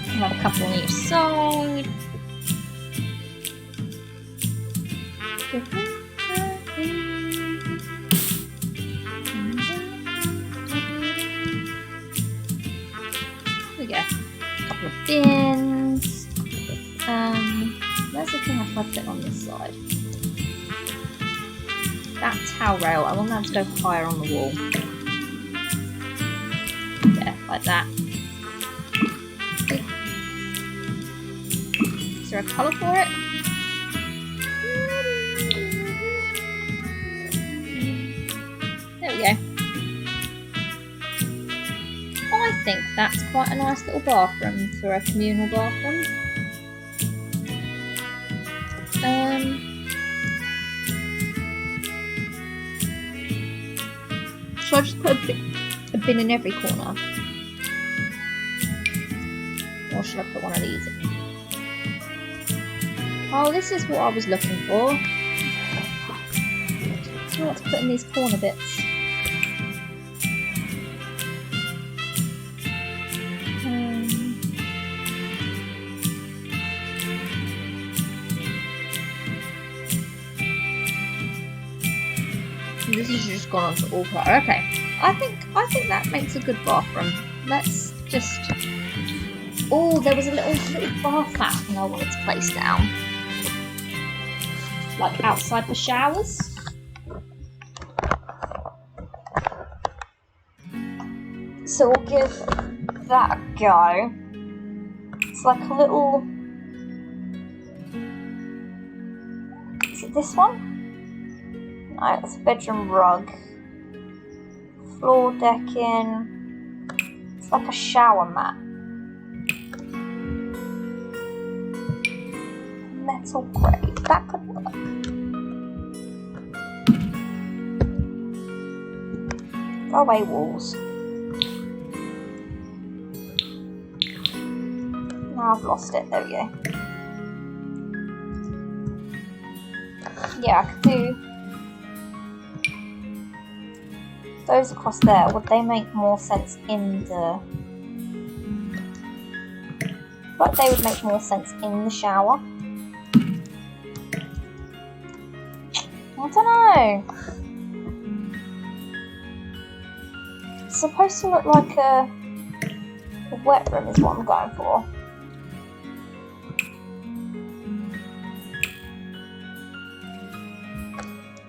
I'll have a couple on each side. There we go. A couple of bins. Where's the thing I tried to put on this side? That towel rail, I want that to go higher on the wall. Yeah, like that. Is there a colour for it? There we go. I think that's quite a nice little bathroom for a communal bathroom. Should I just put a bin in every corner? Or should I put one of these in? Oh, this is what I was looking for. So let's put in these corner bits. This has just gone on to all part. Okay, I think that makes a good bathroom. let's just... Oh, there was a little bath mat thing I wanted to place down. Like outside the showers. So we'll give that a go. It's like a little... Is it this one? No, that's a bedroom rug. Floor decking. It's like a shower mat. Metal grey. That could work. Go away, walls. Now I've lost it. There we go. Yeah, I could do those across there. Would they make more sense in the... But they would make more sense in the shower. I don't know. It's supposed to look like a wet room is what I'm going for.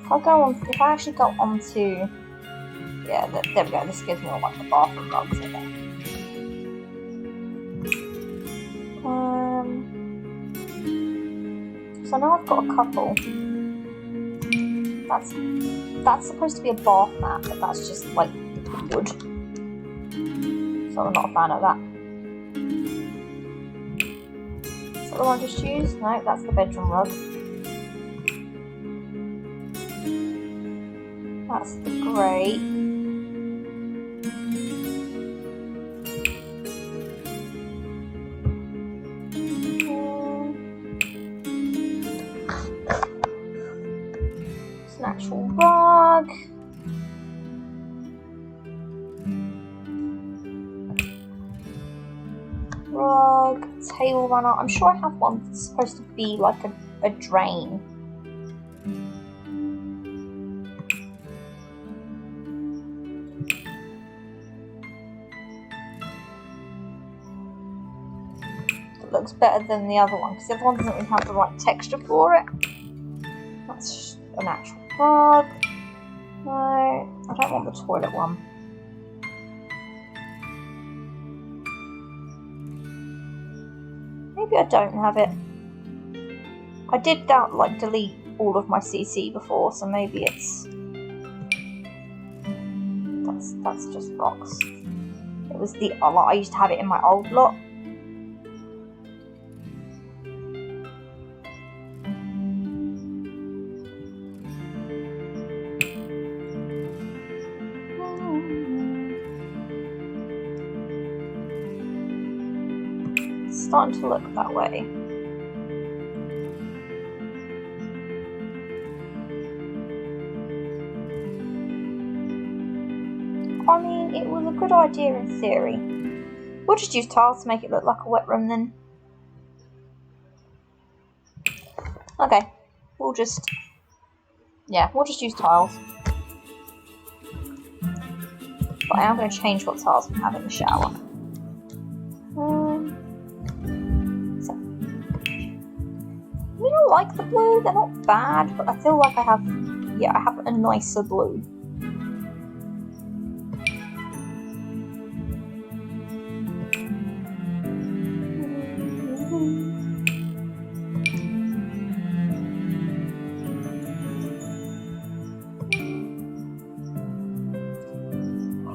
If I actually go onto... Yeah, there we go. This gives me all like the bathroom rugs, I think. So now I've got a couple. That's supposed to be a bath mat, but that's just like wood. So I'm not a fan of that. Is that the one I just used? No, that's the bedroom rug. That's the grey. It's an actual rug. Table runner. I'm sure I have one that's supposed to be like a drain. It looks better than the other one because the other one doesn't really have the right texture for it. That's just an actual rug. No, I don't want the toilet one. Maybe I don't have it. I did delete all of my CC before, so maybe it's... That's just rocks. It was the... I used to have it in my old lot. Starting to look that way. I mean, it was a good idea in theory. We'll just use tiles to make it look like a wet room then. Okay, we'll just use tiles. But I am going to change what tiles we have in the shower. I don't like the blue, they're not bad, but I feel like I have a nicer blue.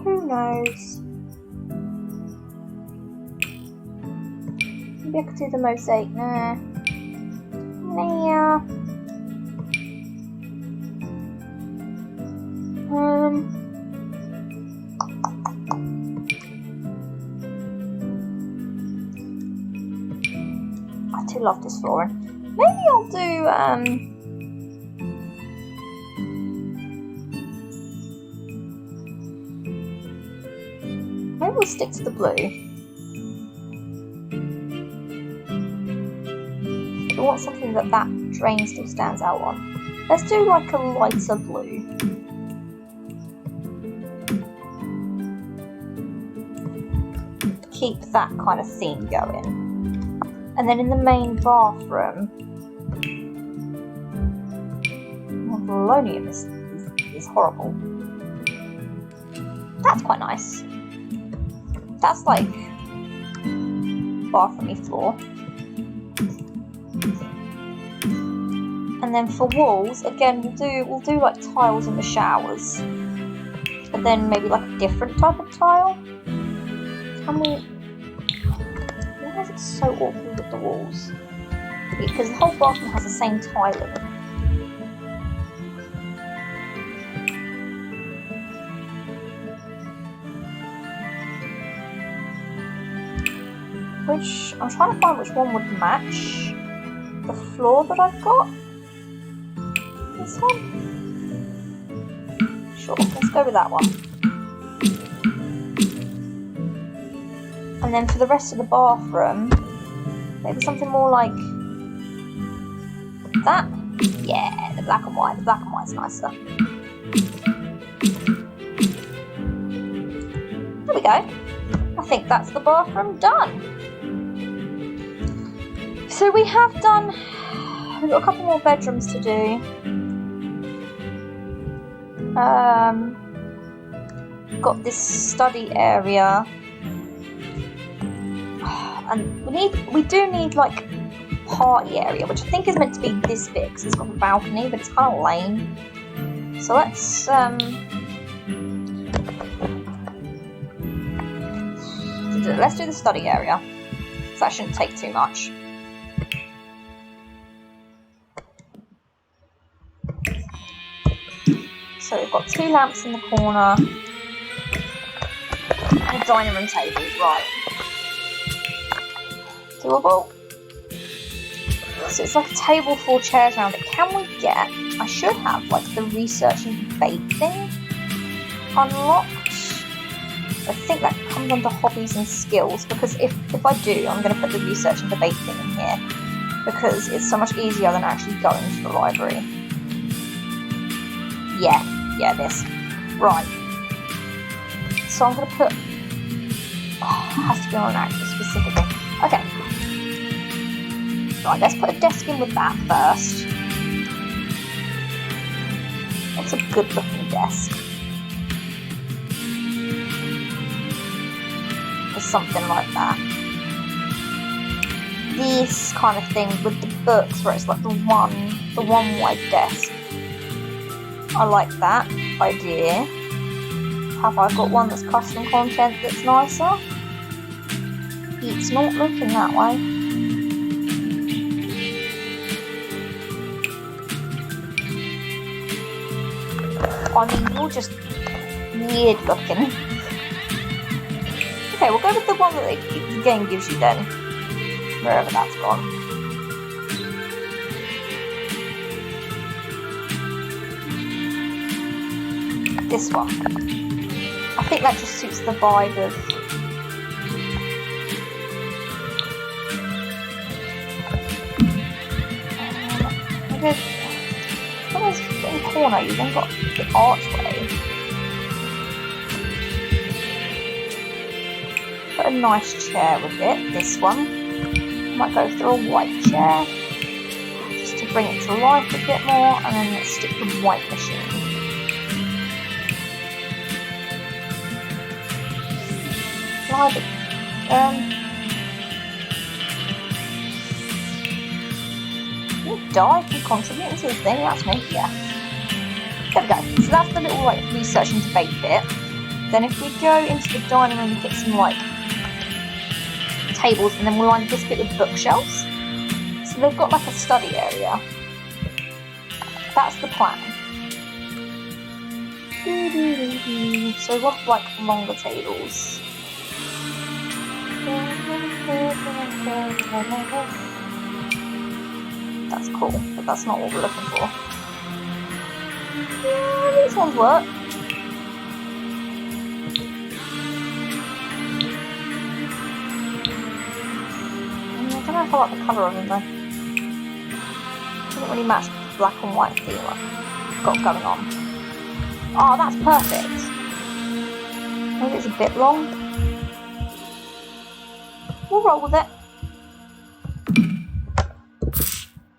Who knows? Maybe I could do the mosaic there. Yeah. I do love this flooring. Maybe I'll do maybe we'll stick to the blue. I want something that drain still stands out on. Let's do like a lighter blue. keep that kind of theme going. And then in the main bathroom, well, the linoleum is horrible. That's quite nice. That's like bathroomy floor. And then for walls, again, we'll do like tiles in the showers, but then maybe like a different type of tile. Can we? Why is it so awkward with the walls? Because the whole bathroom has the same tiling. Which I'm trying to find which one would match the floor that I've got. This one? Sure, let's go with that one. And then for the rest of the bathroom, maybe something more like that? Yeah, the black and white. The black and white's nicer. There we go. I think that's the bathroom done. So we have done, we've got a couple more bedrooms to do. Got this study area, and we do need like party area, which I think is meant to be this big because it's got a balcony, but it's kind of lame. So let's do the study area. So that shouldn't take too much. So we've got 2 lamps in the corner and a dining room table, right. Doable. So it's like a table, 4 chairs around it. Can we get, I should have like the research and debate thing unlocked. I think that comes under hobbies and skills, because if I do, I'm going to put the research and debate thing in here because it's so much easier than actually going to the library. Yeah, this. Right. So I'm going to put... Oh, it has to be on an actor specifically. Okay. Right, let's put a desk in with that first. What's a good looking desk? Or something like that. This kind of thing with the books where it's like the one wide desk. I like that idea. Have I got one that's custom content that's nicer? It's not looking that way. I mean, you're just weird looking. Okay, we'll go with the one that the game gives you then. Wherever that's gone. This one. I think that just suits the vibe of... in the corner, you've then got the archway. Put a nice chair with it, this one. Might go through a white chair, just to bring it to life a bit more, and then let's stick the white machine. You die if you contribute to this thing, that's me, yeah. There we go. So that's the little like research and debate bit. Then if we go into the dining room and put some like tables, and then we'll line this bit with bookshelves. So they've got like a study area. That's the plan. So we want like longer tables. That's cool, but that's not what we're looking for. Yeah, these ones work. I don't know if I like the colour of them though. Doesn't really match the black and white theme I've got going on. Oh, that's perfect. Maybe it's a bit long. We'll roll with it.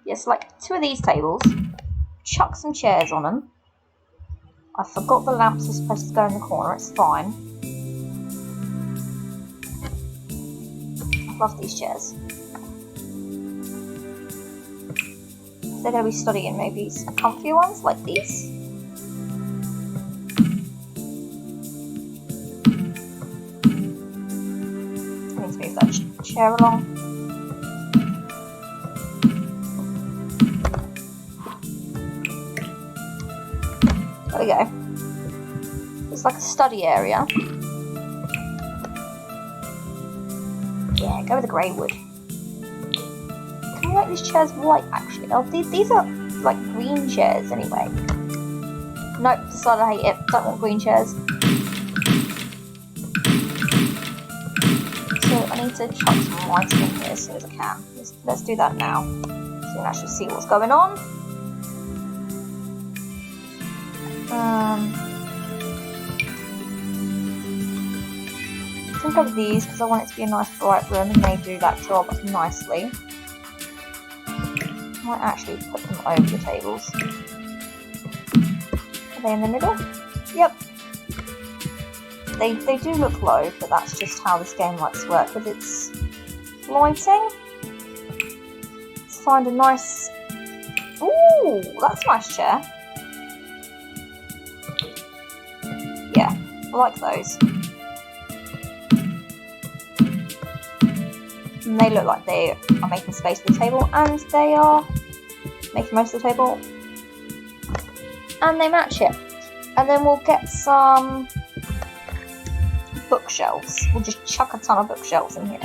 Yes, like 2 of these tables. Chuck some chairs on them. I forgot the lamps are supposed to go in the corner. It's fine. I love these chairs. If they're going to be studying, maybe some comfy ones like these. I need to move that chair along. There we go. It's like a study area. Yeah, go with the grey wood. Can we make these chairs white, actually? Oh, these are like green chairs anyway. Nope, decided I hate it. Don't want green chairs. So I need to chuck some white in here as soon as I can. Let's do that now. So you can actually see what's going on. I think of these because I want it to be a nice bright room, and they do that job nicely. I might actually put them over the tables. Are they in the middle? Yep. They do look low, but that's just how this game likes to work with its lighting. Let's find a nice... Ooh, that's a nice chair. Yeah, I like those. And they look like they are making space for the table, and they are making most of the table. And they match it. And then we'll get some bookshelves. We'll just chuck a ton of bookshelves in here.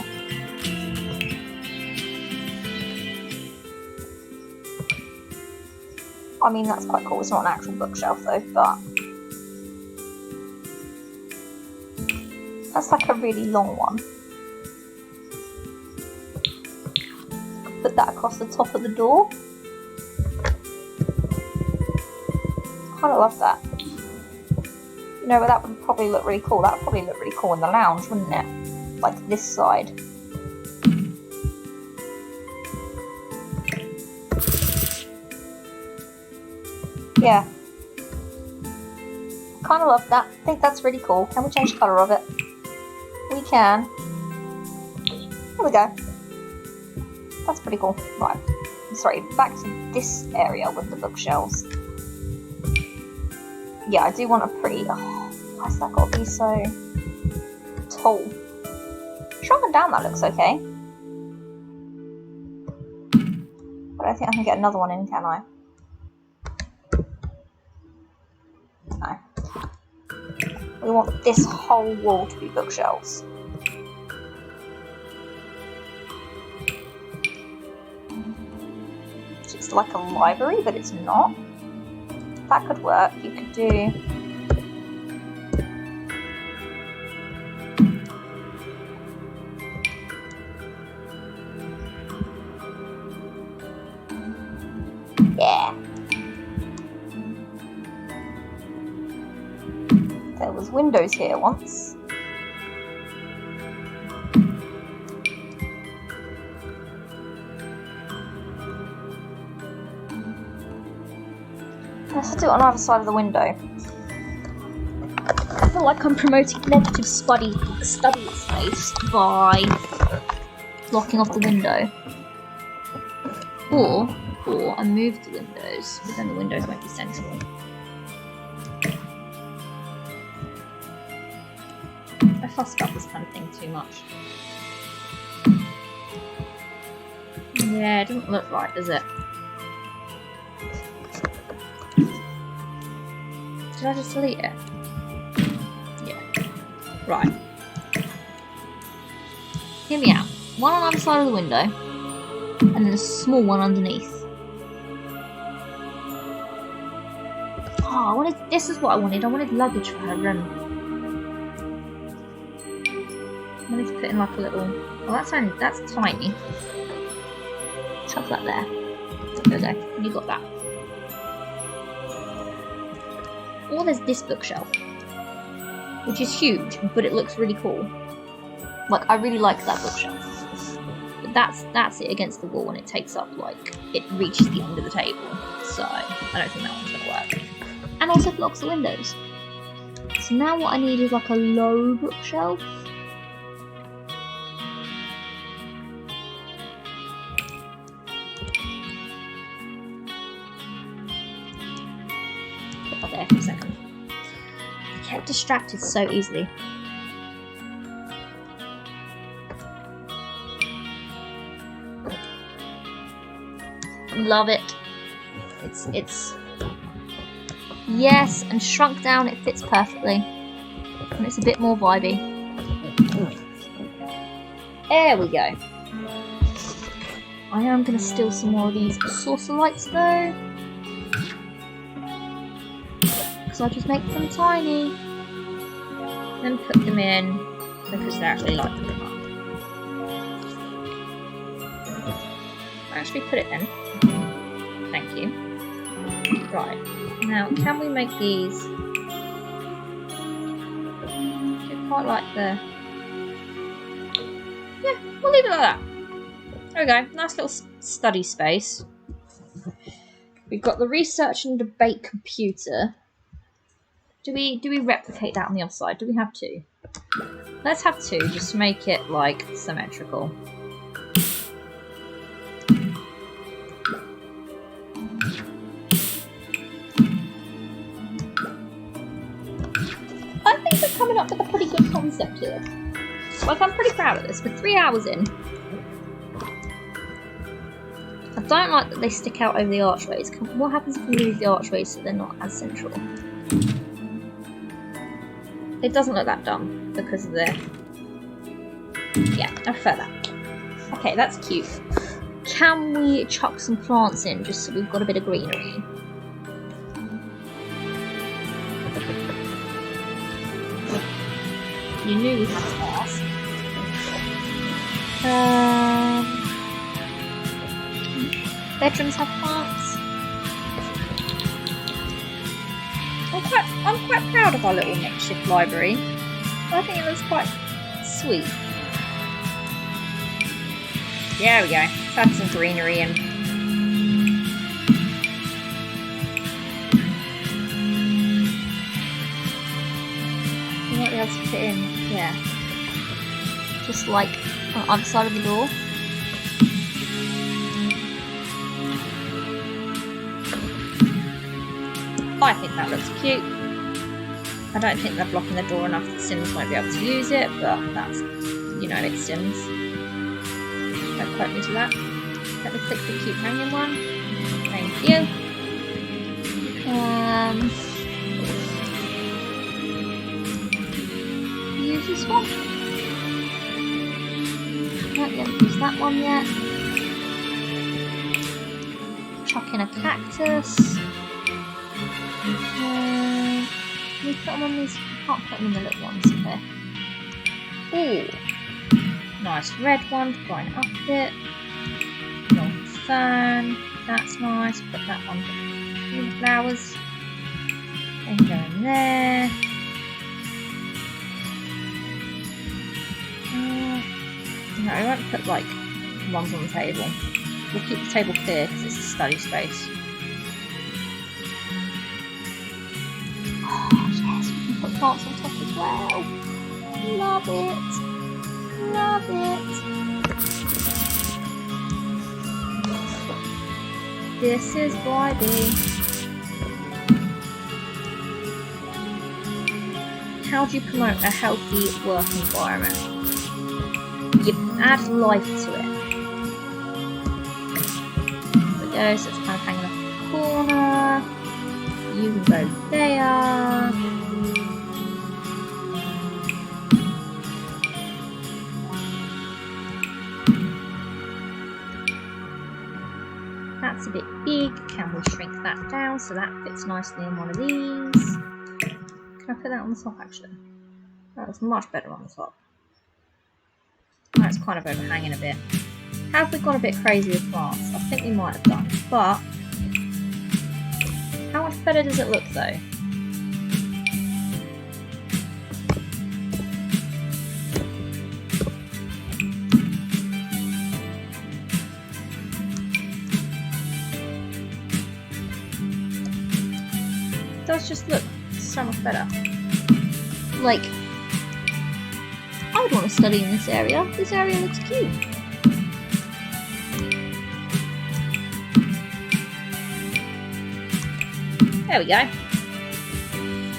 I mean, that's quite cool. It's not an actual bookshelf though, but that's like a really long one. Put that across the top of the door. Kind of love that. You know, but that would probably look really cool. That would probably look really cool in the lounge, wouldn't it? Like this side. Yeah. Kind of love that. I think that's really cool. Can we change the colour of it? We can. There we go. That's pretty cool. Right. Sorry, back to this area with the bookshelves. Yeah, I do want a pretty... Oh, why's that got to be so tall? Shrunk and down, that looks okay. But I don't think I can get another one in, can I? No. We want this whole wall to be bookshelves. It's like a library, but it's not. That could work. You could do... Yeah. There was windows here once. Let's do it on either side of the window. I feel like I'm promoting negative study space by blocking off the window. Or I move the windows, but then the windows won't be central. I fuss about this kind of thing too much. Yeah, it doesn't look right, does it? Did I just delete it? Yeah. Right. Hear me out. One on either side of the window, and then a small one underneath. Oh, this is what I wanted. I wanted luggage for her room. I wanted to put in like a little... Oh, that's tiny. Chuck that there. There we go. You got that. Or there's this bookshelf, which is huge, but it looks really cool. Like, I really like that bookshelf. But that's it against the wall, and it takes up, like, it reaches the end of the table. So I don't think that one's going to work. And also blocks the windows. So now what I need is like a low bookshelf. Put that there for a second. I get distracted so easily. Love it. It's yes, and shrunk down it fits perfectly. And it's a bit more vibey. There we go. I am going to steal some more of these saucer lights though. Because I'll just make them tiny. Then put them in because they're actually light them up. Actually put it in. Thank you. Right. Now, can we make these? I quite like the. Yeah, we'll leave it like that. There we go. Nice little study space. We've got the research and debate computer. Do we replicate that on the other side? Do we have two? Let's have two, just to make it like symmetrical. I think we're coming up with a pretty good concept here. Like, I'm pretty proud of this. We're 3 hours in. I don't like that they stick out over the archways. What happens if we move the archways so they're not as central? It doesn't look that dumb because of the... Yeah, I prefer that. Okay, that's cute. Can we chuck some plants in just so we've got a bit of greenery? You knew we had to ask. Bedrooms have plants. I'm quite proud of our little makeshift library. I think it looks quite sweet. There we go. Let's add some greenery in. You might be able to fit in, yeah. Just like on the other side of the door. I think that looks cute. I don't think they're blocking the door enough that Sims won't be able to use it, but that's, you know, it's Sims. Don't quote me to that. Let me click the cute hanging one. Thank you. Use this one. Not going to use that one yet. Chuck in a cactus. Can we put them on these? I can't put them in the little ones, okay. Ooh. Nice red one to brighten it up a bit. Long fern. That's nice. Put that on the flowers. Then go in there. No, we won't put like ones on the table. We'll keep the table clear because it's a study space. Oh yes, we can put plants on top as well. Love it. Love it. This is vibey. How do you promote a healthy work environment? You add life to it. There we go, so it's kind of hanging off the corner. You can go there. That's a bit big. Can we shrink that down so that fits nicely in one of these? Can I put that on the top actually? That looks much better on the top. That's kind of overhanging a bit. Have we gone a bit crazy with plants? I think we might have done, but how much better does it look though? this just look so much better. Like, I would want to study in this area. This area looks cute. There we go.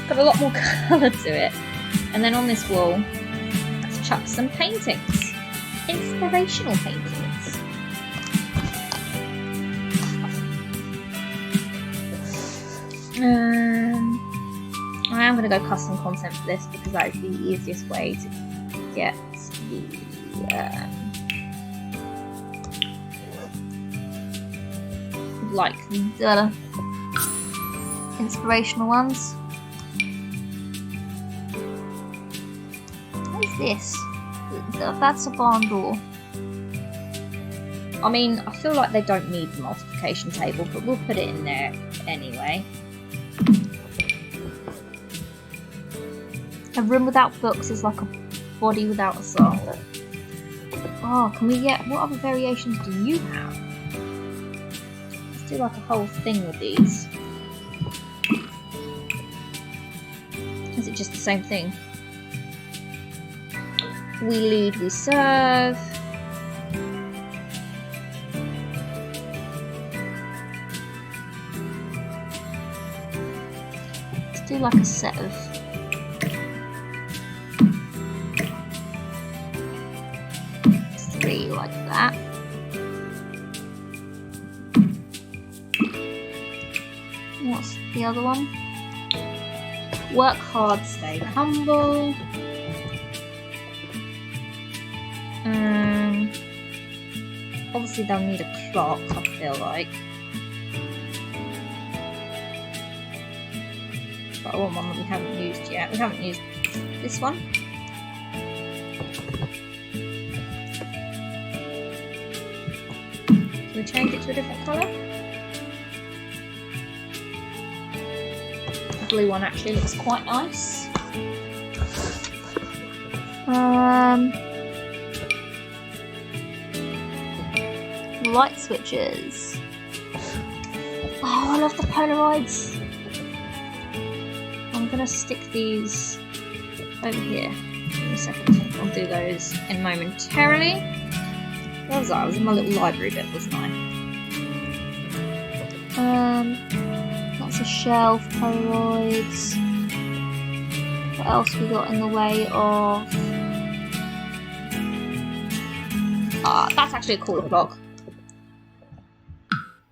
Got a lot more colour to it. And then on this wall, let's chuck some paintings. Inspirational paintings. I am going to go custom content for this because that is the easiest way to get the like the inspirational ones. What is this? That's a barn door. I mean, I feel like they don't need the multiplication table, but we'll put it in there anyway. A room without books is like a body without a soul. Oh, can we get... what other variations do you have? Let's do like a whole thing with these. Is it just the same thing? We lead, we serve. Let's do like a set of... like that. What's the other one? Work hard, stay humble. Obviously they'll need a clock, I feel like. But I want one that we haven't used yet. We haven't used this one. We change it to a different colour. The blue one actually looks quite nice. Light switches. Oh, I love the Polaroids. I'm gonna stick these over here. Give me a second. I'll do those in momentarily. Where was I? I was in my little library bit, wasn't I? That's a shelf, Polaroids. What else we got in the way of... that's actually a cooler clock.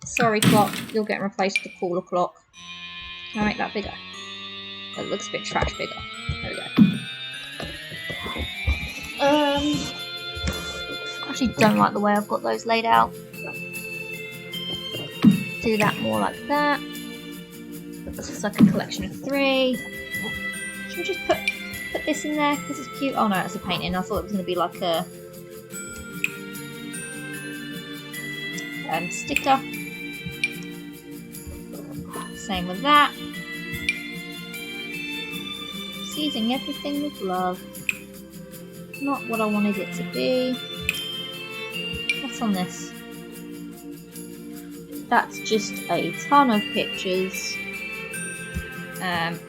Sorry clock, you're getting replaced with a cooler clock. Can I make that bigger? It looks a bit trash bigger. There we go. Actually don't like the way I've got those laid out. Do that more like that. It's just like a collection of 3. Should we just put this in there because it's cute? Oh no, it's a painting. I thought it was going to be like a sticker. Same with that. Seizing everything with love. Not what I wanted it to be. What's on this? That's just a ton of pictures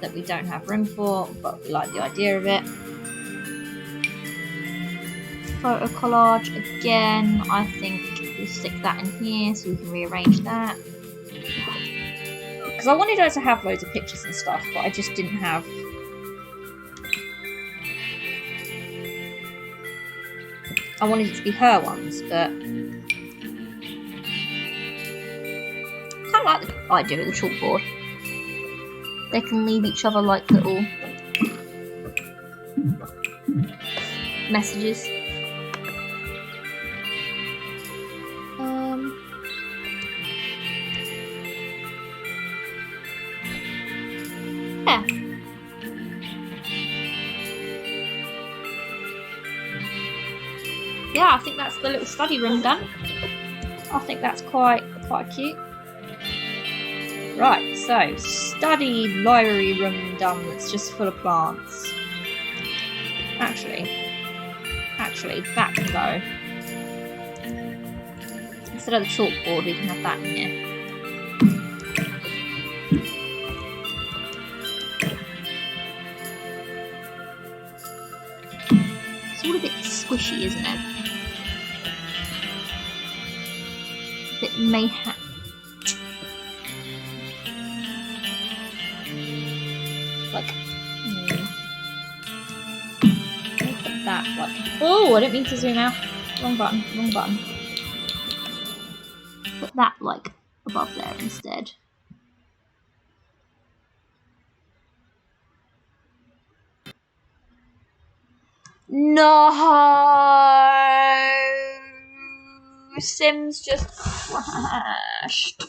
that we don't have room for, but we like the idea of it. Photo collage again. I think we'll stick that in here so we can rearrange that. Because I wanted her to have loads of pictures and stuff, but I just didn't have... I wanted it to be her ones, but... I kind of like the idea of the chalkboard. They can leave each other like little messages. Yeah. Yeah, I think that's the little study room done. I think that's quite cute. Right, so study library room done. That's just full of plants. Actually, that can go. Instead of the chalkboard, we can have that in here. all a bit squishy, isn't it? A bit mayhem. Like, look at that. Like, oh, I didn't mean to zoom out. Wrong button. Wrong button. Put that like above there instead. No, Sims just crashed.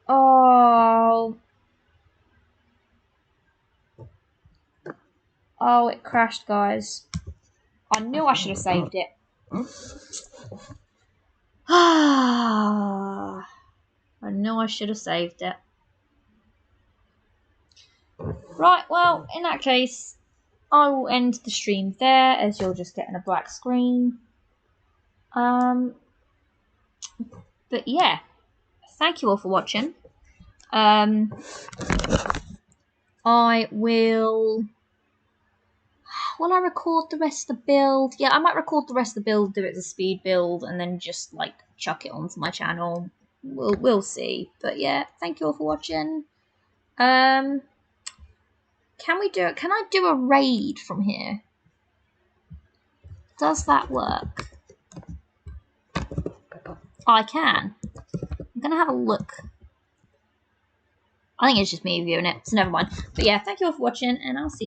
Oh, it crashed, guys. I knew I should have saved it. I knew I should have saved it. Right, well, in that case, I will end the stream there, as you're just getting a black screen. But yeah, thank you all for watching. I will I record the rest of the build? Yeah, I might record the rest of the build, do it as a speed build, and then just like chuck it onto my channel. We'll see. But yeah, thank you all for watching. Can I do a raid from here? Does that work? I can. I'm gonna have a look. I think it's just me viewing it, so never mind. But yeah, thank you all for watching, and I'll see you.